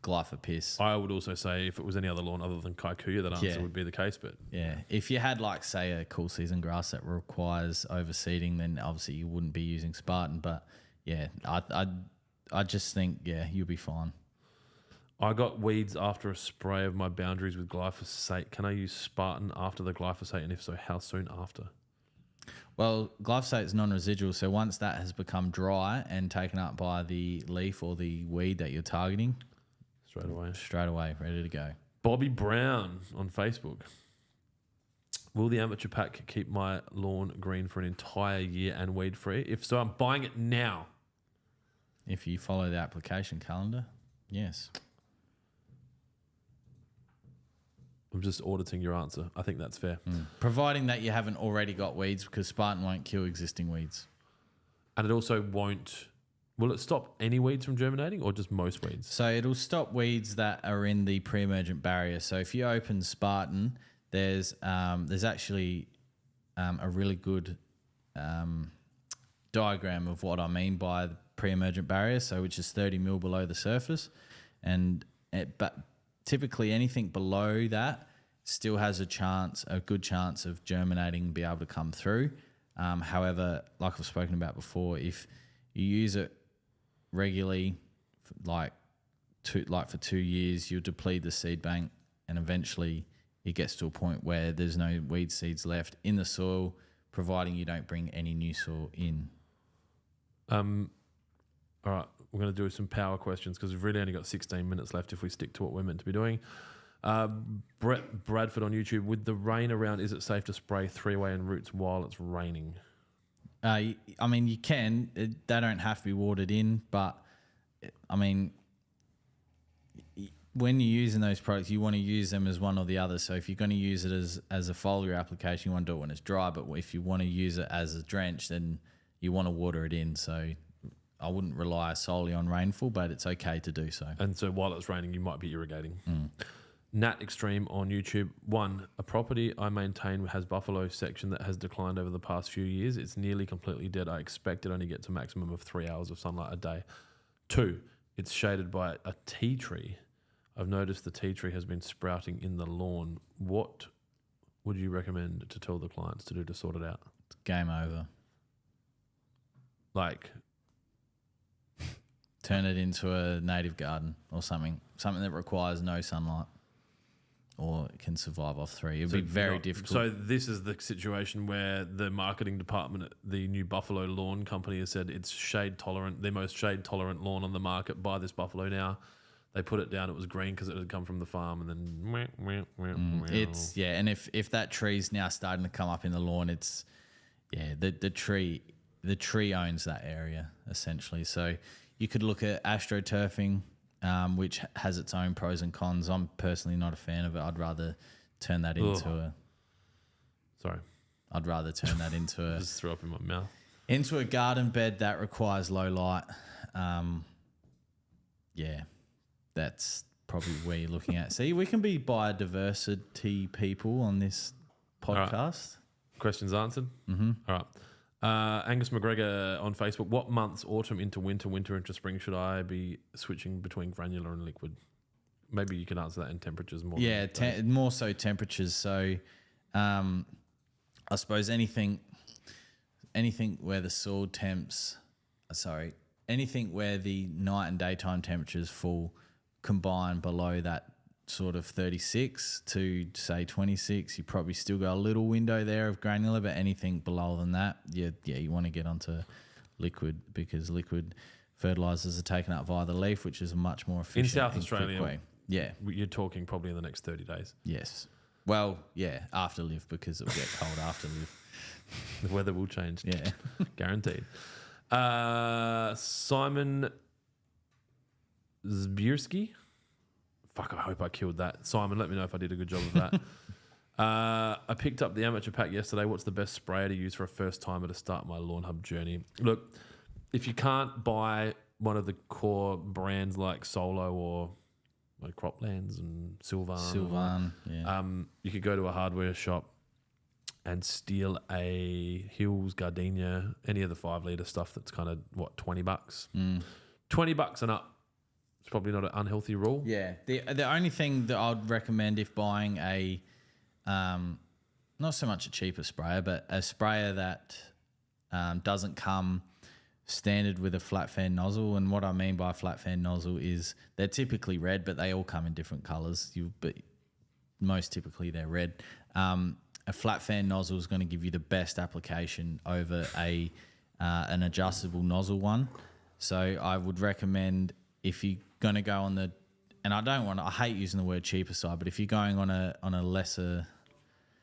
Glypho Piss. I would also say if it was any other lawn other than Kikuyu, that answer would be the case. But yeah, if you had like say a cool season grass that requires overseeding, then obviously you wouldn't be using Spartan. But yeah, I just think you'll be fine. I got weeds after a spray of my boundaries with glyphosate. Can I use Spartan after the glyphosate, and if so, how soon after? Well, glyphosate is non-residual, so once that has become dry and taken up by the leaf or the weed that you're targeting, straight away, ready to go. Bobby Brown on Facebook. Will the amateur pack keep my lawn green for an entire year and weed free? If so, I'm buying it now. If you follow the application calendar, yes. I'm just auditing your answer. I think that's fair. Providing that you haven't already got weeds, because Spartan won't kill existing weeds. And it also won't... Will it stop any weeds from germinating or just most weeds? So it'll stop weeds that are in the pre-emergent barrier. So if you open Spartan, there's actually a really good diagram of what I mean by the pre-emergent barrier, so which is 30 mil below the surface. But typically anything below that still has a good chance of germinating and be able to come through. However, like I've spoken about before, if you use it regularly, for 2 years, you'll deplete the seed bank, and eventually it gets to a point where there's no weed seeds left in the soil, providing you don't bring any new soil in. All right, we're going to do some power questions because we've really only got 16 minutes left if we stick to what we're meant to be doing. Brett Bradford on YouTube. With the rain around, is it safe to spray 3-way and roots while it's raining? I mean, you can. They don't have to be watered in, but I mean, when you're using those products, you want to use them as one or the other. So if you're going to use it as a foliar application, you want to do it when it's dry. But if you want to use it as a drench, then you want to water it in. So I wouldn't rely solely on rainfall, but it's okay to do so. And so while it's raining, you might be irrigating. Nat Extreme on YouTube. 1, a property I maintain has buffalo section that has declined over the past few years. It's nearly completely dead. I expect it only gets a maximum of 3 hours of sunlight a day. 2, it's shaded by a tea tree. I've noticed the tea tree has been sprouting in the lawn. What would you recommend to tell the clients to do to sort it out? It's game over. Like... turn it into a native garden or something that requires no sunlight, or it can survive off 3. It'd be very difficult. So this is the situation where the marketing department at the new Buffalo Lawn Company has said it's shade tolerant, the most shade tolerant lawn on the market. Buy this buffalo now. They put it down. It was green because it had come from the farm, and then it's and if that tree's now starting to come up in the lawn, it's the tree. the tree owns that area essentially. So you could look at astroturfing, which has its own pros and cons. I'm personally not a fan of it. I'd rather turn that into I'd rather turn that into a Just threw up in my mouth. into a garden bed that requires low light. Yeah, that's probably where you're looking at. See, we can be biodiversity people on this podcast. Questions answered? Mm-hmm. All right. Angus McGregor on Facebook. What months, autumn into winter, winter into spring, should I be switching between granular and liquid? Maybe you can answer that in temperatures more. Yeah, more so temperatures. So I suppose anything where the soil temps, anything where the night and daytime temperatures fall combine below that sort of 36 to say 26, you probably still got a little window there of granular, but anything below than that, you want to get onto liquid, because liquid fertilizers are taken up via the leaf, which is a much more efficient in South and quick Australia way. Yeah, you're talking probably in the next 30 days. Yes. Well, yeah, after live, because it will get cold after live. The weather will change. Yeah. Guaranteed. Simon Zbierski. Fuck, I hope I killed that. Simon, let me know if I did a good job of that. I picked up the amateur pack yesterday. What's the best sprayer to use for a first timer to start my Lawnhub journey? Look, if you can't buy one of the core brands like Solo or like Croplands and Sylvan, you could go to a hardware shop and steal a Hills Gardenia, any of the 5 litre stuff that's kind of, $20? $20 and up. It's probably not an unhealthy rule. Yeah. The only thing that I'd recommend if buying a, not so much a cheaper sprayer, but a sprayer that doesn't come standard with a flat fan nozzle. And what I mean by a flat fan nozzle is they're typically red, but they all come in different colours. But most typically they're red. A flat fan nozzle is going to give you the best application over an adjustable nozzle one. So I would recommend, if you're going to go on the, and I hate using the word cheaper side, but if you're going on a lesser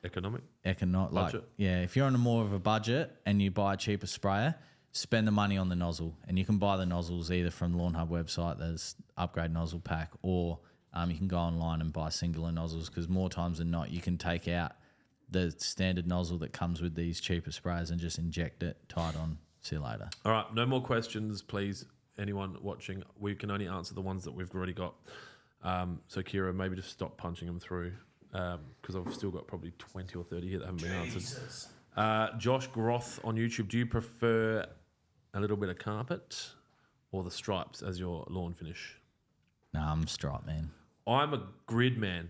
economic budget. If you're on a more of a budget and you buy a cheaper sprayer, spend the money on the nozzle, and you can buy the nozzles either from Lawnhub website, there's upgrade nozzle pack, or you can go online and buy singular nozzles, because more times than not you can take out the standard nozzle that comes with these cheaper sprayers and just inject it, tie it on, see you later. All right, no more questions, please. Anyone watching, we can only answer the ones that we've already got. So Kira, maybe just stop punching them through, because I've still got probably 20 or 30 here that haven't been answered. Josh Groth on YouTube, do you prefer a little bit of carpet or the stripes as your lawn finish? Nah, I'm a stripe man. I'm a grid man.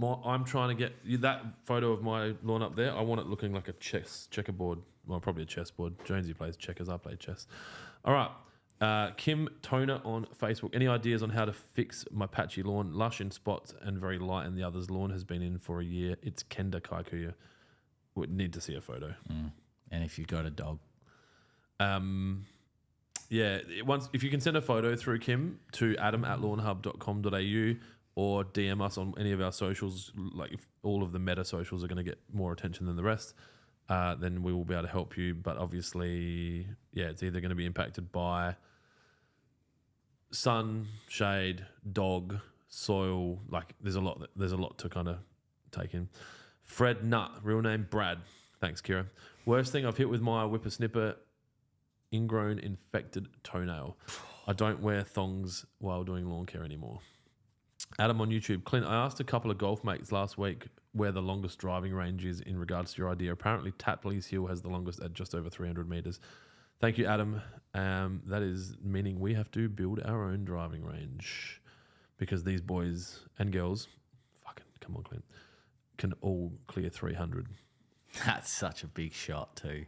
I'm trying to get that photo of my lawn up there. I want it looking like a checkerboard. Well, probably a chessboard. Jonesy plays checkers. I play chess. All right. Kim Toner on Facebook. Any ideas on how to fix my patchy lawn? Lush in spots and very light in the others. Lawn has been in for a year. It's Kenda Kaikuya. Would need to see a photo. And if you've got a dog. If you can send a photo through, Kim, to adam@lawnhub.com.au or DM us on any of our socials. Like, if all of the meta socials are going to get more attention than the rest, then we will be able to help you. But obviously, it's either going to be impacted by sun, shade, dog, soil. Like, there's a lot to kind of take in. Fred Nutt, real name Brad. Thanks, Kira. Worst thing I've hit with my whippersnipper, ingrown infected toenail. I don't wear thongs while doing lawn care anymore. Adam on YouTube. Clint, I asked a couple of golf mates last week where the longest driving range is in regards to your idea. Apparently Tapley's Hill has the longest at just over 300 metres. Thank you, Adam. That is meaning we have to build our own driving range, because these boys and girls, fucking come on, Clint, can all clear 300. That's such a big shot too.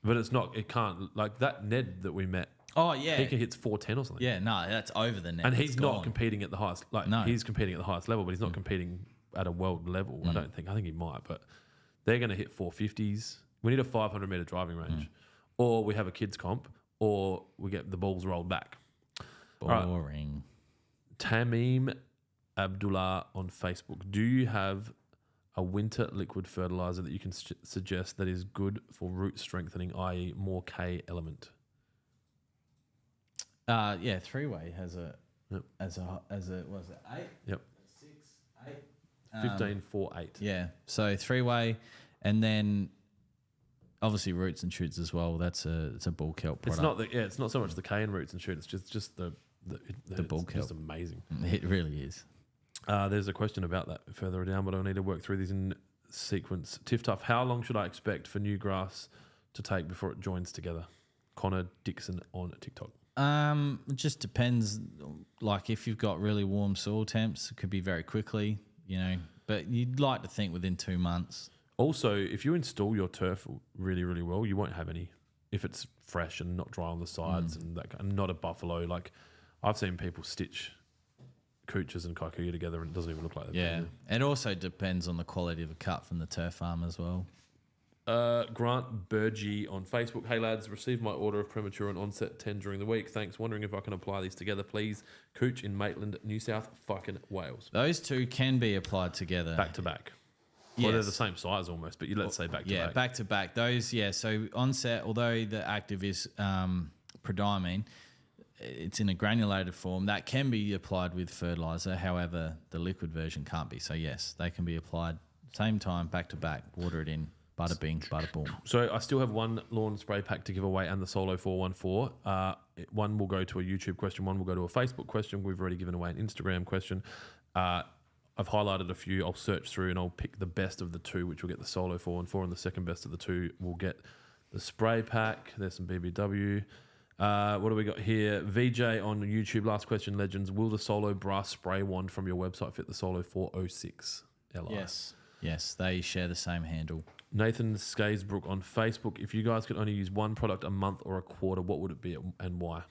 But it's not, it can't, like that Ned that we met. Oh, yeah. He hits 410 or something. Yeah, no, that's over the net. And he's not competing at the highest, he's competing at the highest level, but he's not Mm. competing at a world level. I don't think. I think he might, but they're going to hit 450s. We need a 500 metre driving range. Or we have a kids comp, or we get the balls rolled back. Boring. Tamim Abdullah on Facebook. Do you have a winter liquid fertilizer that you can suggest that is good for root strengthening, i.e. more K element? Yeah, three-way has a Yep. as a what is it 8? Yep. 6, 8. 15, 4, 8. Yeah, so three-way, and then obviously roots and shoots as well. It's a bulk kelp product. It's not so much the K in roots and shoots. It's just the bulk it's kelp. just amazing. It really is. There's a question about that further down, but I need to work through these in sequence. Tiff Tuff, how long should I expect for new grass to take before it joins together? Connor Dixon on TikTok. It just depends. Like if you've got really warm soil temps, it could be very quickly, but you'd like to think within 2 months. Also, if you install your turf really, really well, you won't have any. If it's fresh and not dry on the sides and not a buffalo. Like I've seen people stitch cooches and kikuyu together and it doesn't even look like that. Yeah, it also depends on the quality of the cut from the turf farm as well. Grant Burgee on Facebook. Hey lads, received my order of premature and onset 10 during the week. Thanks. Wondering if I can apply these together, please. Cooch in Maitland, New South fucking Wales. Those two can be applied together. Back to back. Yes. Well, they're the same size almost, but let's say back to back. Yeah, back to back. Those, so onset, although the active is prodiamine, it's in a granulated form. That can be applied with fertilizer. However, the liquid version can't be. So yes, they can be applied same time, back to back. Water it in. Bada bing, bada boom. So I still have one lawn spray pack to give away and the Solo 414. One will go to a YouTube question. One will go to a Facebook question. We've already given away an Instagram question. I've highlighted a few. I'll search through and I'll pick the best of the two, which will get the Solo 414, and the second best of the two will get the spray pack. There's some BBW. What do we got here? VJ on YouTube. Last question, legends. Will the Solo brass spray wand from your website fit the Solo 406 Li? Yes, they share the same handle. Nathan Skaysbrook on Facebook. If you guys could only use one product a month or a quarter, what would it be and why?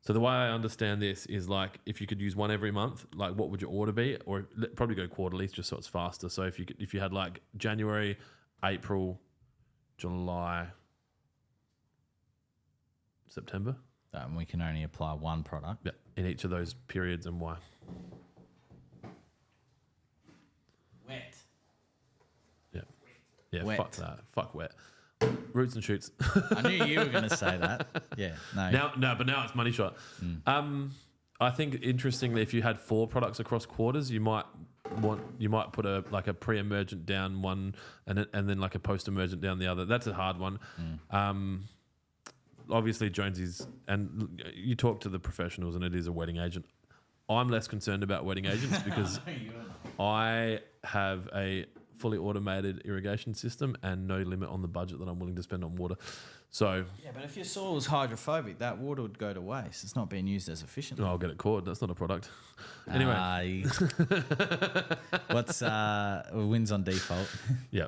So the way I understand this is like if you could use one every month, like what would your order be? Or probably go quarterly just so it's faster. So if you had like January, April, July, September. We can only apply one product. Yeah, in each of those periods and why. Wet. Yeah, wet. Fuck that. Fuck wet. Roots and shoots. I knew you were going to say that. Yeah, no. But now it's money shot. I think interestingly, if you had 4 products across quarters, you might put a pre-emergent down one and then like a post-emergent down the other. That's a hard one. Obviously, Jonesy's, and you talk to the professionals, and it is a wetting agent. I'm less concerned about wetting agents because I have a fully automated irrigation system and no limit on the budget that I'm willing to spend on water. So yeah, but if your soil was hydrophobic, that water would go to waste. It's not being used as efficiently. I'll get it cored. That's not a product. Anyway, what's wins on default? Yeah,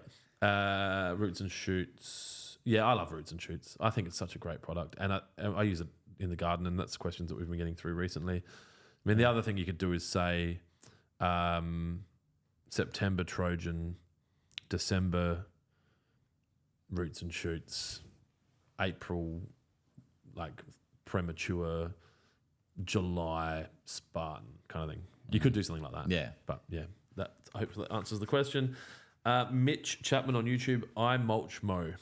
roots and shoots. Yeah, I love roots and shoots. I think it's such a great product, and I use it in the garden, and that's questions that we've been getting through recently. I mean, the other thing you could do is say September Trojan, December roots and shoots, April like premature, July Spartan kind of thing. You could do something like that. Yeah. But yeah, that hopefully answers the question. Mitch Chapman on YouTube, I mulch mow.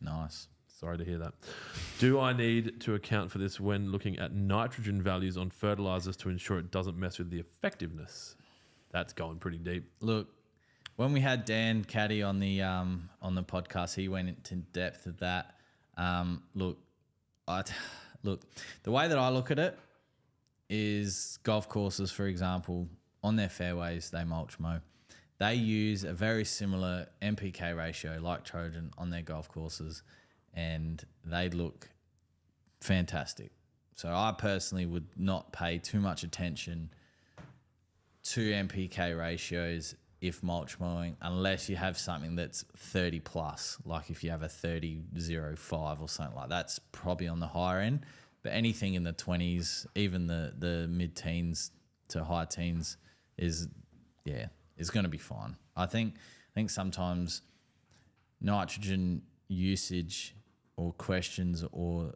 Nice. Sorry to hear that. Do I need to account for this when looking at nitrogen values on fertilizers to ensure it doesn't mess with the effectiveness? That's going pretty deep. Look, when we had Dan Caddy on the podcast, he went into depth of that. Look, the way that I look at it is golf courses, for example, on their fairways, they mulch mow. They use a very similar NPK ratio like Trojan on their golf courses, and they look fantastic. So I personally would not pay too much attention to NPK ratios if mulch mowing, unless you have something that's 30 plus, like if you have a 30.05 or something like that, that's probably on the higher end. But anything in the 20s, even the mid-teens to high teens is going to be fine. I think sometimes nitrogen usage or questions or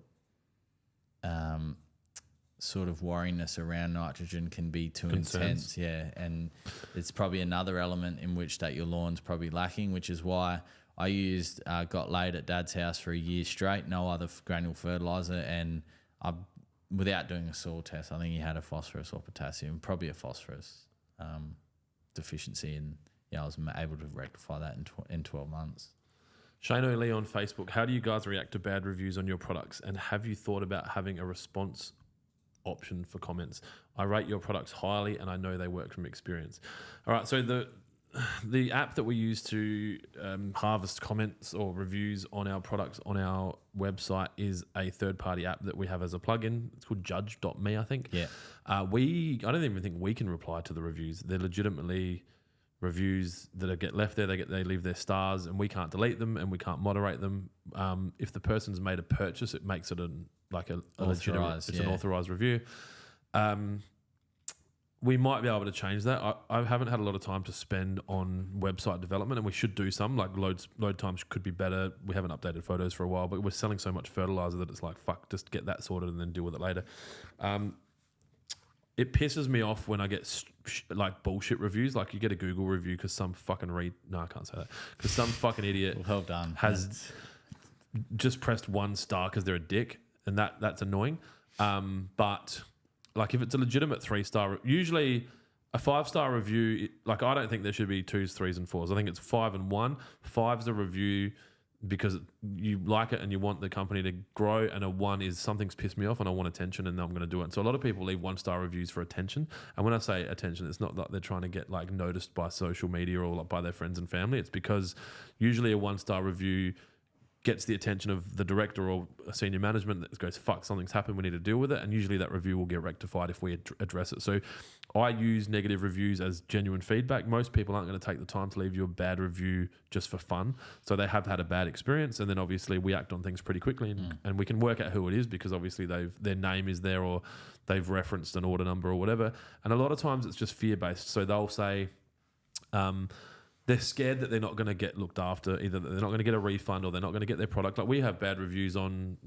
sort of worriness around nitrogen can be too Concerns. intense. Yeah, and it's probably another element in which that your lawn's probably lacking, which is why I used got laid at Dad's house for a year straight, no other granule fertilizer, and without doing a soil test, I think he had a phosphorus or potassium, probably a phosphorus deficiency, and I was able to rectify that in 12 months. Shane O'Lee on Facebook. How do you guys react to bad reviews on your products? And have you thought about having a response option for comments? I rate your products highly and I know they work from experience. All right. So the app that we use to harvest comments or reviews on our products on our website is a third-party app that we have as a plugin. It's called Judge.me, I think. Yeah. I don't even think we can reply to the reviews. They're legitimately reviews that get left there. They leave their stars, and we can't delete them and we can't moderate them. If the person's made a purchase, it makes it a legitimate. It's an authorized review. We might be able to change that. I haven't had a lot of time to spend on website development, and we should do some. Like load times could be better. We haven't updated photos for a while, but we're selling so much fertilizer that it's like, fuck, just get that sorted and then deal with it later. It pisses me off when I get like bullshit reviews. Like you get a Google review because some fucking I can't say that. Because some fucking idiot well done. has just pressed 1 star because they're a dick, and that's annoying. But like if it's a legitimate 3-star, usually a 5-star review, like I don't think there should be 2s, 3s, and 4s. I think it's 5 and 1. 5's a review because you like it and you want the company to grow, and a 1 is something's pissed me off and I want attention and I'm going to do it. So a lot of people leave 1-star reviews for attention, and when I say attention, it's not that they're trying to get like noticed by social media or like by their friends and family. It's because usually a 1-star review gets the attention of the director or a senior management that goes, fuck, something's happened, we need to deal with it. And usually that review will get rectified if we address it. So I use negative reviews as genuine feedback. Most people aren't going to take the time to leave you a bad review just for fun. So they have had a bad experience, and then obviously we act on things pretty quickly, and we can work out who it is because obviously their name is there or they've referenced an order number or whatever. And a lot of times it's just fear-based. So they'll say, they're scared that they're not going to get looked after, either that they're not going to get a refund or they're not going to get their product. Like we have bad reviews on,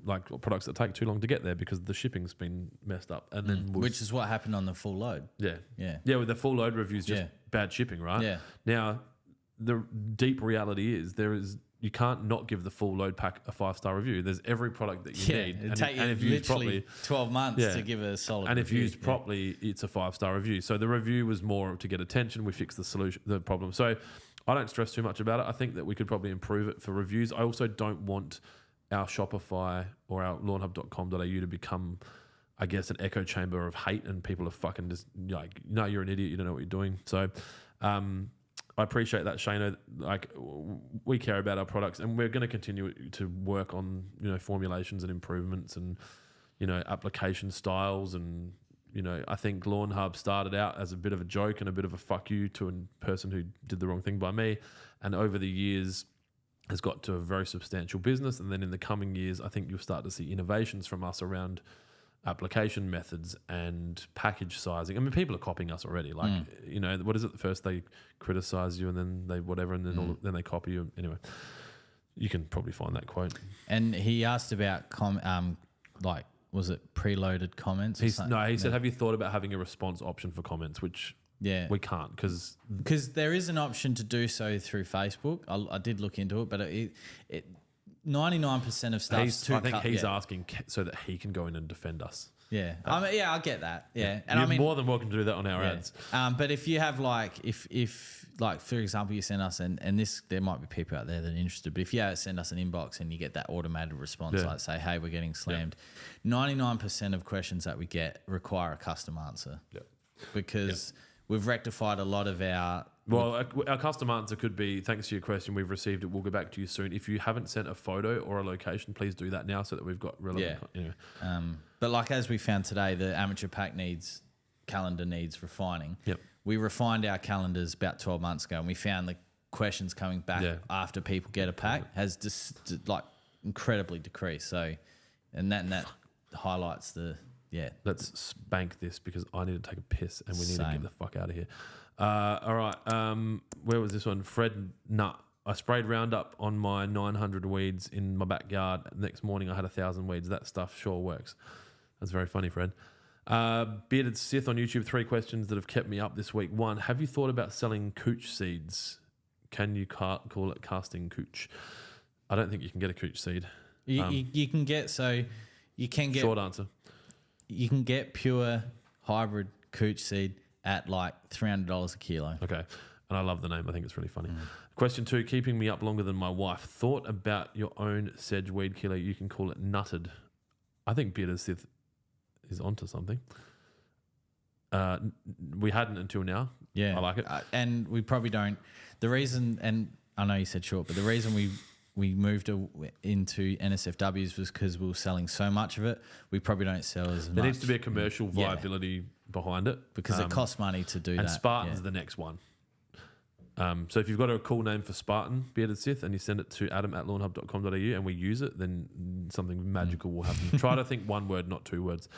like products that take too long to get there because the shipping's been messed up. And then which is what happened on the full load. Yeah. Yeah. With the full load reviews, just bad shipping, right? Yeah. Now, the deep reality is you can't not give the full load pack a 5-star review. There's every product that you need. It'd take you if used literally properly, 12 months to give a solid and review. if used properly, it's a 5-star review. So the review was more to get attention. We fixed the problem. So I don't stress too much about it. I think that we could probably improve it for reviews. I also don't want our Shopify or our lawnhub.com.au to become, I guess, an echo chamber of hate, and people are fucking just like, no, you're an idiot, you don't know what you're doing. So I appreciate that, Shano. Like, we care about our products, and we're going to continue to work on, formulations and improvements and, application styles. And, I think Lawnhub started out as a bit of a joke and a bit of a fuck you to a person who did the wrong thing by me. And over the years has got to a very substantial business. And then in the coming years, I think you'll start to see innovations from us around application methods and package sizing. I mean, people are copying us already. Like, what is it? First they criticize you, and then they whatever, and then then they copy you. Anyway, you can probably find that quote. And he asked about like, was it preloaded comments? He said, have you thought about having a response option for comments? Which we can't because there is an option to do so through Facebook. I did look into it, but it 99% of stuff. I think he's asking so that he can go in and defend us. Yeah, I get that. Yeah, and you're more than welcome to do that on our ads. But if you have if for example you send us and this, there might be people out there that are interested. But if you send us an inbox and you get that automated response, like say, hey, we're getting slammed, 99% of questions that we get require a custom answer. Yeah, because we've rectified a lot of our. Well, our custom answer could be, thanks for your question, we've received it, we'll get back to you soon. If you haven't sent a photo or a location, please do that now so that we've got relevant. But like as we found today, the amateur pack calendar needs refining. Yep. We refined our calendars about 12 months ago, and we found the questions coming back after people get a pack has just incredibly decreased. So, and that highlights the. Yeah. Let's spank this because I need to take a piss and we need to get the fuck out of here. All right. Where was this one? Fred Nut. I sprayed Roundup on my 900 weeds in my backyard. Next morning I had 1,000 weeds. That stuff sure works. That's very funny, Fred. Bearded Sith on YouTube, 3 questions that have kept me up this week. 1, have you thought about selling cooch seeds? Can you call it casting cooch? I don't think you can get a cooch seed. You can get Short answer. You can get pure hybrid cooch seed at like $300 a kilo. Okay. And I love the name. I think it's really funny. Question 2, keeping me up longer than my wife. Thought about your own sedge weed killer. You can call it nutted. I think Bearded Sith is onto something. We hadn't until now. Yeah. I like it. And we probably don't. The reason, and I know you said short, but the reason we moved into NSFWs was because we were selling so much of it. We probably don't sell as much. There needs to be a commercial viability behind it. Because it costs money to do that. And Spartan's the next one. So if you've got a cool name for Spartan, Bearded Sith, and you send it to adam@lawnhub.com.au and we use it, then something magical will happen. Try to think 1 word, not 2 words.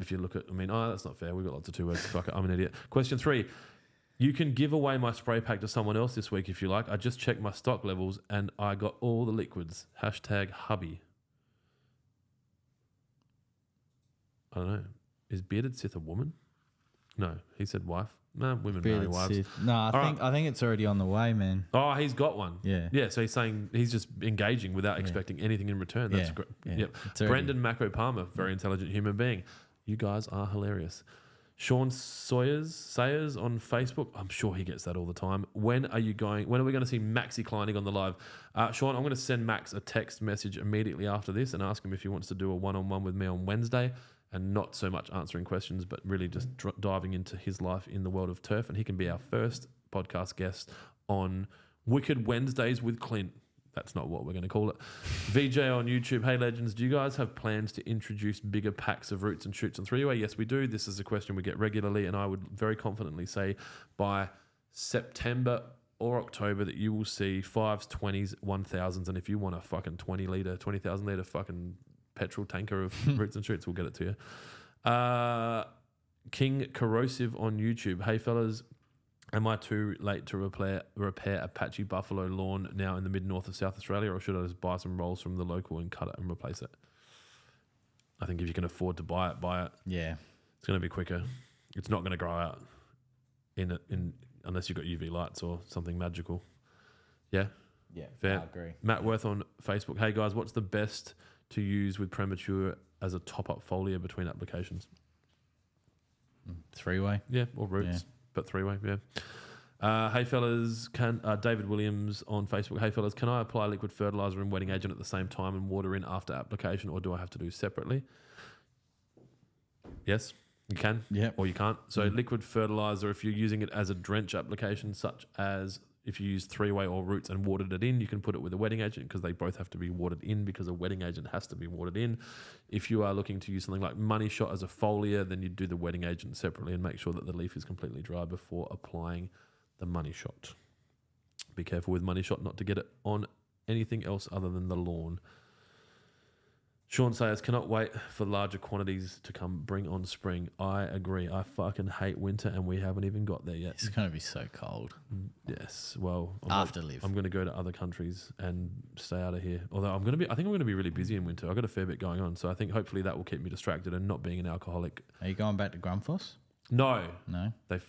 If you look at, that's not fair. We've got lots of 2 words. Fuck it, I'm an idiot. Question 3. You can give away my spray pack to someone else this week if you like. I just checked my stock levels and I got all the liquids. #hubby. I don't know. Is Bearded Sith a woman? No, he said wife. No, women marry wives. No, I think it's already on the way, man. Oh, he's got one. Yeah. Yeah, so he's saying he's just engaging without expecting anything in return. That's great. Yeah. Yep. Brendan Macro Palmer, very intelligent human being. You guys are hilarious. Sean Sayers on Facebook. I'm sure he gets that all the time. When are we going to see Maxi Kleinig on the live? Sean, I'm going to send Max a text message immediately after this and ask him if he wants to do a one-on-one with me on Wednesday, and not so much answering questions, but really just diving into his life in the world of turf. And he can be our first podcast guest on Wicked Wednesdays with Clint. That's not what we're going to call it. VJ on YouTube. Hey, legends, do you guys have plans to introduce bigger packs of roots and shoots on 3-way? Yes, we do. This is a question we get regularly, and I would very confidently say by September or October that you will see 5s, 20s, 1000s, and if you want a fucking 20,000 litre fucking petrol tanker of roots and shoots, we'll get it to you. King Corrosive on YouTube. Hey, fellas, am I too late to repair a patchy buffalo lawn now in the mid-north of South Australia, or should I just buy some rolls from the local and cut it and replace it? I think if you can afford to buy it. Yeah. It's going to be quicker. It's not going to grow out unless you've got UV lights or something magical. Yeah? Yeah, fair. I agree. Matt Worth on Facebook. Hey, guys, what's the best to use with premature as a top-up foliar between applications? 3-way? Yeah, or roots, but 3-way, yeah. Hey, fellas, David Williams on Facebook. Hey, fellas, can I apply liquid fertilizer and wetting agent at the same time and water in after application, or do I have to do separately? Yes, you can, or you can't. So liquid fertilizer, if you're using it as a drench application, such as if you use 3-way or roots and watered it in, you can put it with a wetting agent because they both have to be watered in because a wetting agent has to be watered in. If you are looking to use something like Money Shot as a foliar, then you do the wetting agent separately and make sure that the leaf is completely dry before applying the Money Shot. Be careful with Money Shot not to get it on anything else other than the lawn. Sean Sayers, cannot wait for larger quantities to come. Bring on spring. I agree. I fucking hate winter and we haven't even got there yet. It's going to be so cold. Yes. Well, I'm going to go to other countries and stay out of here. Although I think I'm going to be really busy in winter. I've got a fair bit going on. So I think hopefully that will keep me distracted and not being an alcoholic. Are you going back to Grumfuss? No. No? There's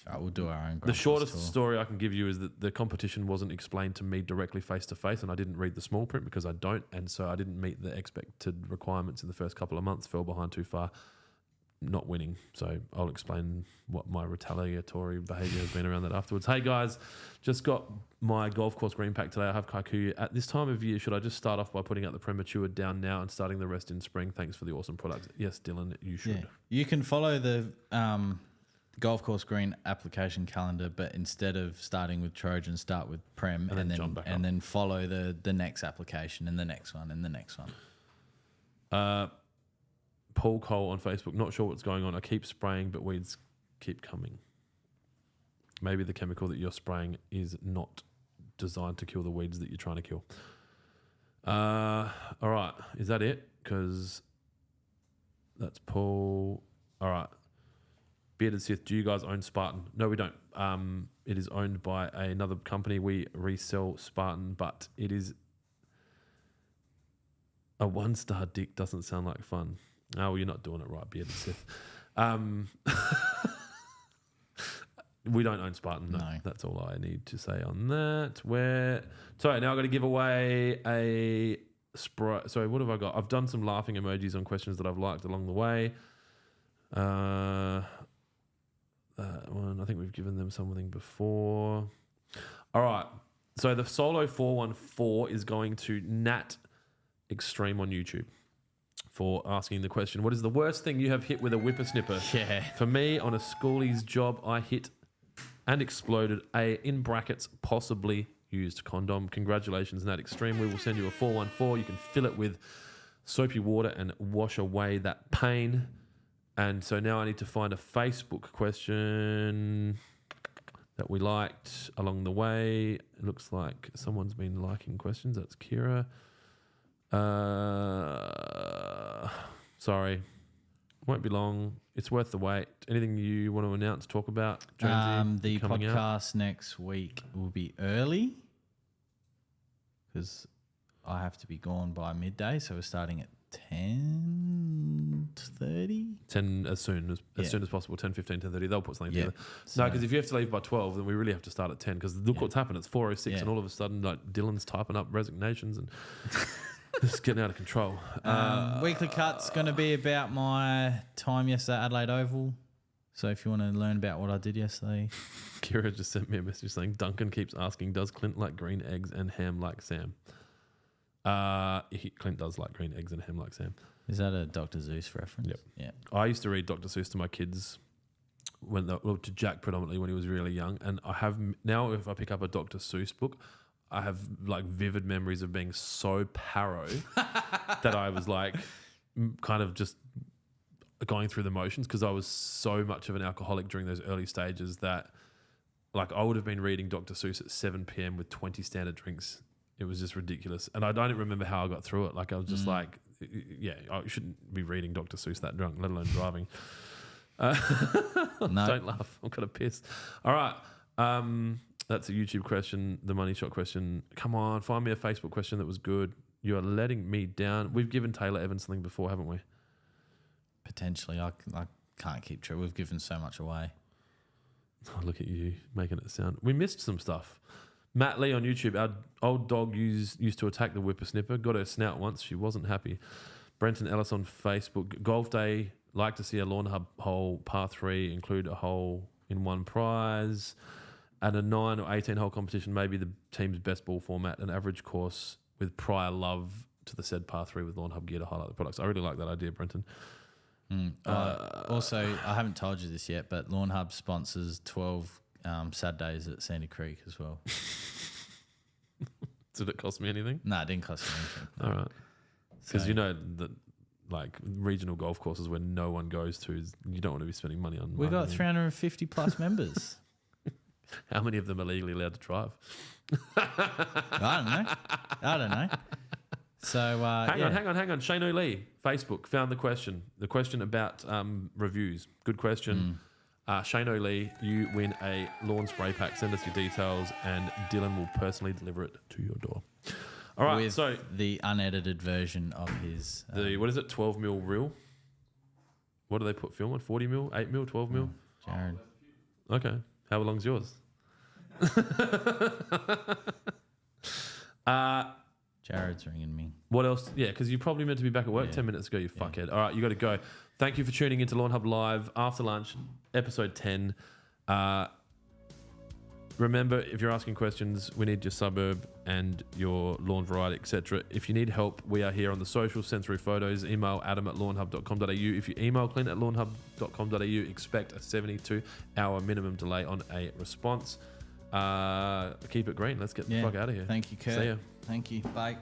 Right, we'll do our own. The shortest story I can give you is that the competition wasn't explained to me directly face to face, and I didn't read the small print because I don't, and so I didn't meet the expected requirements in the first couple of months. Fell behind too far, not winning. So I'll explain what my retaliatory behaviour has been around that afterwards. Hey guys, just got my golf course green pack today. I have Kikuyu. At this time of year, should I just start off by putting out the premature down now and starting the rest in spring? Thanks for the awesome products. Yes, Dylan, you should. Yeah. You can follow the golf course green application calendar, but instead of starting with Trojan, start with Prem and then follow the next application and the next one and the next one. Paul Cole on Facebook, not sure what's going on. I keep spraying, but weeds keep coming. Maybe the chemical that you're spraying is not designed to kill the weeds that you're trying to kill. All right, is that it? Because that's Paul. All right. Bearded Sith, do you guys own Spartan? No, we don't. It is owned by another company. We resell Spartan, but it is A 1-star dick doesn't sound like fun. Oh, well, you're not doing it right, Bearded Sith. We don't own Spartan. No. That's all I need to say on that. Sorry, now I've got to give away a Sprite. Sorry, what have I got? I've done some laughing emojis on questions that I've liked along the way. That one, I think we've given them something before. All right. So the Solo 414 is going to Nat Extreme on YouTube for asking the question, what is the worst thing you have hit with a whippersnipper? Yeah. For me, on a schoolie's job, I hit and exploded a, in brackets, possibly used condom. Congratulations, Nat Extreme. We will send you a 414. You can fill it with soapy water and wash away that pain. And so now I need to find a Facebook question that we liked along the way. It looks like someone's been liking questions. That's Kira. Sorry. Won't be long. It's worth the wait. Anything you want to announce, talk about, Jonesy? The podcast next week will be early because I have to be gone by midday. So we're starting at 10:30. 10 as soon as possible. 10:15, 10:30. They'll put something together. So, No, because if you have to leave by 12, then we really have to start at 10. Because look what's happened. It's 4:06, and all of a sudden, like Dylan's typing up resignations and it's getting out of control. Weekly cut's going to be about my time yesterday at Adelaide Oval. So if you want to learn about what I did yesterday. Kira just sent me a message saying Duncan keeps asking, does Clint like green eggs and ham like Sam? Clint does like green eggs and ham like Sam. Is that a Dr. Seuss reference? Yep. Yeah. I used to read Dr. Seuss to my kids to Jack predominantly when he was really young, and I have now if I pick up a Dr. Seuss book, I have like vivid memories of being so paro that I was like kind of just going through the motions because I was so much of an alcoholic during those early stages that like I would have been reading Dr. Seuss at 7 p.m. with 20 standard drinks. It was just ridiculous. And I don't remember how I got through it. Like I was just like, yeah, I shouldn't be reading Dr. Seuss that drunk, let alone driving. No. Don't laugh. I'm going to piss. All right. That's a YouTube question, the money shot question. Come on, find me a Facebook question that was good. You are letting me down. We've given Taylor Evans something before, haven't we? Potentially. I can't keep track. We've given so much away. Oh, look at you making it sound. We missed some stuff. Matt Lee on YouTube. Our old dog used to attack the whippersnipper. Got her snout once. She wasn't happy. Brenton Ellis on Facebook. Golf day. Like to see a Lawnhub hole par 3 include a hole in one prize. At a 9 or 18 hole competition, maybe the team's best ball format, an average course with prior love to the said par 3 with Lawnhub gear to highlight the products. I really like that idea, Brenton. Also, I haven't told you this yet, but Lawnhub sponsors 12 Saturdays at Sandy Creek as well. Did it cost me anything? No, it didn't cost me anything. No. All right. Because you know that like regional golf courses where no one goes to, you don't want to be spending money on. We got 350 plus members. How many of them are legally allowed to drive? I don't know. So hang on. Shane O'Lee, Facebook, found the question. The question about reviews. Good question. Shane O'Lee, you win a lawn spray pack. Send us your details and Dylan will personally deliver it to your door. All right, with so the unedited version of his... what is it, 12 mil reel? What do they put film on? 40 mil, 8 mil, 12 mil? Jared. Okay. How long's yours? Jared's ringing me. What else? Yeah, because you probably meant to be back at work 10 minutes ago, you fuckhead. All right, you got to go. Thank you for tuning into Lawnhub Live after lunch, episode 10. Remember, if you're asking questions, we need your suburb and your lawn variety, etc. If you need help, we are here on the social, send through photos, email adam@lawnhub.com.au. If you email Clint at lawnhub.com.au, expect a 72-hour minimum delay on a response. Keep it green. Let's get the fuck out of here. Thank you, Kurt. See ya. Thank you. Bye.